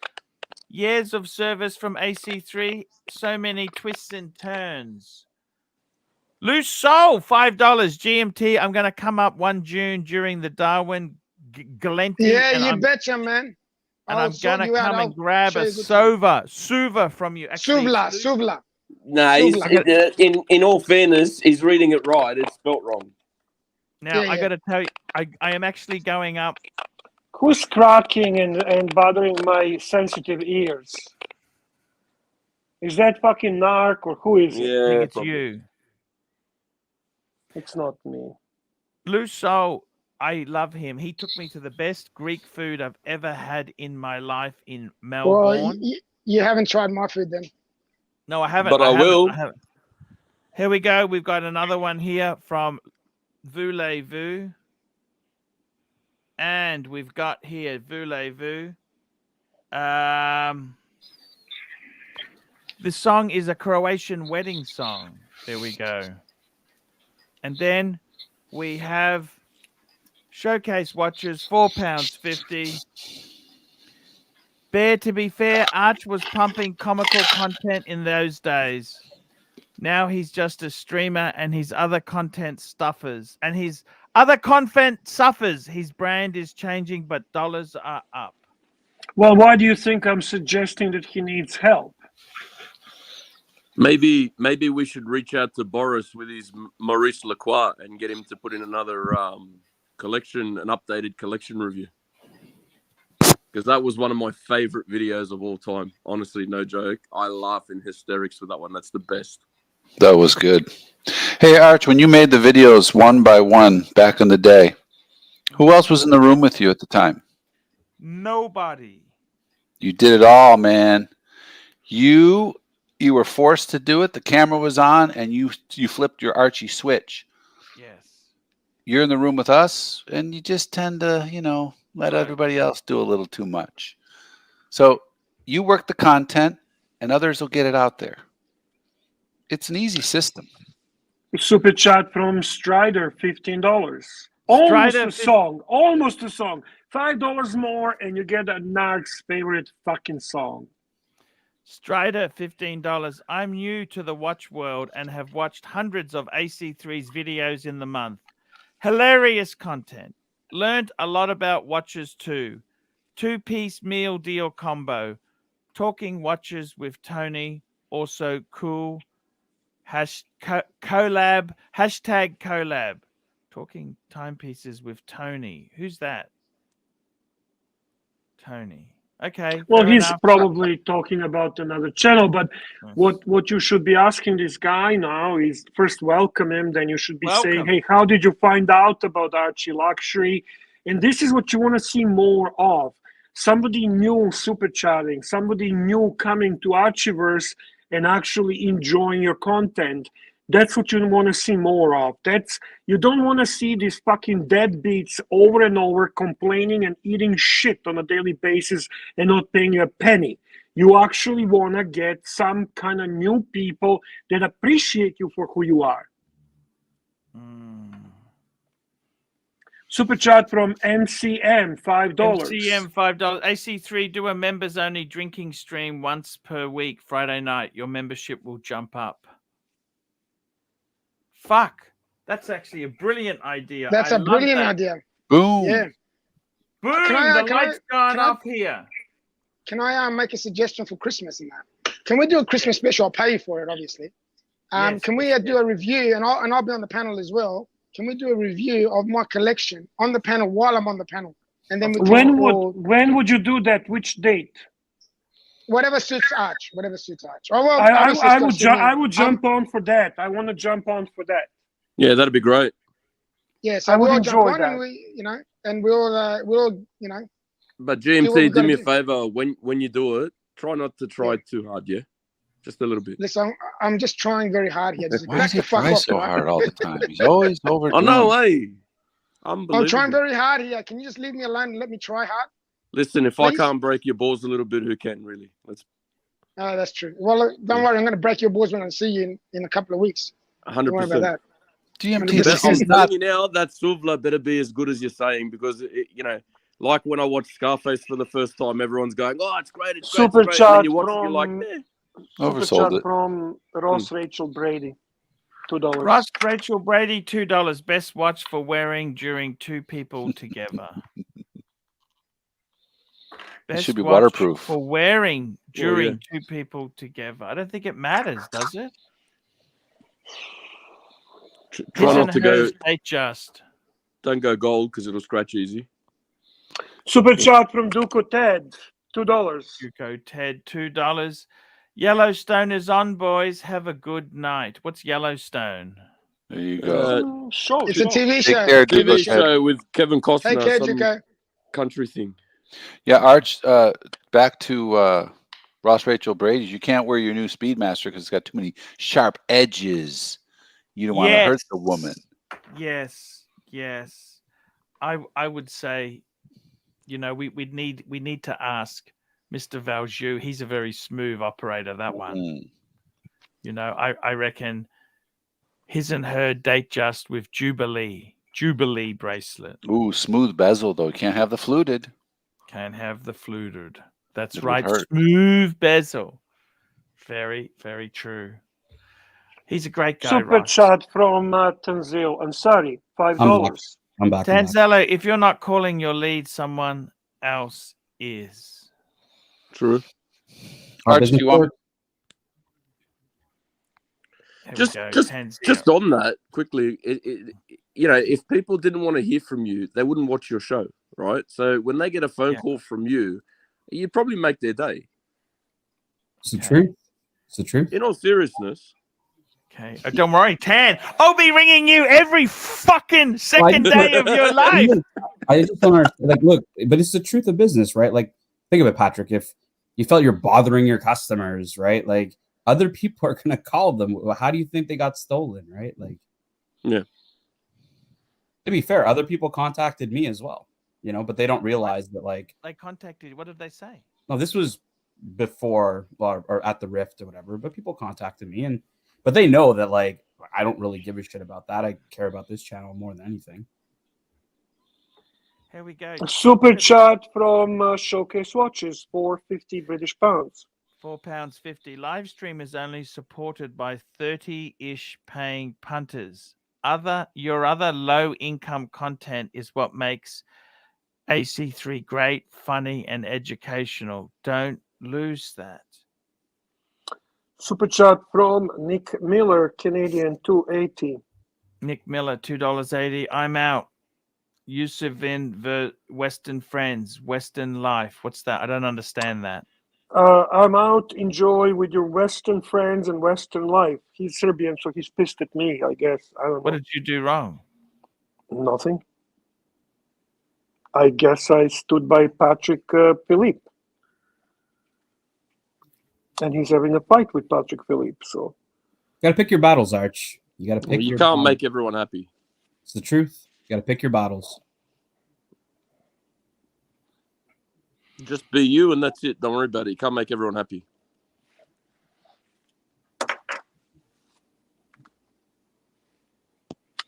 Years of service from AC3. So many twists and turns. Loose Soul, $5. GMT. I'm going to come up 1 June during the Darwin Galenti. Yeah, you betcha, man. And I'm going to come and grab a Suva from you. Actually, Suvla. No, in all fairness, he's reading it right. It's spelt wrong. Now, I got to tell you, I am actually going up. Who's cracking and bothering my sensitive ears? Is that fucking Narc or who is it? I think it's you. It's not me. Loose Soul, I love him. He took me to the best Greek food I've ever had in my life in Melbourne. Well, you haven't tried my food then. No, I haven't. But I will. Here we go. We've got another one here from Voulez-vous. And we've got here Voulez-vous. This song is a Croatian wedding song. There we go. And then we have Showcase watches, £4.50. Bear, to be fair, Arch was pumping comical content in those days. Now he's just a streamer and his other content suffers. His brand is changing, but dollars are up. Well, why do you think I'm suggesting that he needs help? Maybe we should reach out to Boris with his Maurice Lacroix and get him to put in another collection, an updated collection review. Because that was one of my favorite videos of all time. Honestly, no joke. I laugh in hysterics with that one. That's the best. That was good. Hey, Arch, when you made the videos one by one back in the day, who else was in the room with you at the time? Nobody. You did it all, man. You were forced to do it. The camera was on, and you flipped your Archie switch. Yes. You're in the room with us, and you just tend to, let everybody else do a little too much. So you work the content, and others will get it out there. It's an easy system. Super chat from Strider, $15. Almost a song. $5 more, and you get a Narc's favorite fucking song. Strider, $15. I'm new to the watch world and have watched hundreds of AC3's videos in the month. Hilarious content. Learned a lot about watches too. 2-piece meal deal combo. Talking watches with Tony. Also cool. Collab. Hashtag collab. Talking timepieces with Tony. Who's that? Tony. Okay. Well, he's probably talking about another channel, but what you should be asking this guy now is first welcome him, then you should be saying, hey, how did you find out about ArchieLuxury? And this is what you want to see more of. Somebody new super chatting, somebody new coming to Archieverse and actually enjoying your content. That's what you want to see more of. You don't want to see these fucking deadbeats over and over complaining and eating shit on a daily basis and not paying you a penny. You actually want to get some kind of new people that appreciate you for who you are. Super chat from MCM, $5. MCM, $5. AC3, do a members only drinking stream once per week, Friday night. Your membership will jump up. Fuck. That's actually a brilliant idea. That's a brilliant idea. Boom. Yeah. Boom! I- The can I- lights gone can I- off here. Can I make a suggestion for Christmas in that? Can we do a Christmas special? I'll pay you for it, obviously. Yes, Can we do a review, and I'll be on the panel as well. Can we do a review of my collection on the panel while I'm on the panel? And then we can when would you do that? Which date? whatever suits Arch. Whatever suits Arch. Oh, well, I would jump on for that. I want to jump on for that. Yeah, that'd be great. Yeah, so I would we'll jump enjoy on that. and we'll But do what we GMT, do gotta me a do. favor when you do it, try not to try too hard, yeah, just a little bit. Listen, I'm just trying very hard here. Just Why back does he the fuck try off, so right? hard all the time? He's always Oh overdoing. no it. way! I'm Unbelievable. trying very hard here. Can you just leave me alone and let me try hard? Listen, if Please? I can't break your balls a little bit, who can really? Let's Oh, that's true. Well, don't worry. I'm going to break your balls when I see you in a couple of weeks. Don't worry about 100%. that. GMT, But this I'm is telling not. you now, that Suvla better be as good as you're saying, because like when I watched Scarface for the first time, everyone's going, "Oh, it's great, it's great, Super it's great." And then chat you watch it, you're like, from "Meh." super chat from Ross Rachel Brady, $2. Ross Rachel Brady, $2. Best watch for wearing during two people together. It should Best be watch waterproof. for wearing during yeah. two people together. I don't think it matters, does it? Try His not and to go. hers, they just. Don't go gold because it'll scratch easy. Super chat from Duco Ted, $2. Duco Ted, $2. Yellowstone is on, boys. Have a good night. What's Yellowstone? There you go. It's a TV show. Take care, TV Duco Ted. show with Kevin Costner. Take care, some Duco. country thing. Yeah, Arch. Back to Ross Rachel Brady. You can't wear your new Speedmaster because it's got too many sharp edges. You don't want to hurt the woman. Yes. I would say, we need to ask Mr. Valjoux. He's a very smooth operator, that one. I reckon his and her date just with Jubilee bracelet. Ooh, smooth bezel though. You can't have the fluted. Can't have the fluted. That's It would right. hurt. Smooth bezel. Very, very true. He's a great guy, Super Ross. chat from Tanzil Ansari, $5. I'm back. Tanzello, if you're not calling your lead, someone else is. True. Arch, do you want? Just on that quickly, if people didn't want to hear from you, they wouldn't watch your show, right? So when they get a phone call from you, you probably make their day. It's the truth. It's the truth. In all seriousness. Okay. Don't worry, Tan. I'll be ringing you every fucking second day of your life. I just don't understand. Look, but it's the truth of business, right? Think of it, Patrick. If you felt you're bothering your customers, right? Other people are going to call them. How do you think they got stolen, right? Yeah. To be fair, other people contacted me as well, but they don't realize that, They contacted you. What did they say? No, this was before or at the Rift or whatever, but people contacted me but they know that I don't really give a shit about that. I care about this channel more than anything. Here we go. Super chat from Showcase Watches, £4.50 British pounds. £4.50. Live stream is only supported by 30-ish paying punters. Your other low-income content is what makes AC3 great, funny, and educational. Don't lose that. Super chat from Nick Miller, Canadian, $2.80. Nick Miller, $2.80. I'm out. Yusuf in the Western Friends, Western Life. What's that? I don't understand that. I'm out. Enjoy with your Western friends and Western life. He's Serbian, so he's pissed at me, I guess. I don't know. What did you do wrong? Nothing. I guess I stood by Patrick Philippe. And he's having a fight with Patrick Philippe, so. You got to pick your battles, Arch. You got to pick You can't make everyone happy. It's the truth. You got to pick your battles. Just be you, and that's it. Don't worry about it. You can't make everyone happy.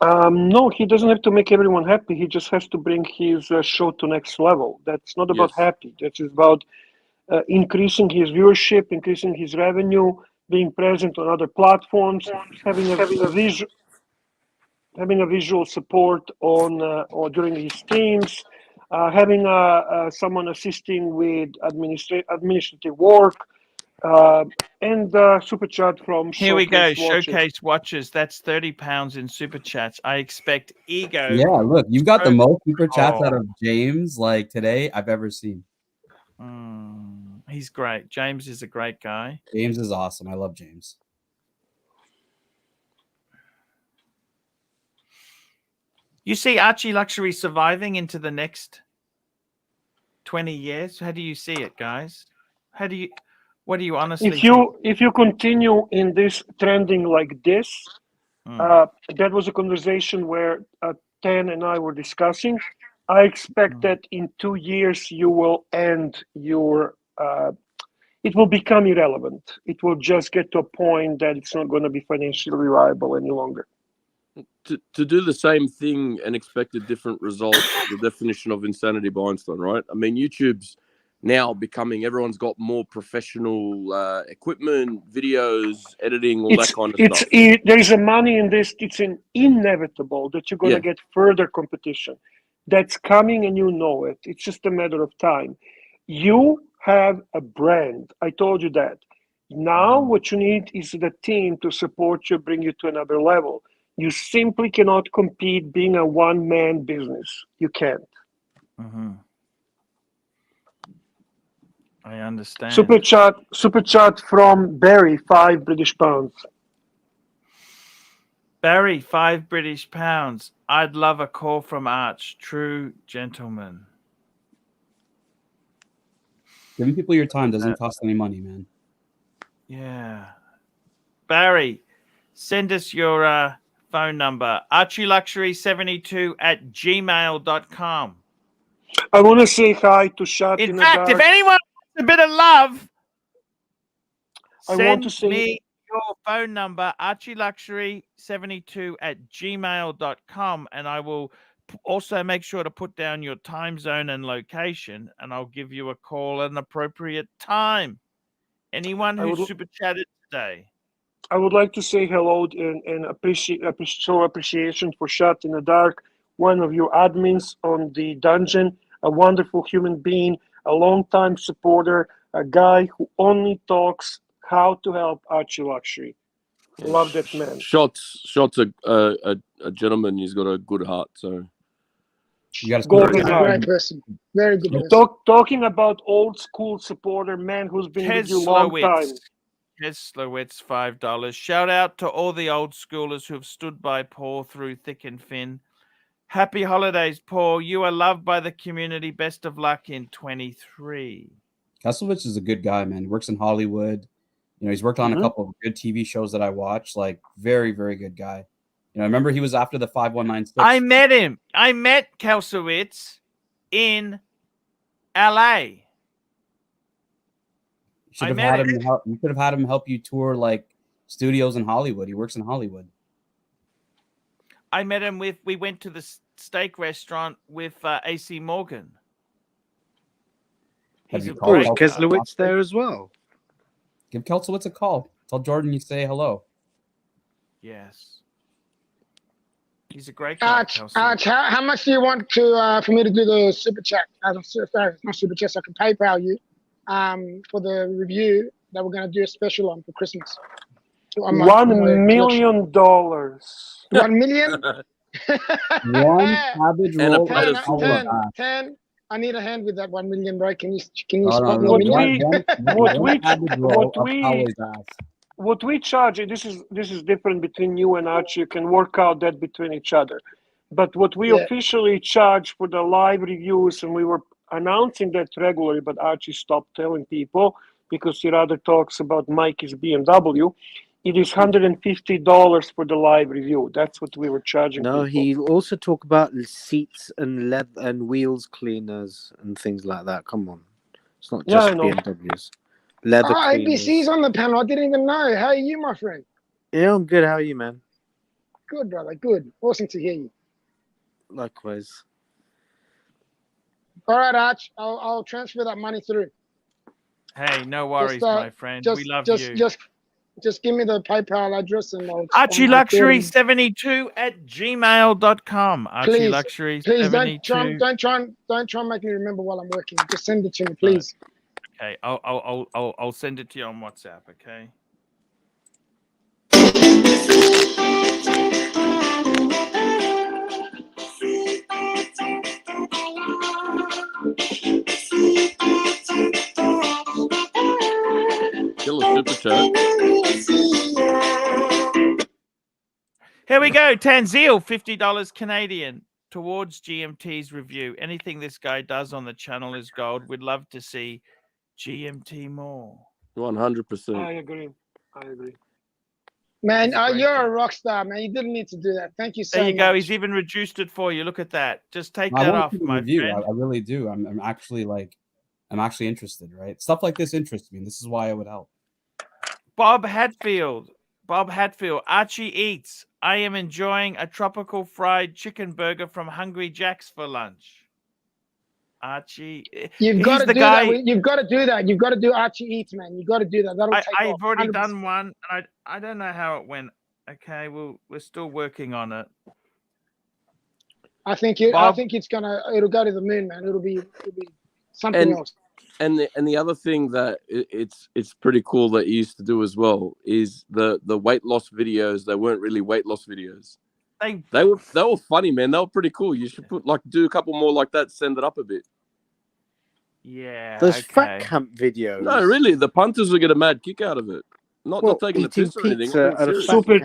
No, he doesn't have to make everyone happy. He just has to bring his show to next level. That's not about happy. That's about increasing his viewership, increasing his revenue, being present on other platforms, having a visual support on or during his streams, having someone assisting with administrative work, and super chat from Here we go. Showcase Watches. Showcase Watches. That's £30 in super chats. I expect ego. Yeah, look, you've got the most super chats out of James like today I've ever seen. He's great. James is a great guy. James is awesome. I love James. You see Archie Luxury surviving into the next 20 years? How do you see it, guys? What do you honestly think? If you continue in this trending like this, that was a conversation where Tan and I were discussing. I expect that in 2 years you will end your it will become irrelevant. It will just get to a point that it's not going to be financially viable any longer. To do the same thing and expect a different result, the definition of insanity by Einstein, right? I mean, YouTube's now becoming, everyone's got more professional equipment, videos, editing, all that kind of stuff. There is a money in this. It's inevitable that you're going to get further competition. That's coming and you know it. It's just a matter of time. You have a brand. I told you that. Now what you need is the team to support you, bring you to another level. You simply cannot compete being a one-man business. You can't. I understand. Super chat from Barry, £5 British. Barry, £5 British. I'd love a call from Arch. True gentleman. Giving people your time doesn't cost any money, man. Yeah. Barry, send us your phone number. ArchieLuxury72@gmail.com. I want to say hi to Shot In fact, if anyone wants a bit of love, send me your phone number, ArchieLuxury72@gmail.com, and I will also make sure to put down your time zone and location, and I'll give you a call at an appropriate time. Anyone who super chatted today. I would like to say hello and show appreciation for Shot in the Dark, one of your admins on the dungeon, a wonderful human being, a long-time supporter, a guy who only talks how to help Archie Luxury. Love that man. Shot's a gentleman. He's got a good heart. So you got a great person. Very good person. Talking about old school supporter, man who's been with you a long time. Slowitz, $5. Shout out to all the old schoolers who have stood by Paul through thick and thin. Happy holidays, Paul. You are loved by the community. Best of luck in 23. Kesselwitz is a good guy, man. He works in Hollywood. You know, he's worked on a couple of good TV shows that I watch. Like, very, very good guy. You know, I remember he was after the 5196. I met him. I met Kesselwitz in LA. You should have had him help you tour like studios in Hollywood. He works in Hollywood. I met him we went to the steak restaurant with AC Morgan. Have you called Kesselwitz there as well? Give Kesselwitz a call. Tell Jordan you say hello. Yes. He's a great guy. Arch, how much do you want to for me to do the super chat? Not super chat, so I can PayPal you for the review that we're going to do a special on for Christmas. $1 million. 1 million? One cabbage roll. 10. I need a hand with that 1 million, bro. Can you spot me? What we charge, this is different between you and Archie. You can work out that between each other. But what we officially charge for the live reviews, and we were announcing that regularly, but Archie stopped telling people because he rather talks about Mikey's BMW. It is $150 for the live review. That's what we were charging. No, he also talk about seats and leather and wheels cleaners and things like that. Come on, it's not just BMWs. Leather cleaners. APC's on the panel. I didn't even know. How are you, my friend? Yeah, I'm good. How are you, man? Good, brother. Good. Awesome to hear you. Likewise. All right, Arch. I'll transfer that money through. Hey, no worries, my friend. We love you. Just give me the PayPal address and I'll. ArchieLuxury72@gmail.com. Please, ArchieLuxury72. don't try and make me remember while I'm working. Just send it to me, please. Okay, I'll send it to you on WhatsApp. Okay. Kill a super chat. Here we go. Tanzil, $50 Canadian towards GMT's review. Anything this guy does on the channel is gold. We'd love to see GMT more. 100%. I agree. Man, you're a rock star, man. You didn't need to do that. Thank you so much. There you go. He's even reduced it for you. Look at that. Just take I that want off, to see the my review. friend. I really do. I'm actually interested, right? Stuff like this interests me, and this is why it would help. Bob Hatfield, Archie eats. I am enjoying a tropical fried chicken burger from Hungry Jack's for lunch. Archie, you've got to the do guy. that. You've got to do that. You've got to do Archie eats, man. You've got to do that. That'll take off. I've already 100%. done one. I don't know how it went. Okay, we're still working on it. I think it'll go to the moon, man. It'll be something else. And the other thing that it's pretty cool that you used to do as well is the weight loss videos. They weren't really weight loss videos. They were funny, man. They were pretty cool. You should do a couple more like that. Send it up a bit. Yeah. Those fat camp videos. No, really, the punters will get a mad kick out of it. Not taking the piss or anything. Super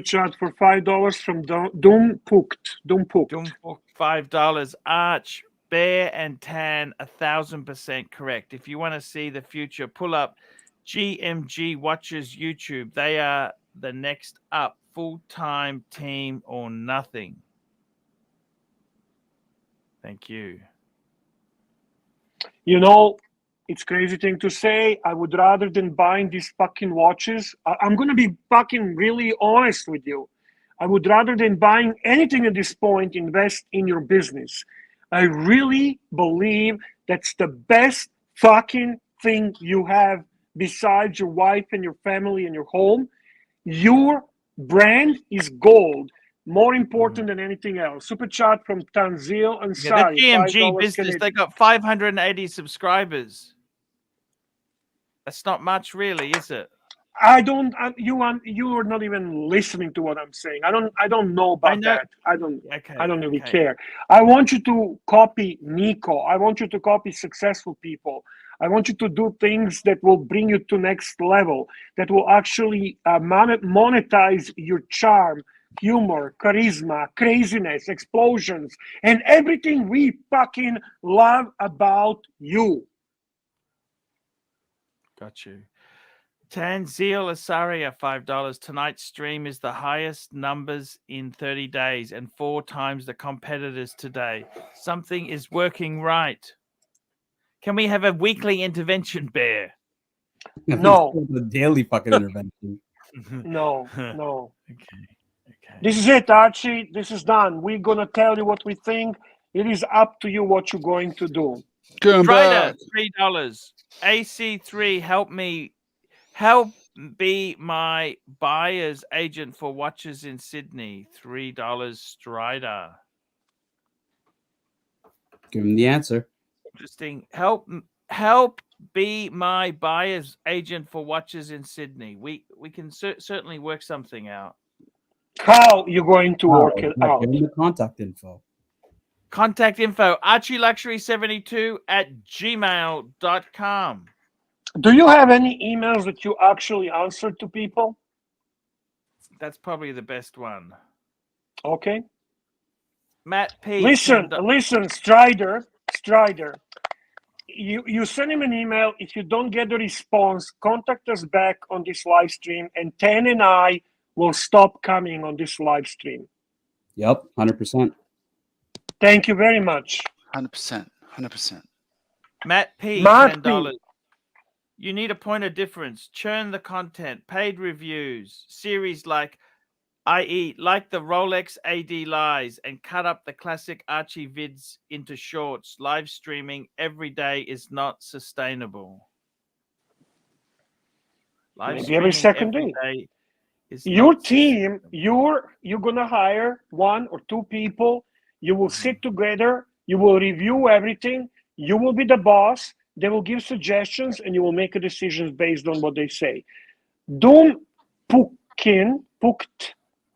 chat for $5 from Doom Pooked. $5. Arch, Bear, and Tan, 1,000% correct. If you want to see the future, pull up GMG Watches YouTube. They are the next up. Full-time team or nothing. Thank you. You know, it's crazy thing to say. I would rather than buying these fucking watches. I'm going to be fucking really honest with you. I would rather than buying anything at this point, invest in your business. I really believe that's the best fucking thing you have besides your wife and your family and your home. Your brand is gold, more important than anything else. Super chat from Tanzil and Sari. The GMG business, Canadian. they got 580 subscribers. That's not much, really, is it? You are not even listening to what I'm saying. I don't know about that. I don't really care. I want you to copy Nico. I want you to copy successful people. I want you to do things that will bring you to next level, that will actually monetize your charm, humor, charisma, craziness, explosions, and everything we fucking love about you. Got you. Tanzil Asaria, $5. Tonight's stream is the highest numbers in 30 days and 4 times the competitors today. Something is working right. Can we have a weekly intervention, Bear? No. The daily fucking intervention. No. Okay. This is it, Archie. This is done. We're going to tell you what we think. It is up to you what you're going to do. Strider, $3. AC3, help be my buyer's agent for watches in Sydney. $3, Strider. Give him the answer. Interesting. Help be my buyer's agent for watches in Sydney. We can certainly work something out. How you going to work it out? Give him the contact info. ArchieLuxury72@gmail.com. Do you have any emails that you actually answer to people? That's probably the best one. Okay. Matt P. Listen, Strider. You send him an email. If you don't get the response, contact us back on this live stream, and Tan and I will stop coming on this live stream. Yep, 100%. Thank you very much. 100%. Matt P. $10. You need a point of difference. Churn the content. Paid reviews. Series like i.e. like the Rolex AD lies and cut up the classic Archie vids into shorts. Live streaming every day is not sustainable. Maybe every second day. Is your not team, you're gonna hire 1 or 2 people. You will sit together. You will review everything. You will be the boss. They will give suggestions, and you will make a decision based on what they say. Doom pukt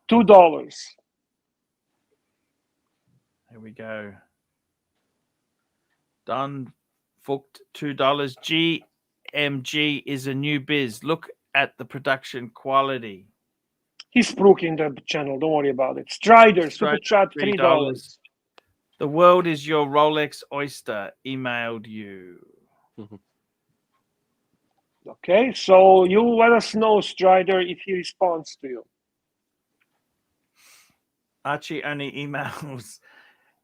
$2. Here we go. Done. Fucked $2. GMG is a new biz. Look at the production quality. He's spruiking the channel. Don't worry about it. Strider, super chat, $3. The world is your Rolex oyster. Emailed you. Okay, so you let us know, Strider, if he responds to you. Archie only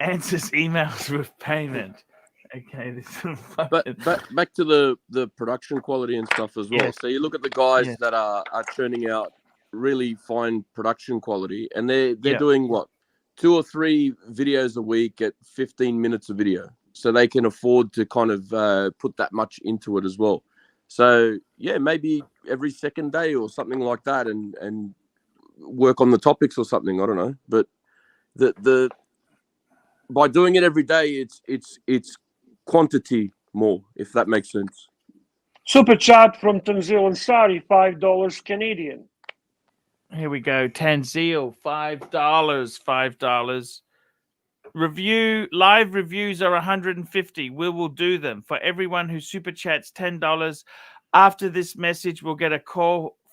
answers emails with payment. Okay, this is but back to the production quality and stuff as well. Yes. So you look at the guys Yes. that are churning out really fine production quality, and they're doing what, 2 or 3 videos a week at 15 minutes a video, so they can afford to kind of put that much into it as well. So yeah, maybe every second day or something like that, and work on the topics or something. I don't know, but the by doing it every day, it's quantity more, if that makes sense. Super chat from Tanzil Ansari, $5 Canadian. Here we go. Tanzil, $5. Live reviews are 150. We will do them for everyone who super chats $10. After this message, we'll get a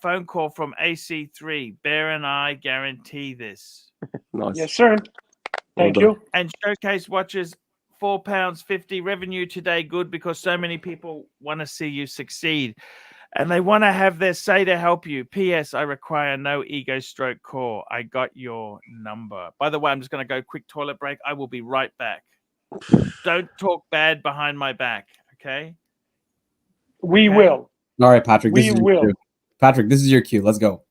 phone call from AC3. Bear and I guarantee this. Nice. Yes, sir. Thank you. And Showcase watches £4.50. Revenue today good because so many people want to see you succeed. And they want to have their say to help you. P.S. I require no ego stroke call. I got your number. By the way, I'm just going to go quick toilet break. I will be right back. Don't talk bad behind my back, okay? We will. All right, Patrick. We will. Patrick, this is your cue. Let's go.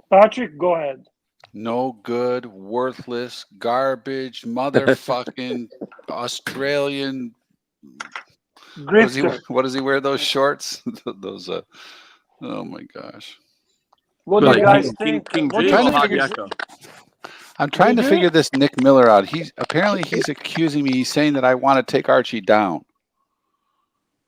Patrick, go ahead. No good, worthless, garbage, motherfucking Australian. What does he wear? Those shorts? Those. Oh my gosh. What do you guys think? I'm trying to figure this Nick Miller out. He's accusing me. He's saying that I want to take Archie down.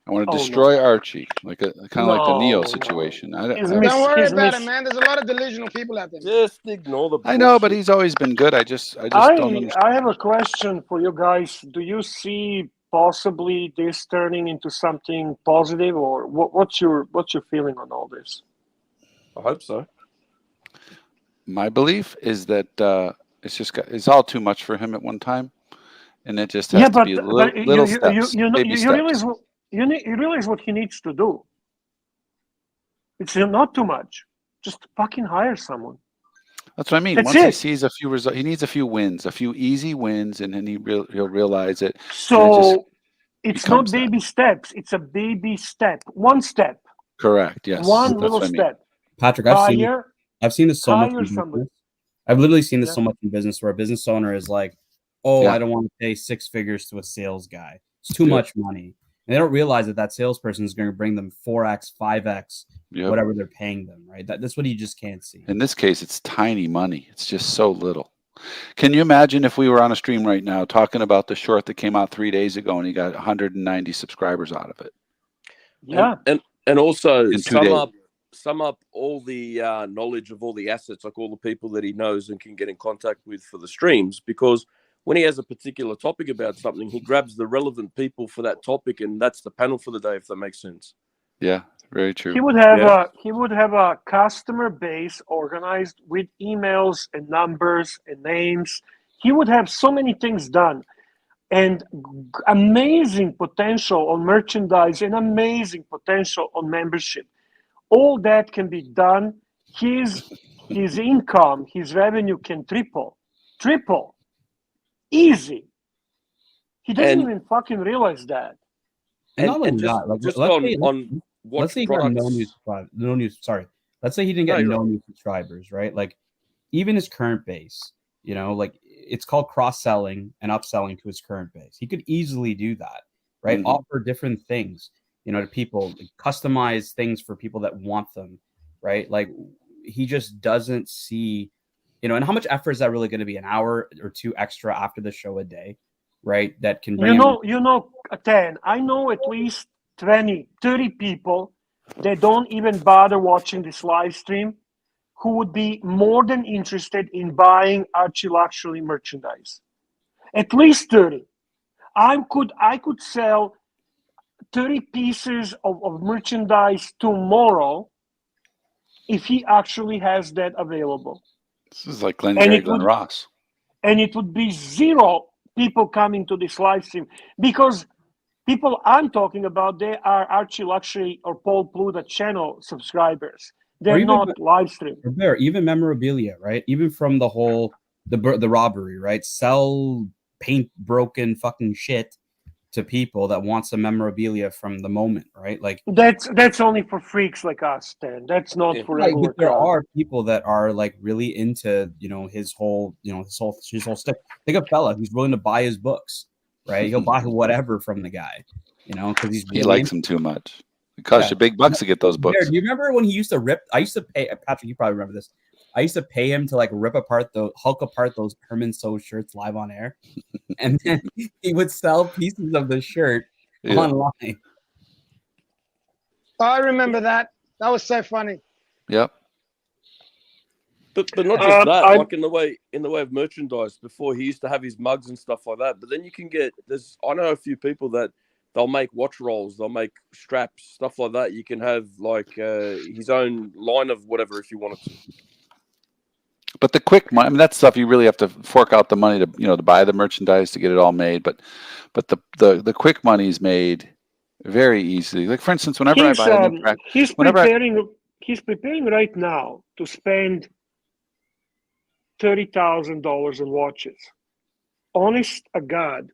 I want to destroy Archie, like a Neo situation. Don't worry about it, man. There's a lot of delusional people out there. Just ignore the bullshit. I know, but he's always been good. I just don't understand. I have a question for you guys. Do you see possibly this turning into something positive, or what's your feeling on all this? I hope so. My belief is that it's all too much for him at one time, and it just has to be little steps. You realize what he needs to do. It's not too much. Just fucking hire someone. That's what I mean. Once he sees a few results, he needs a few wins, a few easy wins, and then he'll realize it. So it's not baby steps. It's a baby step. One step. Correct. Yes. One little step. Patrick, I've seen this so much in business. I've literally seen this so much in business where a business owner is like, I don't want to pay 6 figures to a sales guy. It's too much money. And they don't realize that salesperson is going to bring them 4x, 5x, whatever they're paying them, right? That's what you just can't see. In this case, it's tiny money. It's just so little. Can you imagine if we were on a stream right now talking about the short that came out 3 days ago and he got 190 subscribers out of it? Yeah. And also sum up all the knowledge of all the assets, like all the people that he knows and can get in contact with for the streams, because when he has a particular topic about something, he grabs the relevant people for that topic, and that's the panel for the day, if that makes sense. Yeah, very true. He would have a customer base organized with emails and numbers and names. He would have so many things done, and amazing potential on merchandise and amazing potential on membership. All that can be done. His income, his revenue can triple. Easy. He doesn't even fucking realize that. And not only that, let's say he got no new let's say he didn't get no new subscribers, right? Like even his current base, like it's called cross-selling and upselling to his current base. He could easily do that, right? Offer different things. to people, customize things for people that want them, right? Like he just doesn't see, and how much effort is that really going to be? An hour or two extra after the show a day, right? That can bring Tan, I know at least 20, 30 people that don't even bother watching this live stream who would be more than interested in buying ArchieLuxury merchandise. At least 30. I could sell 30 pieces of merchandise tomorrow if he actually has that available. This is like Glenn Ross. And it would be zero people coming to this live stream, because people I'm talking about, they are ArchieLuxury or Paul Pluta channel subscribers. They're not live stream. There, even memorabilia, right? Even from the whole the robbery, right? Sell paint broken fucking shit to people that want some memorabilia from the moment, right? Like that's only for freaks like us, Dan. That's not for regular. But there are people that are like really into his whole stick. Think of fella who's willing to buy his books, right? He'll buy whatever from the guy, because he likes him too much. It costs you big bucks to get those books. Do you remember when he used to rip? I used to pay Patrick. You probably remember this. I used to pay him to like Hulk apart those Herman Sew shirts live on air, and then he would sell pieces of the shirt online. I remember that. That was so funny. Yep. But not just that, like in the way of merchandise. Before, he used to have his mugs and stuff like that. But then you can get I know a few people that they'll make watch rolls, they'll make straps, stuff like that. You can have like his own line of whatever if you wanted to. But the quick money, I mean, that's stuff you really have to fork out the money to to buy the merchandise to get it all made. But the quick money is made very easily. Like for instance, whenever I buy a new track, he's preparing right now to spend $30,000 on watches. Honest to God,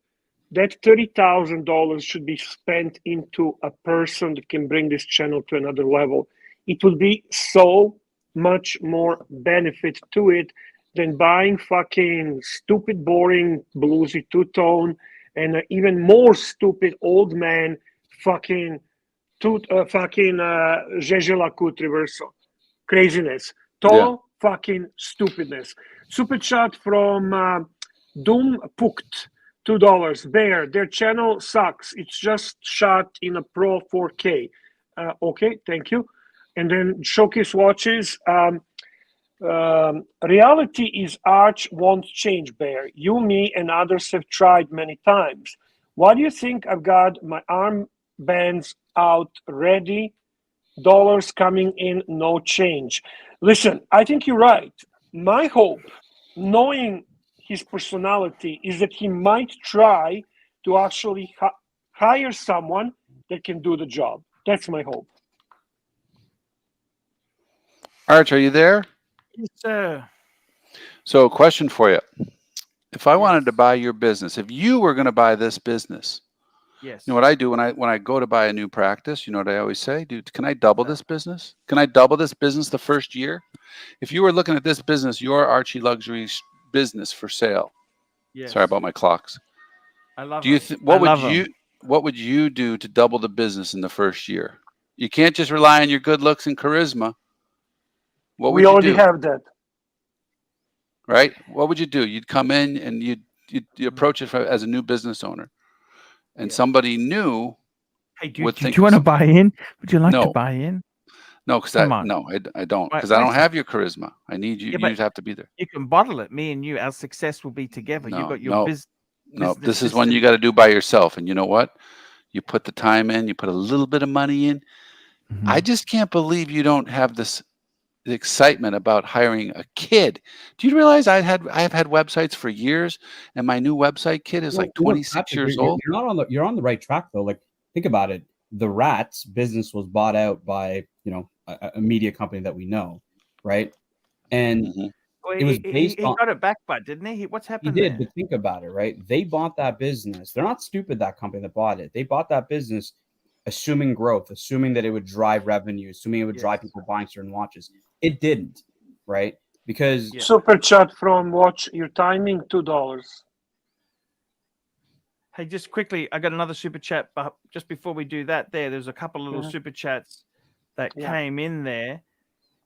that $30,000 should be spent into a person that can bring this channel to another level. It would be so much more benefit to it than buying fucking stupid, boring, bluesy two-tone and even more stupid old man fucking Zheje Lacoute reversal. Craziness. Total fucking stupidness. Super chat from Doom Pukt. $2. Bear, their channel sucks. It's just shot in a Pro 4K. Okay, thank you. And then Showcase Watches. Reality is Arch won't change, Bear. You, me, and others have tried many times. Why do you think I've got my armbands out ready? Dollars coming in, no change. Listen, I think you're right. My hope, knowing his personality, is that he might try to actually hire someone that can do the job. That's my hope. Arch, are you there? Yes, sir. So, question for you: if I wanted to buy your business, if you were going to buy this business, yes, you know what I do when I go to buy a new practice? You know what I always say, dude? Can I double this business? Can I double this business the first year? If you were looking at this business, your ArchieLuxury business for sale. Yes. Sorry about my clocks. I love. Do you what would you do to double the business in the first year? You can't just rely on your good looks and charisma. What would we you already do? have that. Right? What would you do? You'd come in and you'd approach it as a new business owner, and somebody new. Hey, do you want to buy in? Would you like to buy in? No, because I don't. Because I don't have your charisma. I need you. You have to be there. You can bottle it. Me and you, our success will be together. You got your business. No, this is one you got to do by yourself. And you know what? You put the time in. You put a little bit of money in. Mm-hmm. I just can't believe you don't have the excitement about hiring a kid. Do you realize I've had websites for years, and my new website kid is like 26 years old. You're on the right track though. Like, think about it. The Rats business was bought out by a media company that we know, right? And it was based he got it back, but didn't he? What's happened? He did, but think about it, right? They bought that business. They're not stupid, that company that bought it. They bought that business assuming growth, assuming that it would drive revenue, assuming it would drive people buying certain watches. It didn't, right? Because Super chat from Watch Your Timing, $2. Hey, just quickly, I got another super chat, but just before we do that, there's a couple of little super chats that came in there.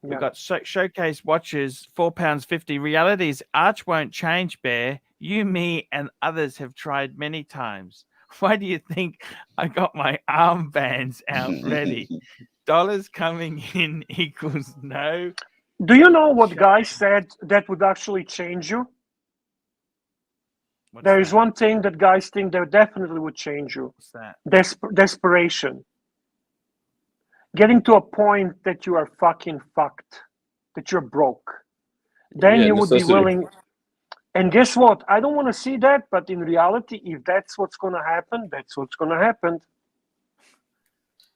We got showcase watches, £4.50. Realities, Arch won't change, Bear. You, me, and others have tried many times. Why do you think I got my armbands out ready? Dollars coming in equals no. Do you know what guy said that would actually change you? There is one thing that guys think that definitely would change you. What's that? Desperation. Getting to a point that you are fucking fucked, that you're broke. Then you would be willing. And guess what? I don't want to see that, but in reality, if that's what's going to happen, that's what's going to happen.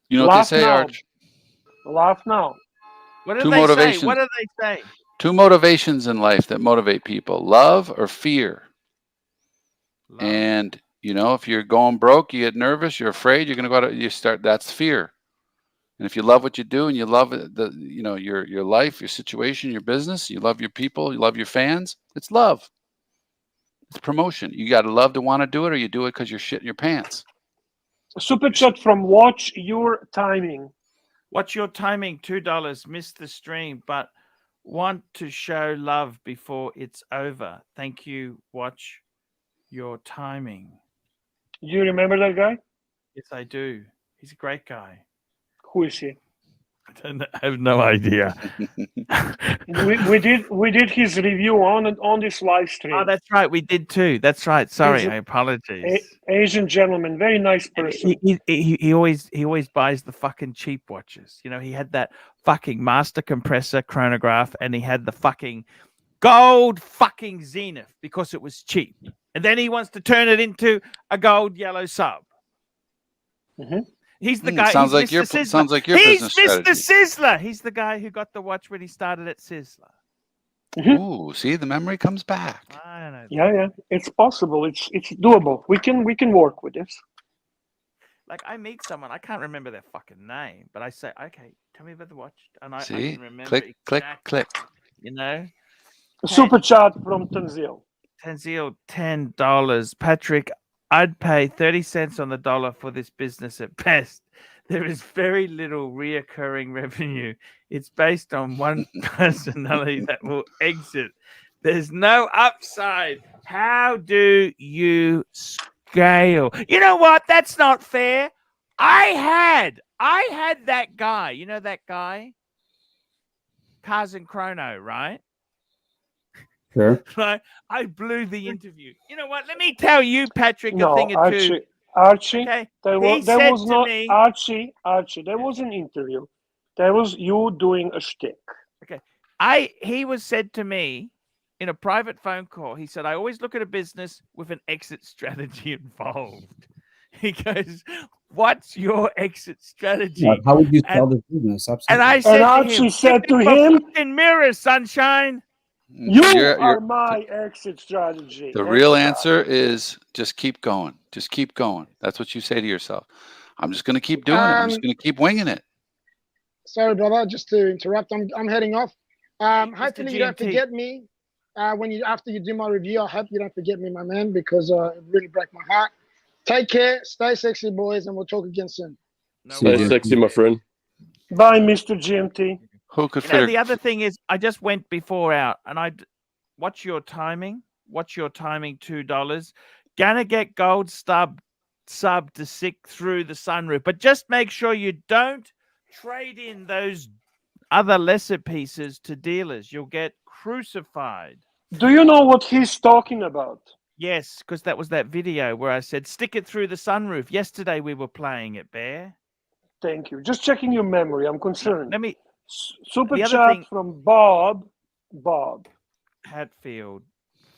You know what they say, Arch? Laugh now. What do they say? What do they say? 2 motivations in life that motivate people: love or fear. Love. And you know, if you're going broke, you get nervous, you're afraid, you're going to go out, you start. That's fear. And if you love what you do and you love your life, your situation, your business, you love your people, you love your fans, it's love. It's promotion. You got to love to want to do it, or you do it because you're shitting your pants. Super chat from Watch Your Timing. Watch Your Timing, $2. Missed the stream, but want to show love before it's over. Thank you. Watch Your Timing. Do you remember that guy? Yes, I do. He's a great guy. Who is he? I have no idea. we did his review on this live stream. Oh, that's right. We did too. That's right. Sorry, I apologize. Asian gentleman, very nice person. He always buys the fucking cheap watches. You know, he had that fucking master compressor chronograph, and he had the fucking gold fucking Zenith because it was cheap. And then he wants to turn it into a gold yellow sub. Mm-hmm. He's the guy. Sounds like your business strategy. He's Mr. Sizzler. He's the guy who got the watch when he started at Sizzler. Mm-hmm. Ooh, see, the memory comes back. I don't know. Yeah, it's possible. It's doable. We can work with this. Like, I meet someone, I can't remember their fucking name, but I say, okay, tell me about the watch, and I can remember. Click. You know. Super chat from Tanzil. Tanzil, $10. Patrick, I'd pay 30 cents on the dollar for this business at best. There is very little reoccurring revenue. It's based on one personality that will exit. There's no upside. How do you scale? You know what? That's not fair. I had that guy. You know that guy? Cars and Chrono, right? Sure. Right. I blew the interview. You know what? Let me tell you, Patrick, a thing or two. Archie, okay? There was not Archie. There was an interview. There was you doing a shtick. Okay. He was said to me in a private phone call. He said, I always look at a business with an exit strategy involved. He goes, what's your exit strategy? How would you sell this business? Absolutely. And I said Archie said to him, fucking mirrors, sunshine. You are my exit strategy. The real answer is just keep going. Just keep going. That's what you say to yourself. I'm just going to keep doing it. I'm just going to keep winging it. Sorry, brother, just to interrupt. I'm heading off. Hopefully you don't forget me after you do my review. I hope you don't forget me, my man, because it really broke my heart. Take care. Stay sexy, boys, and we'll talk again soon. Stay sexy, my friend. Bye, Mr. GMT. Who could the other thing is, I just went before out, and watch your timing. Watch your timing, $2. Gonna get gold sub to sick through the sunroof, but just make sure you don't trade in those other lesser pieces to dealers. You'll get crucified. Do you know what he's talking about? Yes, because that was that video where I said, stick it through the sunroof. Yesterday we were playing it, Bear. Thank you. Just checking your memory. I'm concerned. Let me... Super chat from Bob Hatfield,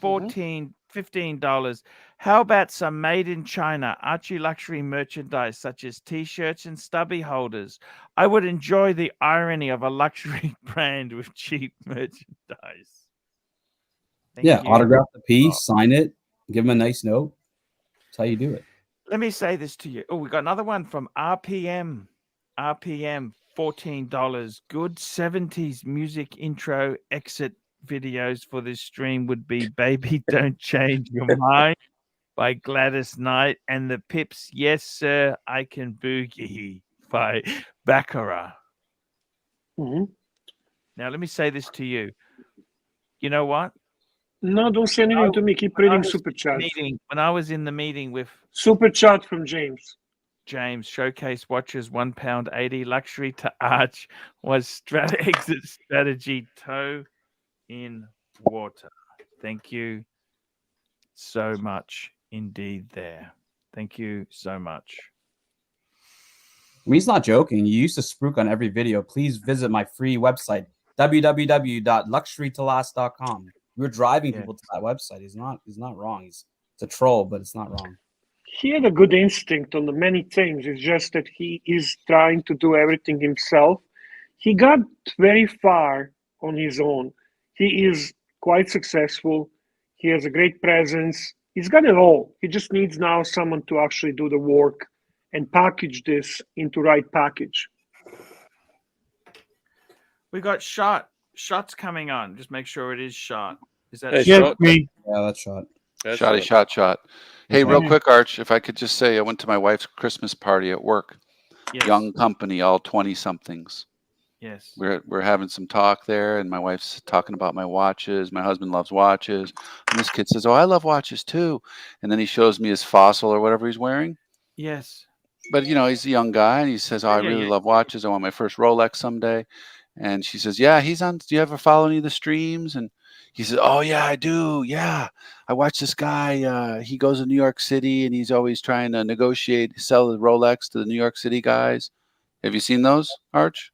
$15. How about some made in China ArchieLuxury merchandise such as t-shirts and stubby holders? I would enjoy the irony of a luxury brand with cheap merchandise. Thank you. Autograph the piece, sign it, give them a nice note. That's how you do it. Let me say this to you. Oh, we got another one from RPM, $14. Good 70s music intro exit videos for this stream would be Baby Don't Change Your Mind by Gladys Knight, and the Pips, Yes Sir, I Can Boogie by Baccarat. Mm-hmm. Now, let me say this to you. You know what? No, don't say anything to me. Keep reading super chat. When I was in the meeting with super chat from James. James, showcase watches £1.80, luxury to Arch was exit strategy toe in water. Thank you so much indeed there. Thank you so much. I mean, he's not joking. You used to spruik on every video. Please visit my free website, www.luxurytolast.com. You're driving people to that website. He's not wrong. It's a troll, but it's not wrong. He had a good instinct on the many things. It's just that he is trying to do everything himself. He got very far on his own. He is quite successful. He has a great presence. He's got it all. He just needs now someone to actually do the work and package this into right package. We got shots coming on. Just make sure it is shot. Is that Shot? Yeah, that's shot. Shot. Hey, real quick, Arch, if I could just say, I went to my wife's Christmas party at work. Yes. Young company, all 20-somethings. Yes. We're having some talk there, and my wife's talking about my watches. My husband loves watches. And this kid says, "Oh, I love watches too." And then he shows me his Fossil or whatever he's wearing. Yes. But, he's a young guy, and he says, "Oh, I really love watches. I want my first Rolex someday." And she says, "Yeah, he's on. Do you ever follow any of the streams?" And he says, "Oh, yeah, I do. Yeah. I watch this guy. He goes to New York City, and he's always trying to sell the Rolex to the New York City guys." Have you seen those, Arch?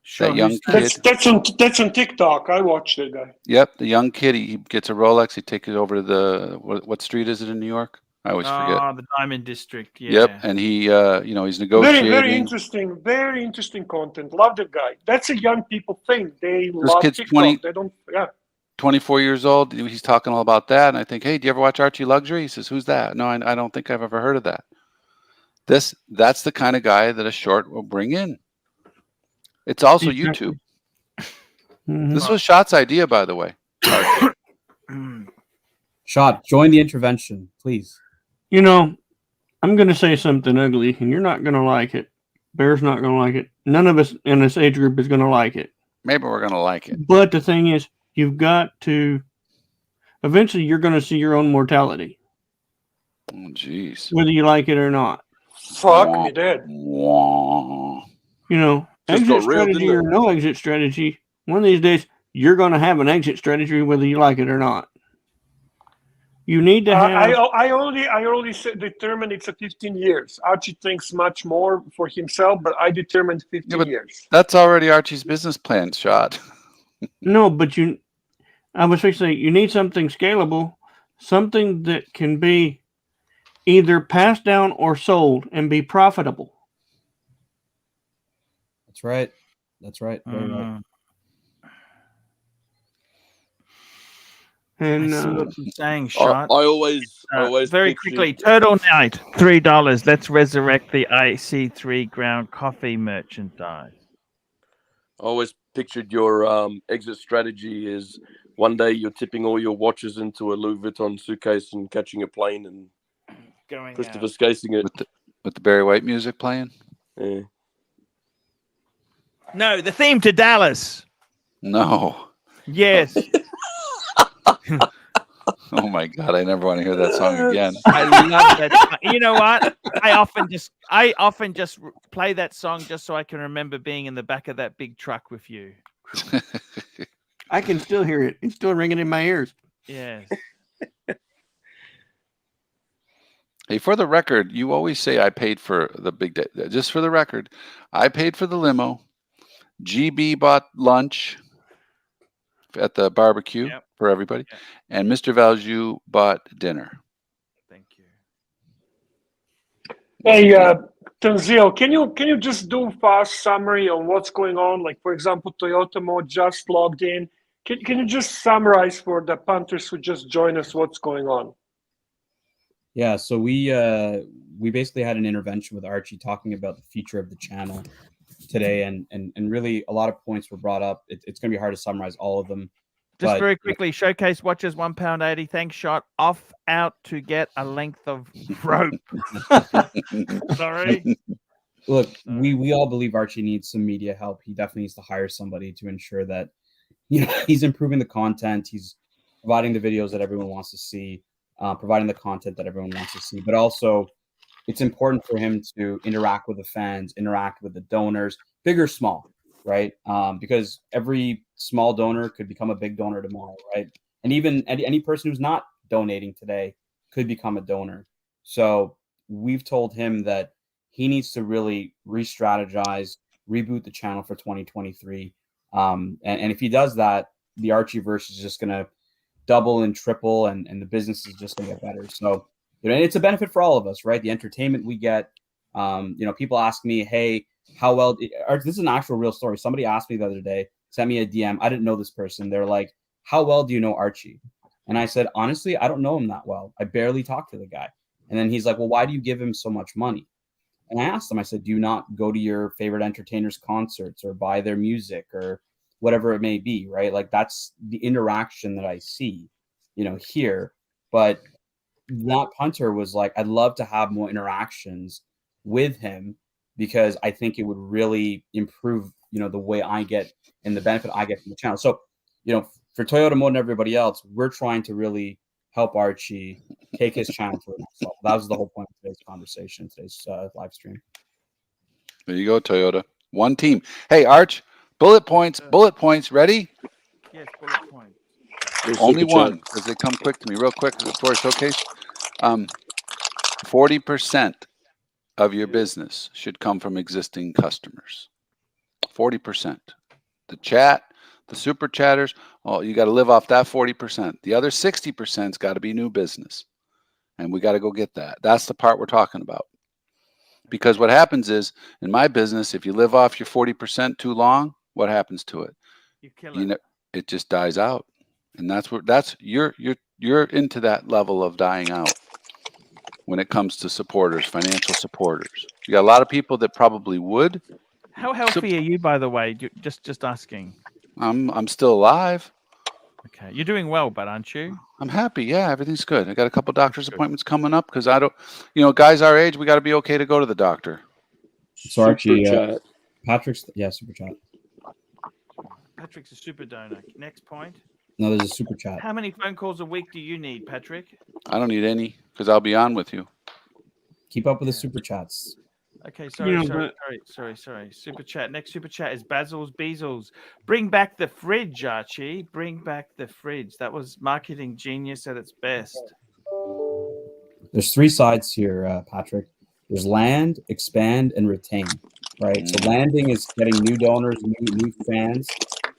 Sure. That young kid. That's on TikTok. I watched that guy. Yep, the young kid. He gets a Rolex. He takes it over to the what street is it in New York? I always forget. The Diamond District. Yeah. Yep, and he, he's negotiating. Very interesting content. Love the guy. That's a young people thing. They This love kid's TikTok. 20 They don't. Yeah. 24 years old. He's talking all about that, and I think, "Hey, do you ever watch ArchieLuxury?" He says, "Who's that?" "No, I don't think I've ever heard of that." That's the kind of guy that a short will bring in. It's also YouTube. Mm-hmm. This was Shot's idea, by the way. Shot, join the intervention, please. I'm going to say something ugly, and you're not going to like it. Bear's not going to like it. None of us in this age group is going to like it. Maybe we're going to like it. But the thing is, you've got to... Eventually, you're going to see your own mortality. Oh, jeez. Whether you like it or not. Fuck me dead. Exit strategy or no exit strategy, one of these days, you're going to have an exit strategy whether you like it or not. You need to have... I already determined it's a 15 years. Archie thinks much more for himself, but I determined 15 years. That's already Archie's business plan, Shot. No, but I was fixing to say, you need something scalable, something that can be either passed down or sold and be profitable. That's right. Very right. And I see what you're saying, Shot. I always very quickly. Turtle Night, $3. Let's resurrect the IC3 ground coffee merchandise. I always pictured your exit strategy is one day you're tipping all your watches into a Louis Vuitton suitcase and catching a plane and going Christopher Scacing it with the Barry White music playing. Yeah. No, the theme to Dallas. No. Yes. Oh my God! I never want to hear that song again. I love that song. You know what? I often just play that song just so I can remember being in the back of that big truck with you. I can still hear it. It's still ringing in my ears. Yes. Hey, for the record, you always say I paid for the big day. Just for the record, I paid for the limo. GB bought lunch at the barbecue for everybody, and Mr. Valjoux bought dinner. Thank you. Hey, Tanzil, can you just do a fast summary on what's going on? Like, for example, Toyota Mo just logged in. Can you just summarize for the punters who just joined us what's going on? Yeah, so we basically had an intervention with Archie talking about the future of the channel today, and really a lot of points were brought up. It's going to be hard to summarize all of them. Just But very quickly, showcase watches £1.80. Thanks, shot off out to get a length of rope. Sorry. Look, we all believe Archie needs some media help. He definitely needs to hire somebody to ensure that he's improving the content, he's providing the videos that everyone wants to see, providing the content that everyone wants to see. But also, it's important for him to interact with the fans, interact with the donors, big or small, right? Because every small donor could become a big donor tomorrow, right? And even any person who's not donating today could become a donor. So we've told him that he needs to really re-strategize, reboot the channel for 2023. And if he does that, the Archieverse is just going to double and triple, and the business is just going to get better. So, and it's a benefit for all of us, right? The entertainment we get. People ask me, hey, how well, this is an actual real story. Somebody asked me the other day, sent me a DM. I didn't know this person. They're like, how well do you know Archie? And I said, honestly, I don't know him that well. I barely talk to the guy. And then he's like, well, why do you give him so much money? And I asked him, I said, do you not go to your favorite entertainers' concerts or buy their music or whatever it may be, right? Like, that's the interaction that I see, here. But that punter was like, I'd love to have more interactions with him because I think it would really improve, the way I get and the benefit I get from the channel. So, for Toyota more than everybody else, we're trying to really help Archie take his channel to the next level. That was the whole point of today's conversation, today's live stream. There you go, Toyota. One team. Hey, Arch, bullet points. Ready? Yes, bullet points. Only one, because they come quick to me. Real quick before I showcase. 40% of your business should come from existing customers. 40%. The chat, the super chatters, you got to live off that 40%. The other 60%'s got to be new business. And we got to go get that. That's the part we're talking about. Because what happens is, in my business, if you live off your 40% too long, what happens to it? You kill it. It just dies out. And you're into that level of dying out when it comes to supporters, financial supporters. You got a lot of people that probably would. How healthy are you, by the way? Just asking. I'm still alive. Okay, you're doing well, but aren't you? I'm happy. Yeah, everything's good. I got a couple doctor's appointments coming up because I don't, guys our age, we got to be okay to go to the doctor. So Archie, Patrick's, super chat. Patrick's a super donor. Next point. No, there's a super chat. How many phone calls a week do you need, Patrick? I don't need any because I'll be on with you. Keep up with the super chats. Okay, sorry. Super chat. Next super chat is Basil's Beezels. Bring back the fridge, Archie. Bring back the fridge. That was marketing genius at its best. There's three sides here, Patrick. There's land, expand, and retain. Right. So landing is getting new donors, new fans.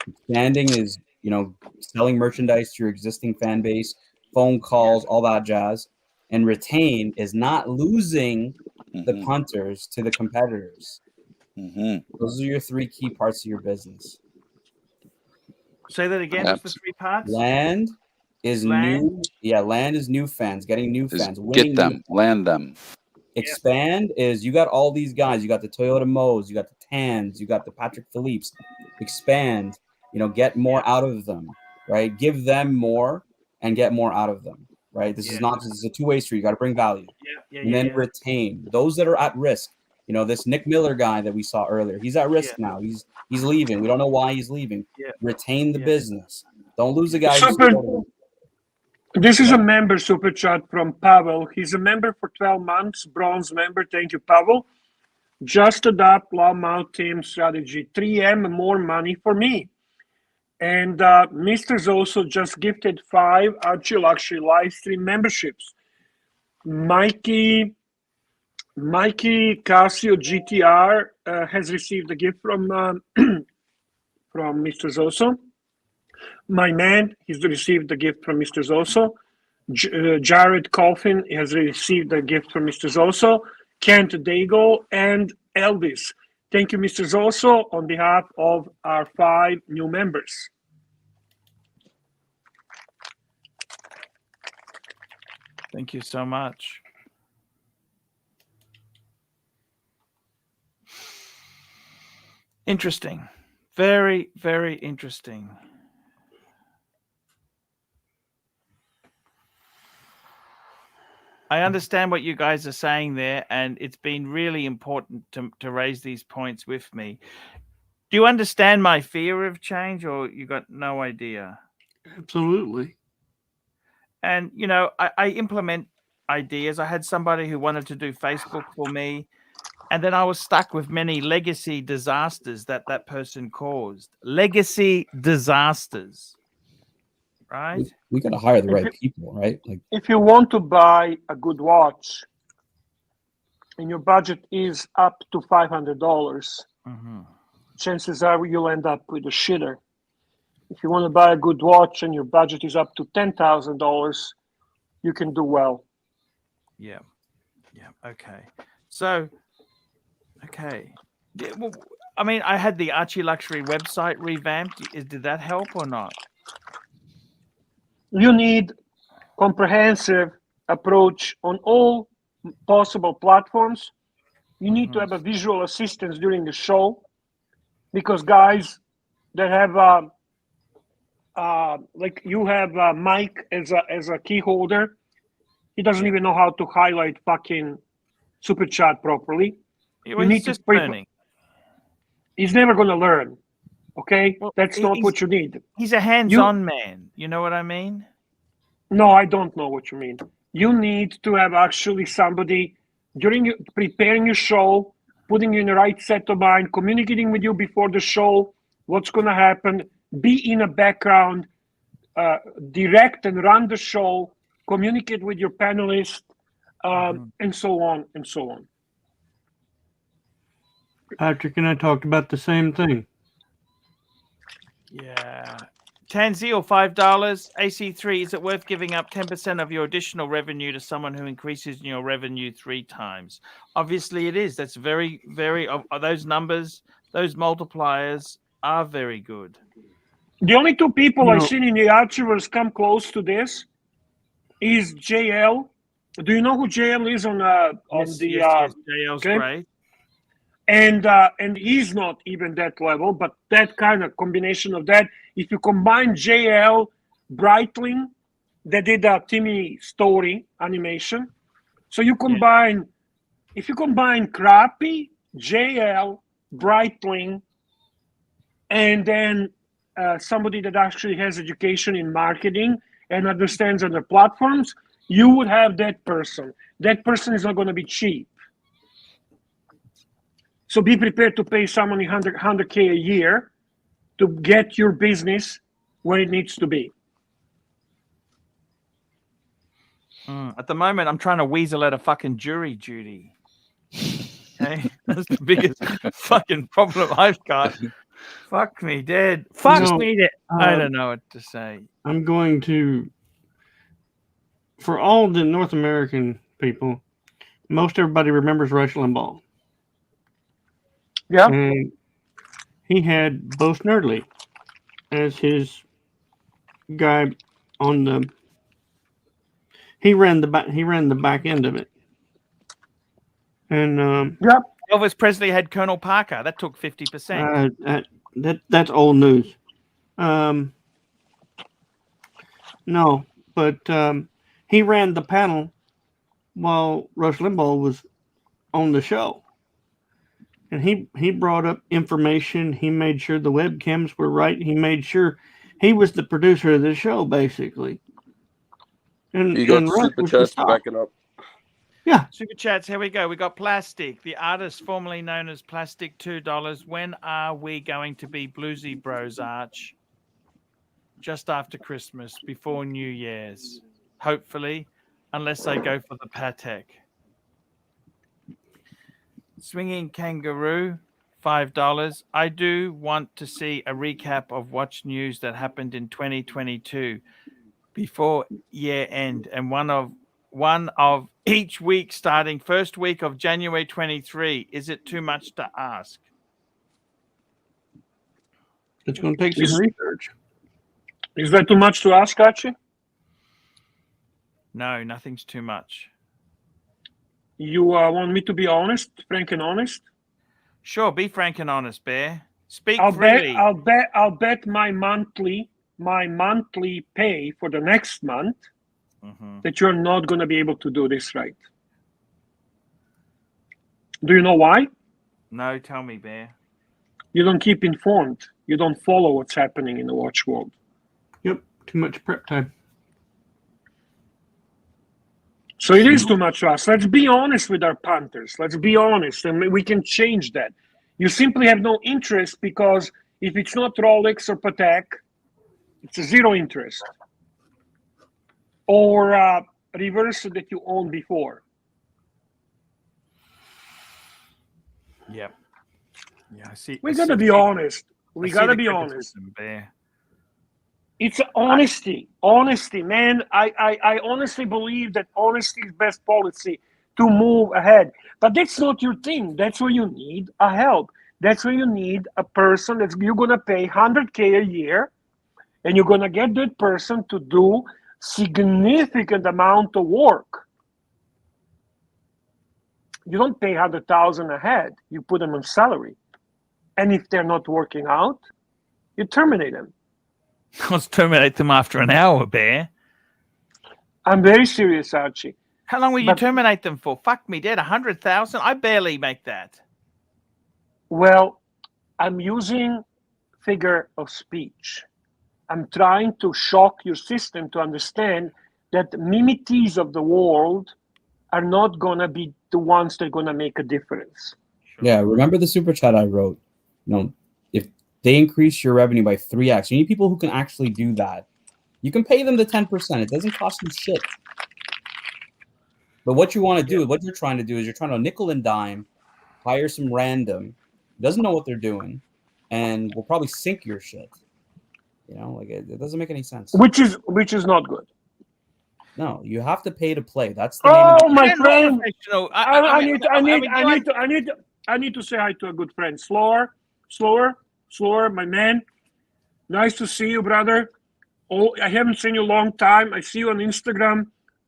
Expanding is selling merchandise to your existing fan base, phone calls, all that jazz. And retain is not losing the punters to the competitors. Those are your three key parts of your business. Say that again. What's the three parts? Land is new. Yeah, land is new fans, getting new fans. Get them, land them. Expand is you got all these guys. You got the Toyota Moes, you got the Tans, you got the Patrick Philippe's. Expand, get more out of them, right? Give them more and get more out of them, right? This is a two-way street. You got to bring value. And then retain those that are at risk. This Nick Miller guy that we saw earlier, he's at risk now. He's leaving. We don't know why he's leaving. Retain the business. Don't lose the guy. This is a member super chat from Pavel. He's a member for 12 months, bronze member. Thank you, Pavel. Just adopt Loudmouth team strategy. 3M more money for me. And Mr. Zoso just gifted 5 ArchieLuxury live stream memberships. Mikey Casio GTR has received a gift from from Mr. Zoso. My man, he's received a gift from Mr. Zoso. Jared Coffin has received a gift from Mr. Zoso. Kent Daigle and Elvis. Thank you, Mr. Zoso, on behalf of our 5 new members. Thank you so much. Interesting. Very, very interesting. I understand what you guys are saying there, and it's been really important to raise these points with me. Do you understand my fear of change, or you got no idea? Absolutely. And, I implement ideas. I had somebody who wanted to do Facebook for me, and then I was stuck with many legacy disasters that person caused. Legacy disasters, right? We got to hire the right people, right? Like, if you want to buy a good watch and your budget is up to $500, chances are you'll end up with a shitter. If you want to buy a good watch and your budget is up to $10,000, you can do well. Yeah. Okay. So, okay. Well, I mean, I had the ArchieLuxury website revamped. Did that help or not? You need comprehensive approach on all possible platforms. You need to have a visual assistance during the show, because guys that have like you have Mike as a key holder, he doesn't even know how to highlight fucking super chat properly. Well, you need to learning. He's never going to learn. Okay, well, that's not what you need. He's a hands-on man. You know what I mean? No, I don't know what you mean. You need to have actually somebody during preparing your show, putting you in the right set of mind, communicating with you before the show, what's going to happen, be in a background, direct and run the show, communicate with your panelists, and so on and so on. Patrick and I talked about the same thing. Yeah. Tanzil, $5. AC3, is it worth giving up 10% of your additional revenue to someone who increases your revenue 3 times? Obviously, it is. That's very, very. Those numbers, those multipliers are very good. The only 2 people I've seen in the Archieverse come close to this is JL. Do you know who JL is on yes, the? Yes. JL's great. And he's not even that level, but that kind of combination of that. If you combine JL, Breitling, they did a Timmy story animation. So you combine, if you combine Crappy, JL, Breitling, and then somebody that actually has education in marketing and understands other platforms, you would have that person. That person is not going to be cheap. So be prepared to pay someone $100K a year to get your business where it needs to be. At the moment, I'm trying to weasel out a fucking jury duty. Okay? That's the biggest fucking problem I've got. Fuck me dead. Fuck me dead. I don't know what to say. I'm going to, for all the North American people, most everybody remembers Rush Limbaugh. Yeah. And he had Bo Snerdley as his guy on the. He ran the back end of it. And Elvis Presley had Colonel Parker. That took 50%. That's old news. No, but he ran the panel while Rush Limbaugh was on the show. And he brought up information. He made sure the webcams were right. He made sure he was the producer of the show, basically. And you got and super chats backing up. Yeah. Super chats. Here we go. We got Plastic, the artist formerly known as Plastic, $2. When are we going to be Bluesy Bros, Arch? Just after Christmas, before New Year's, hopefully, unless I go for the Patek. Swinging Kangaroo, $5. I do want to see a recap of watch news that happened in 2022 before year end, and one of each week starting first week of January 23. Is it too much to ask? It's going to take some research. Is that too much to ask, Archie? No, nothing's too much. You want me to be honest, frank and honest? Sure, be frank and honest, Bear. Speak I'll freely. bet my monthly pay for the next month that you're not going to be able to do this right. Do you know why? No, tell me, Bear. You don't keep informed. You don't follow what's happening in the watch world. Yep, too much prep time. So it is too much for us. Let's be honest with our punters. Let's be honest, and we can change that. You simply have no interest because if it's not Rolex or Patek, it's a zero interest. Or reverse that you owned before. Yep. Yeah, I see. We gotta be honest. We gotta be honest. Bear. It's honesty. Honesty, man. I honestly believe that honesty is best policy to move ahead. But that's not your thing. That's where you need a help. That's where you need a person that you're gonna pay $100K a year, and you're gonna get that person to do significant amount of work. You don't pay $100,000 a head. You put them on salary, and if they're not working out, you terminate them. Let's terminate them after an hour, Bear. I'm very serious, Archie. How long will you terminate them for? Fuck me dead. 100,000? I barely make that. Well, I'm using figure of speech. I'm trying to shock your system to understand that mimities of the world are not going to be the ones that are going to make a difference. Yeah, remember the super chat I wrote? If they increase your revenue by 3x, you need people who can actually do that. You can pay them the 10%. It doesn't cost you shit. But what you want to do, what you're trying to do is you're trying to nickel and dime, hire some random, doesn't know what they're doing, and will probably sink your shit. It doesn't make any sense. Which is not good. No, you have to pay to play. That's the name of the my friend. I need to say hi to a good friend. Slower, my man. Nice to see you, brother. Oh, I haven't seen you a long time. I see you on Instagram.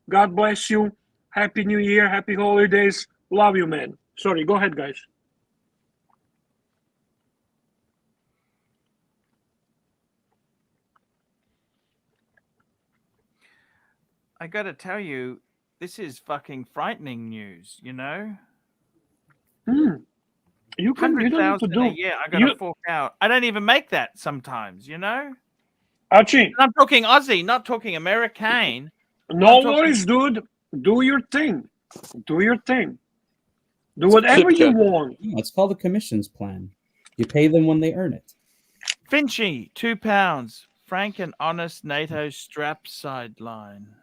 God bless you. Happy New Year. Happy holidays. Love you, man. Sorry, go ahead, guys. I gotta tell you, this is fucking frightening news, you know? You don't need to do. Yeah, I gotta fork out. I don't even make that sometimes, you know? Archie. I'm talking Aussie, not talking American. No worries, dude. Do your thing. Do your thing. Do whatever you want. It's called a commissions plan. You pay them when they earn it. Finchy, £2. Frank and honest NATO strap sideline.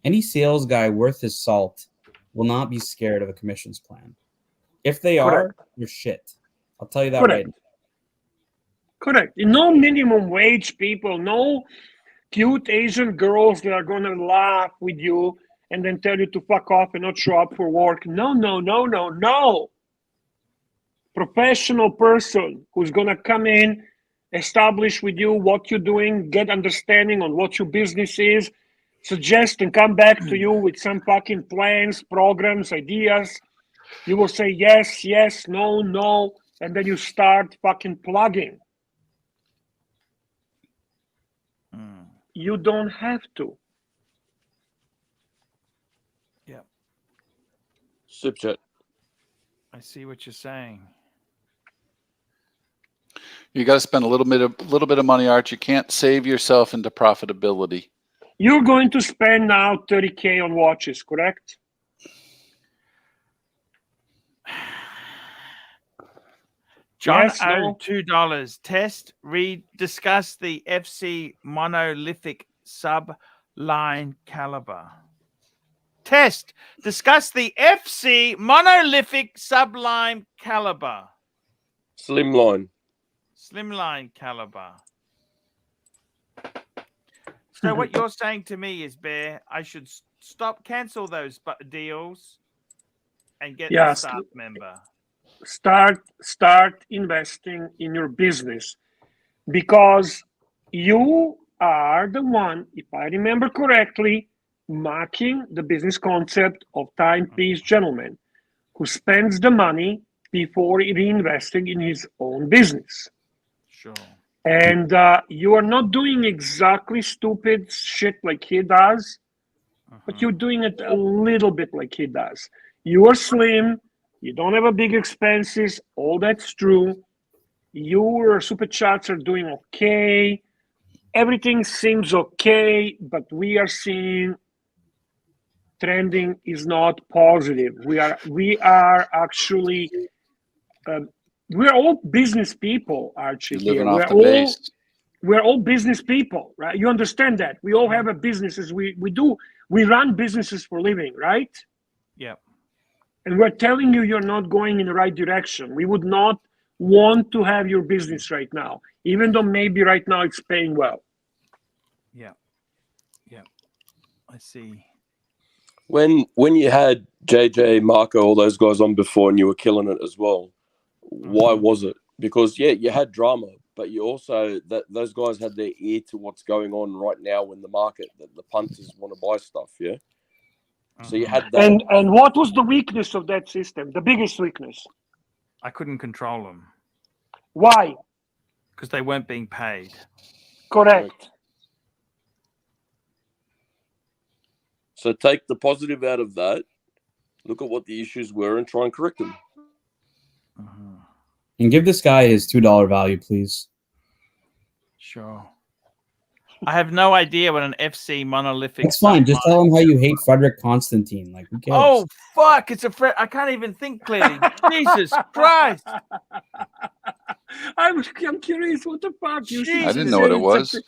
Any sales guy worth his salt will not be scared of a commissions plan. If they are, you're shit. I'll tell you that right now. Correct. No minimum wage people, no cute Asian girls that are going to laugh with you and then tell you to fuck off and not show up for work. No. Professional person who's going to come in, establish with you what you're doing, get understanding on what your business is, suggest and come back to you with some fucking plans, programs, ideas. You will say yes, no, and then you start fucking plugging. You don't have to. Yeah. Super chat. I see what you're saying. You got to spend a little bit of money, Arch. You can't save yourself into profitability. You're going to spend now $30K on watches, correct? John Yes, no? $2. Test, read, discuss the FC monolithic sub-line caliber. Test, discuss the FC monolithic sub-line caliber. Slimline caliber. So what you're saying to me is, Bear, I should cancel those deals and get the staff member. Start investing in your business, because you are the one, if I remember correctly, marking the business concept of timepiece gentleman who spends the money before reinvesting in his own business. Sure. And you are not doing exactly stupid shit like he does. but you're doing it a little bit like he does. You are slim. You don't have a big expenses. All that's true. Your super chats are doing okay. Everything seems okay, but we are seeing trending is not positive. We are actually we're all business people, Archie. You're living here. off the base. We're all business people, right? You understand that? We all have a businesses. We run businesses for living, right? Yeah. And we're telling you you're not going in the right direction. We would not want to have your business right now, even though maybe right now it's paying well. Yeah. Yeah. I see. When you had JJ, Marco, all those guys on before, and you were killing it as well, why was it? Because you had drama, but you also those guys had their ear to what's going on right now in the market. That the punters want to buy stuff, yeah. So you had that. And what was the weakness of that system? The biggest weakness? I couldn't control them. Why? Because they weren't being paid. Correct. So take the positive out of that. Look at what the issues were and try and correct them. And give this guy his $2 value, please. Sure. I have no idea what an FC monolithic. That's fine. Just tell him how you hate Frederick Constantine. Like, who cares? Oh fuck! It's a I can't even think clearly. Jesus Christ! I'm curious. What the fuck? You I didn't know what it was.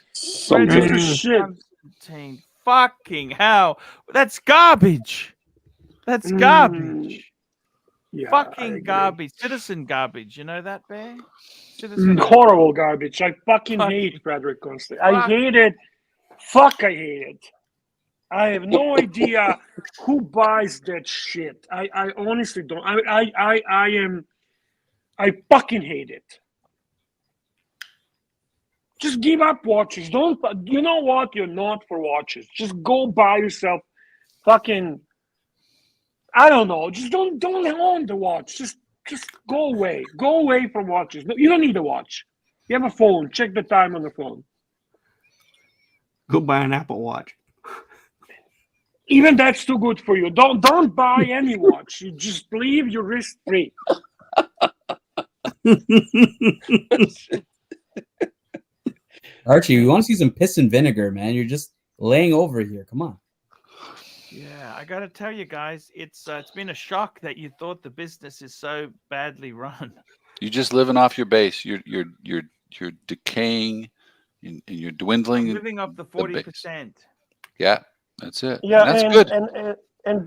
Frederick Constantine. Fucking hell! That's garbage. That's garbage. Yeah, fucking garbage. Citizen garbage. You know that, Bear? Citizen horrible garbage. I fucking hate Frederick Constantine. I hate it. Fuck, I hate it. I have no idea who buys that shit. I honestly don't. I fucking hate it. Just give up watches. Don't. You know what? You're not for watches. Just go buy yourself fucking. I don't know. Just don't own the watch. Just go away. Go away from watches. No, you don't need a watch. You have a phone. Check the time on the phone. Go buy an Apple Watch. Even that's too good for you. Don't buy any watch. You just leave your wrist free. Archie, we want to see some piss and vinegar, man. You're just laying over here. Come on. Yeah, I got to tell you guys, it's been a shock that you thought the business is so badly run. You're just living off your base. You're decaying, and you're dwindling. I'm living off the 40%. Yeah, that's it. Yeah, and that's good. And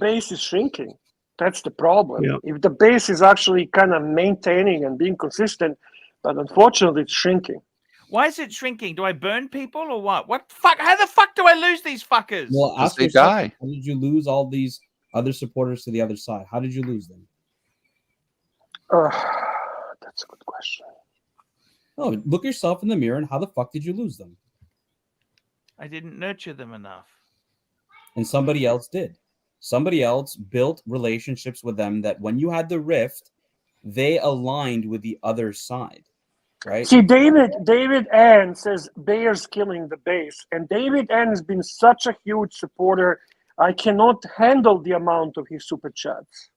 base is shrinking. That's the problem. Yeah. If the base is actually kind of maintaining and being consistent, but unfortunately it's shrinking. Why is it shrinking? Do I burn people or what? What fuck? How the fuck do I lose these fuckers? Well, after they die. How did you lose all these other supporters to the other side? How did you lose them? That's a good question. Oh, look yourself in the mirror and how the fuck did you lose them? I didn't nurture them enough. And somebody else did. Somebody else built relationships with them that when you had the rift, they aligned with the other side. Right? See, David N says Bayer's killing the base, and David N has been such a huge supporter. I cannot handle the amount of his super chats.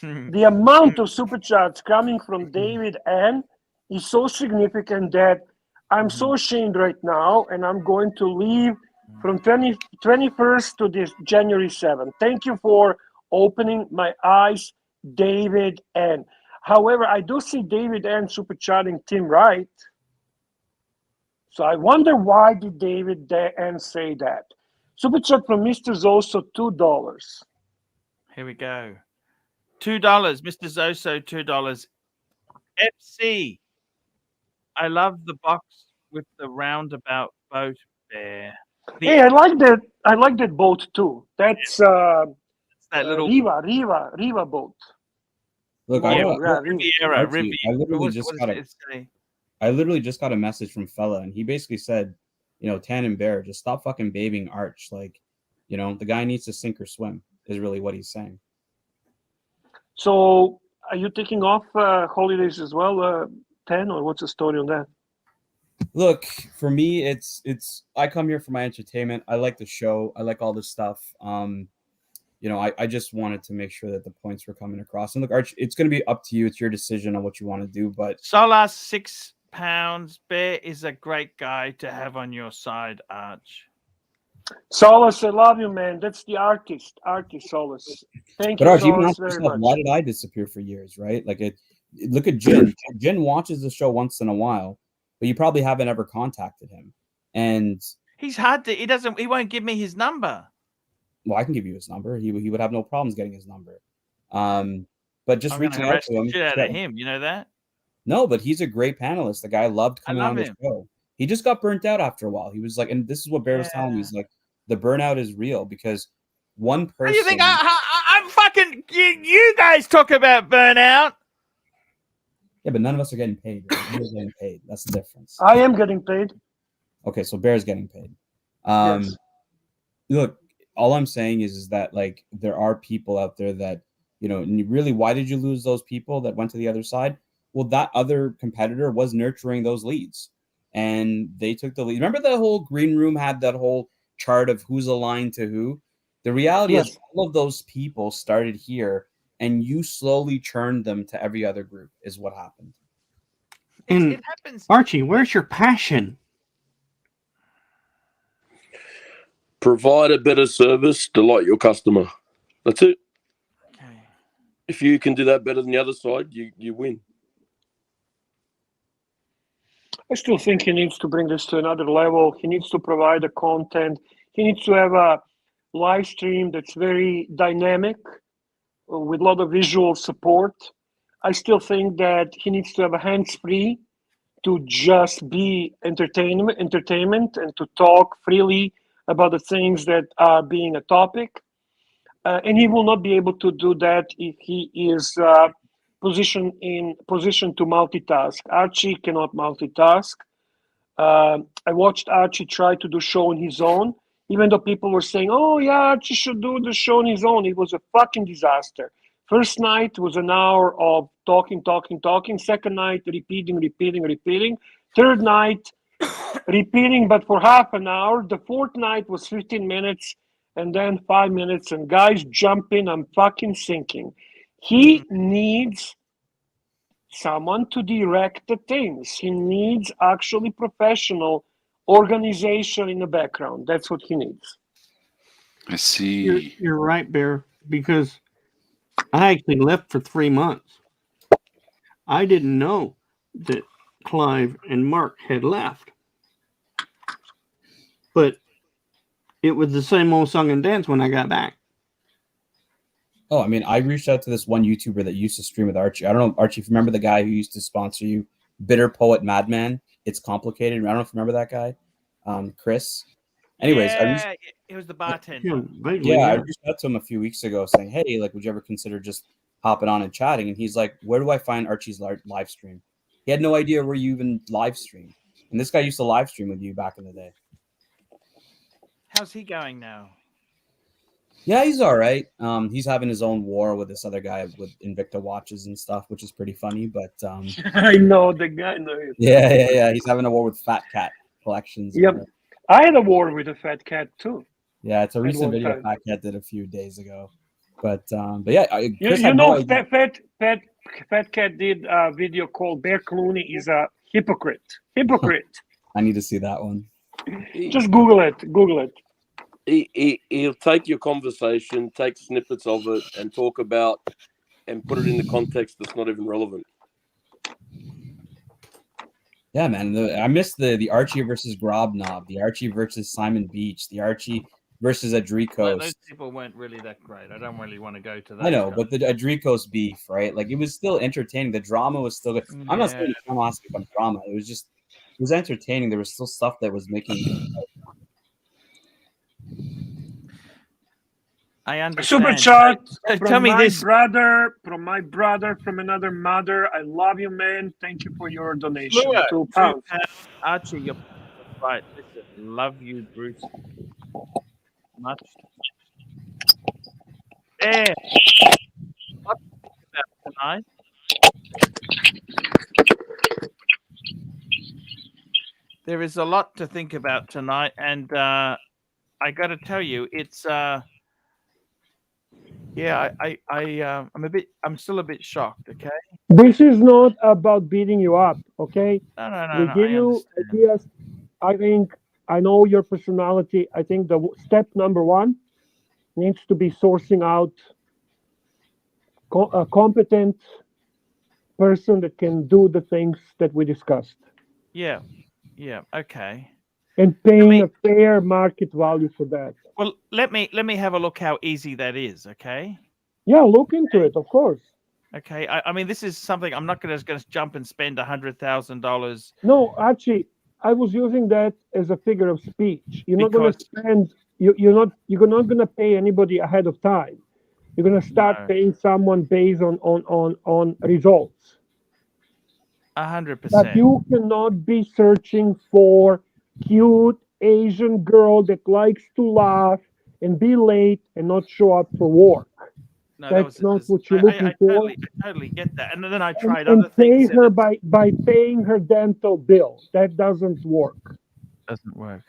The amount of super chats coming from David N is so significant that I'm so ashamed right now, and I'm going to leave from 21st to this January 7th. Thank you for opening my eyes, David N. However, I do see David N super chatting Tim Wright. So I wonder why did David N say that? Super chat from Mr. Zoso, $2. Here we go. $2, Mr. Zoso, $2. FC. I love the box with the roundabout boat Bear. Hey, I like that. I like that boat too. That's that little Riva boat. Look, Riviera. I literally just got a message from Fella, and he basically said, you know, Tan and Bear, just stop fucking babying Arch. Like, you know, the guy needs to sink or swim, is really what he's saying. So, are you taking off holidays as well, Tan, or what's the story on that? Look, for me, it's I come here for my entertainment. I like the show. I like all this stuff. You know, I just wanted to make sure that the points were coming across. And look, Archie, it's going to be up to you. It's your decision on what you want to do. But Solar £6. Bear is a great guy to have on your side, Arch. Solus, I love you, man. That's the artist, Solus. Thank you, Archie, even Solus, ask very yourself, much. why did I disappear for years, right? Like, look at Jin. Jin watches the show once in a while, but you probably haven't ever contacted him. And he's hard to. He won't give me his number. Well, I can give you his number. He would have no problems getting his number. But just reaching out to him. Shit out of him, you know that? No, but he's a great panelist. The guy loved coming on the him. show. He just got burnt out after a while. He was like, and this is what Bear was telling me. He's like, the burnout is real because one person. You think I'm fucking? You guys talk about burnout. Yeah, but none of us are getting paid. Right? Bear's getting paid. That's the difference. I am getting paid. Okay, so Bear's getting paid. Yes. Look, all I'm saying is that like there are people out there that, you know, and really, why did you lose those people that went to the other side? Well, that other competitor was nurturing those leads and they took the lead. Remember the whole green room had that whole chart of who's aligned to who? The reality is all of those people started here and you slowly churned them to every other group is what happened. And it happens. Archie, where's your passion? Provide a better service, delight your customer. That's it. Okay. If you can do that better than the other side, you win. I still think he needs to bring this to another level. He needs to provide the content. He needs to have a live stream that's very dynamic with a lot of visual support. I still think that he needs to have a hands-free to just be entertainment and to talk freely about the things that are being a topic. And he will not be able to do that if he is positioned to multitask. Archie cannot multitask. I watched Archie try to do show on his own, even though people were saying, "Oh yeah, Archie should do the show on his own." It was a fucking disaster. First night was an hour of talking. Second night, repeating. Third night, repeating, but for half an hour. The fourth night was 15 minutes and then 5 minutes. And guys, jump in. I'm fucking sinking. He needs someone to direct the things. He needs actually professional organization in the background. That's what he needs. I see. You're right, Bear, because I actually left for 3 months. I didn't know that Clive and Mark had left. But it was the same old song and dance when I got back. Oh, I mean, I reached out to this one YouTuber that used to stream with Archie. I don't know, Archie, if you remember the guy who used to sponsor you, Bitter Poet Madman. It's complicated. I don't know if you remember that guy, Chris. Anyways, it was the bartender. I reached out to him a few weeks ago saying, hey, like, would you ever consider just hopping on and chatting? And he's like, where do I find Archie's live stream? He had no idea where you even live stream. And this guy used to live stream with you back in the day. How's he going now? Yeah, he's all right. He's having his own war with this other guy with Invicta watches and stuff, which is pretty funny. But I know the guy. Yeah. He's having a war with Fat Cat Collections. Yep. I had a war with a Fat Cat too. Yeah, it's a recent video Fat Cat did a few days ago. But yeah, Chris Fat Cat did a video called Bear Clooney is a hypocrite. I need to see that one. Just Google it. He'll take your conversation, take snippets of it, and talk about and put it in the context that's not even relevant. Yeah, man. I missed the Archie versus Grobnob, the Archie versus Simon Beach, the Archie versus Adrikos. Well, those people weren't really that great. I don't really want to go to that. I know, but the Adrikos beef, right? Like, it was still entertaining. The drama was still good. I'm not saying the drama has to become drama. It was entertaining. There was still stuff that was making. I understand. Super chat Tell me this. From my brother from another mother. I love you, man. Thank you for your donation. £2. Archie, you're right. Listen, love you, Bruce. Much. There. What about tonight? there is a lot to think about tonight, and I got to tell you, it's yeah, I'm still a bit shocked. Okay. This is not about beating you up, okay? No. We give I you understand. ideas. I think I know your personality. I think the step number one needs to be sourcing out a competent person that can do the things that we discussed Yeah. Okay. and paying a fair market value for that. Well, let me have a look how easy that is. Okay. Yeah, look into it, of course. Okay. I mean, this is something I'm not going to jump and spend $100,000. No, Archie, I was using that as a figure of speech. You're not going to spend. You're not going to pay anybody ahead of time. You're going to start paying someone based on results. 100%. But you cannot be searching for cute Asian girl that likes to laugh and be late and not show up for work. No, That's not what you're looking for. I totally get that. And then I tried And other pay things. her by paying her dental bill. That doesn't work. Doesn't work.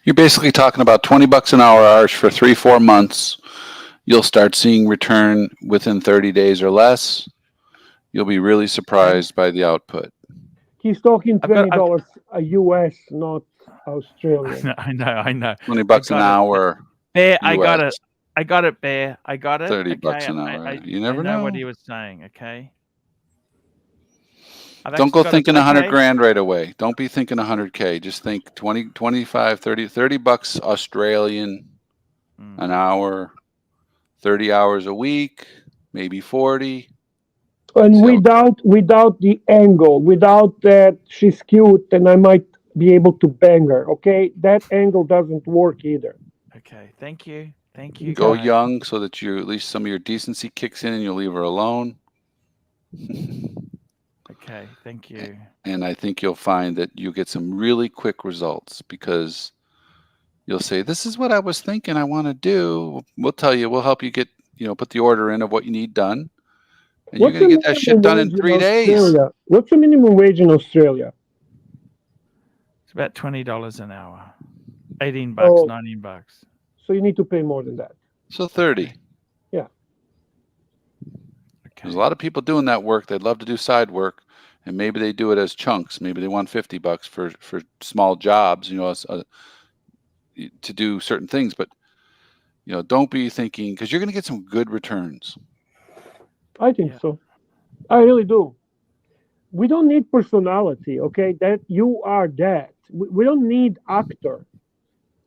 You're basically talking about $20 an hour, Arch, for 3-4 months. You'll start seeing return within 30 days or less. You'll be really surprised by the output. He's talking $20 a US, not Australian. I know. $20 an hour. Bear, I got US. it. I got it, Bear. I got it. $30 an hour. You never know know. what he was saying. Okay. Don't go thinking 100 grand right away. Don't be thinking 100K. Just think 20, 25, 30 bucks Australian an hour, 30 hours a week, maybe 40. And without the angle, without that she's cute and I might be able to bang her. Okay, that angle doesn't work either. Okay, thank you. Go young so that you at least some of your decency kicks in and you'll leave her alone. Okay, thank you. And I think you'll find that you get some really quick results because you'll say, "This is what I was thinking I want to do." We'll tell you. We'll help you get, put the order in of what you need done. And you're going to get that shit done in 3 days. What's the minimum wage in Australia? It's about $20 an hour. $18, $19. So you need to pay more than that. So 30. Yeah. There's a lot of people doing that work. They'd love to do side work, and maybe they do it as chunks. Maybe they want $50 for small jobs, to do certain things. But don't be thinking, because you're going to get some good returns. I think so. I really do. We don't need personality, okay? That you are that. We don't need actor.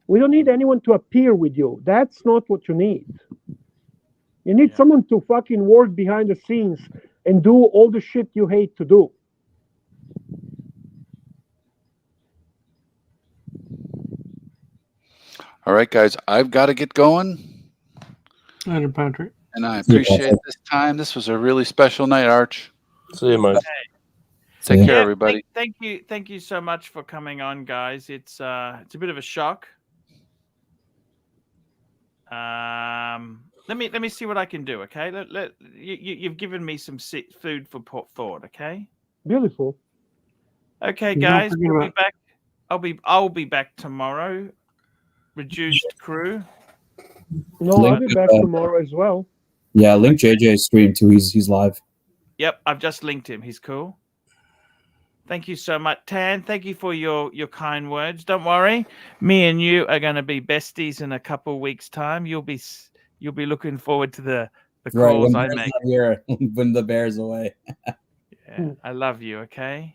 We don't need anyone to appear with you. That's not what you need. You need someone to fucking work behind the scenes and do all the shit you hate to do. All right, guys, I've got to get going. Later, Patrick. And I appreciate this time. This was a really special night, Arch. See you, mate. Take care, everybody. Thank you so much for coming on, guys. It's a bit of a shock. Let me see what I can do. Okay, you've given me some food for thought. Okay. Beautiful. Okay, guys, we'll be back. I'll be back tomorrow. Reduced crew. No, I'll be back tomorrow as well. Yeah, link JJ's stream too. He's live. Yep, I've just linked him. He's cool. Thank you so much, Tan. Thank you for your kind words. Don't worry, me and you are going to be besties in a couple of weeks' time. You'll be looking forward to the calls I make. Here when the bear's away. Yeah, I love you. Okay.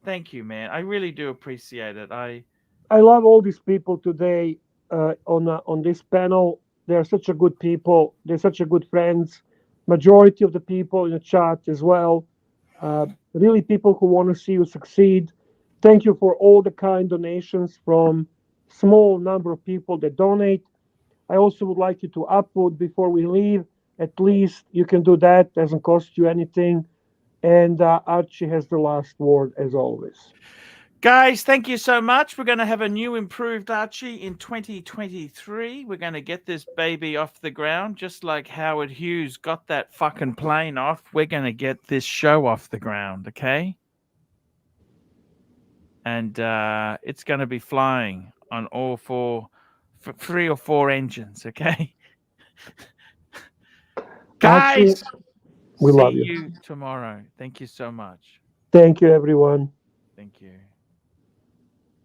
Thank you, man. I really do appreciate it. I love all these people today on this panel. They're such a good people. They're such a good friends. Majority of the people in the chat as well. Really people who want to see you succeed. Thank you for all the kind donations from small number of people that donate. I also would like you to upvote before we leave. At least you can do that. Doesn't cost you anything. And Archie has the last word as always. Guys, thank you so much. We're going to have a new improved Archie in 2023. We're going to get this baby off the ground, just like Howard Hughes got that fucking plane off. We're going to get this show off the ground, okay? and it's going to be flying on all three or four engines. Okay, guys. Archie, we love see you. you tomorrow. Thank you so much. Thank you, everyone.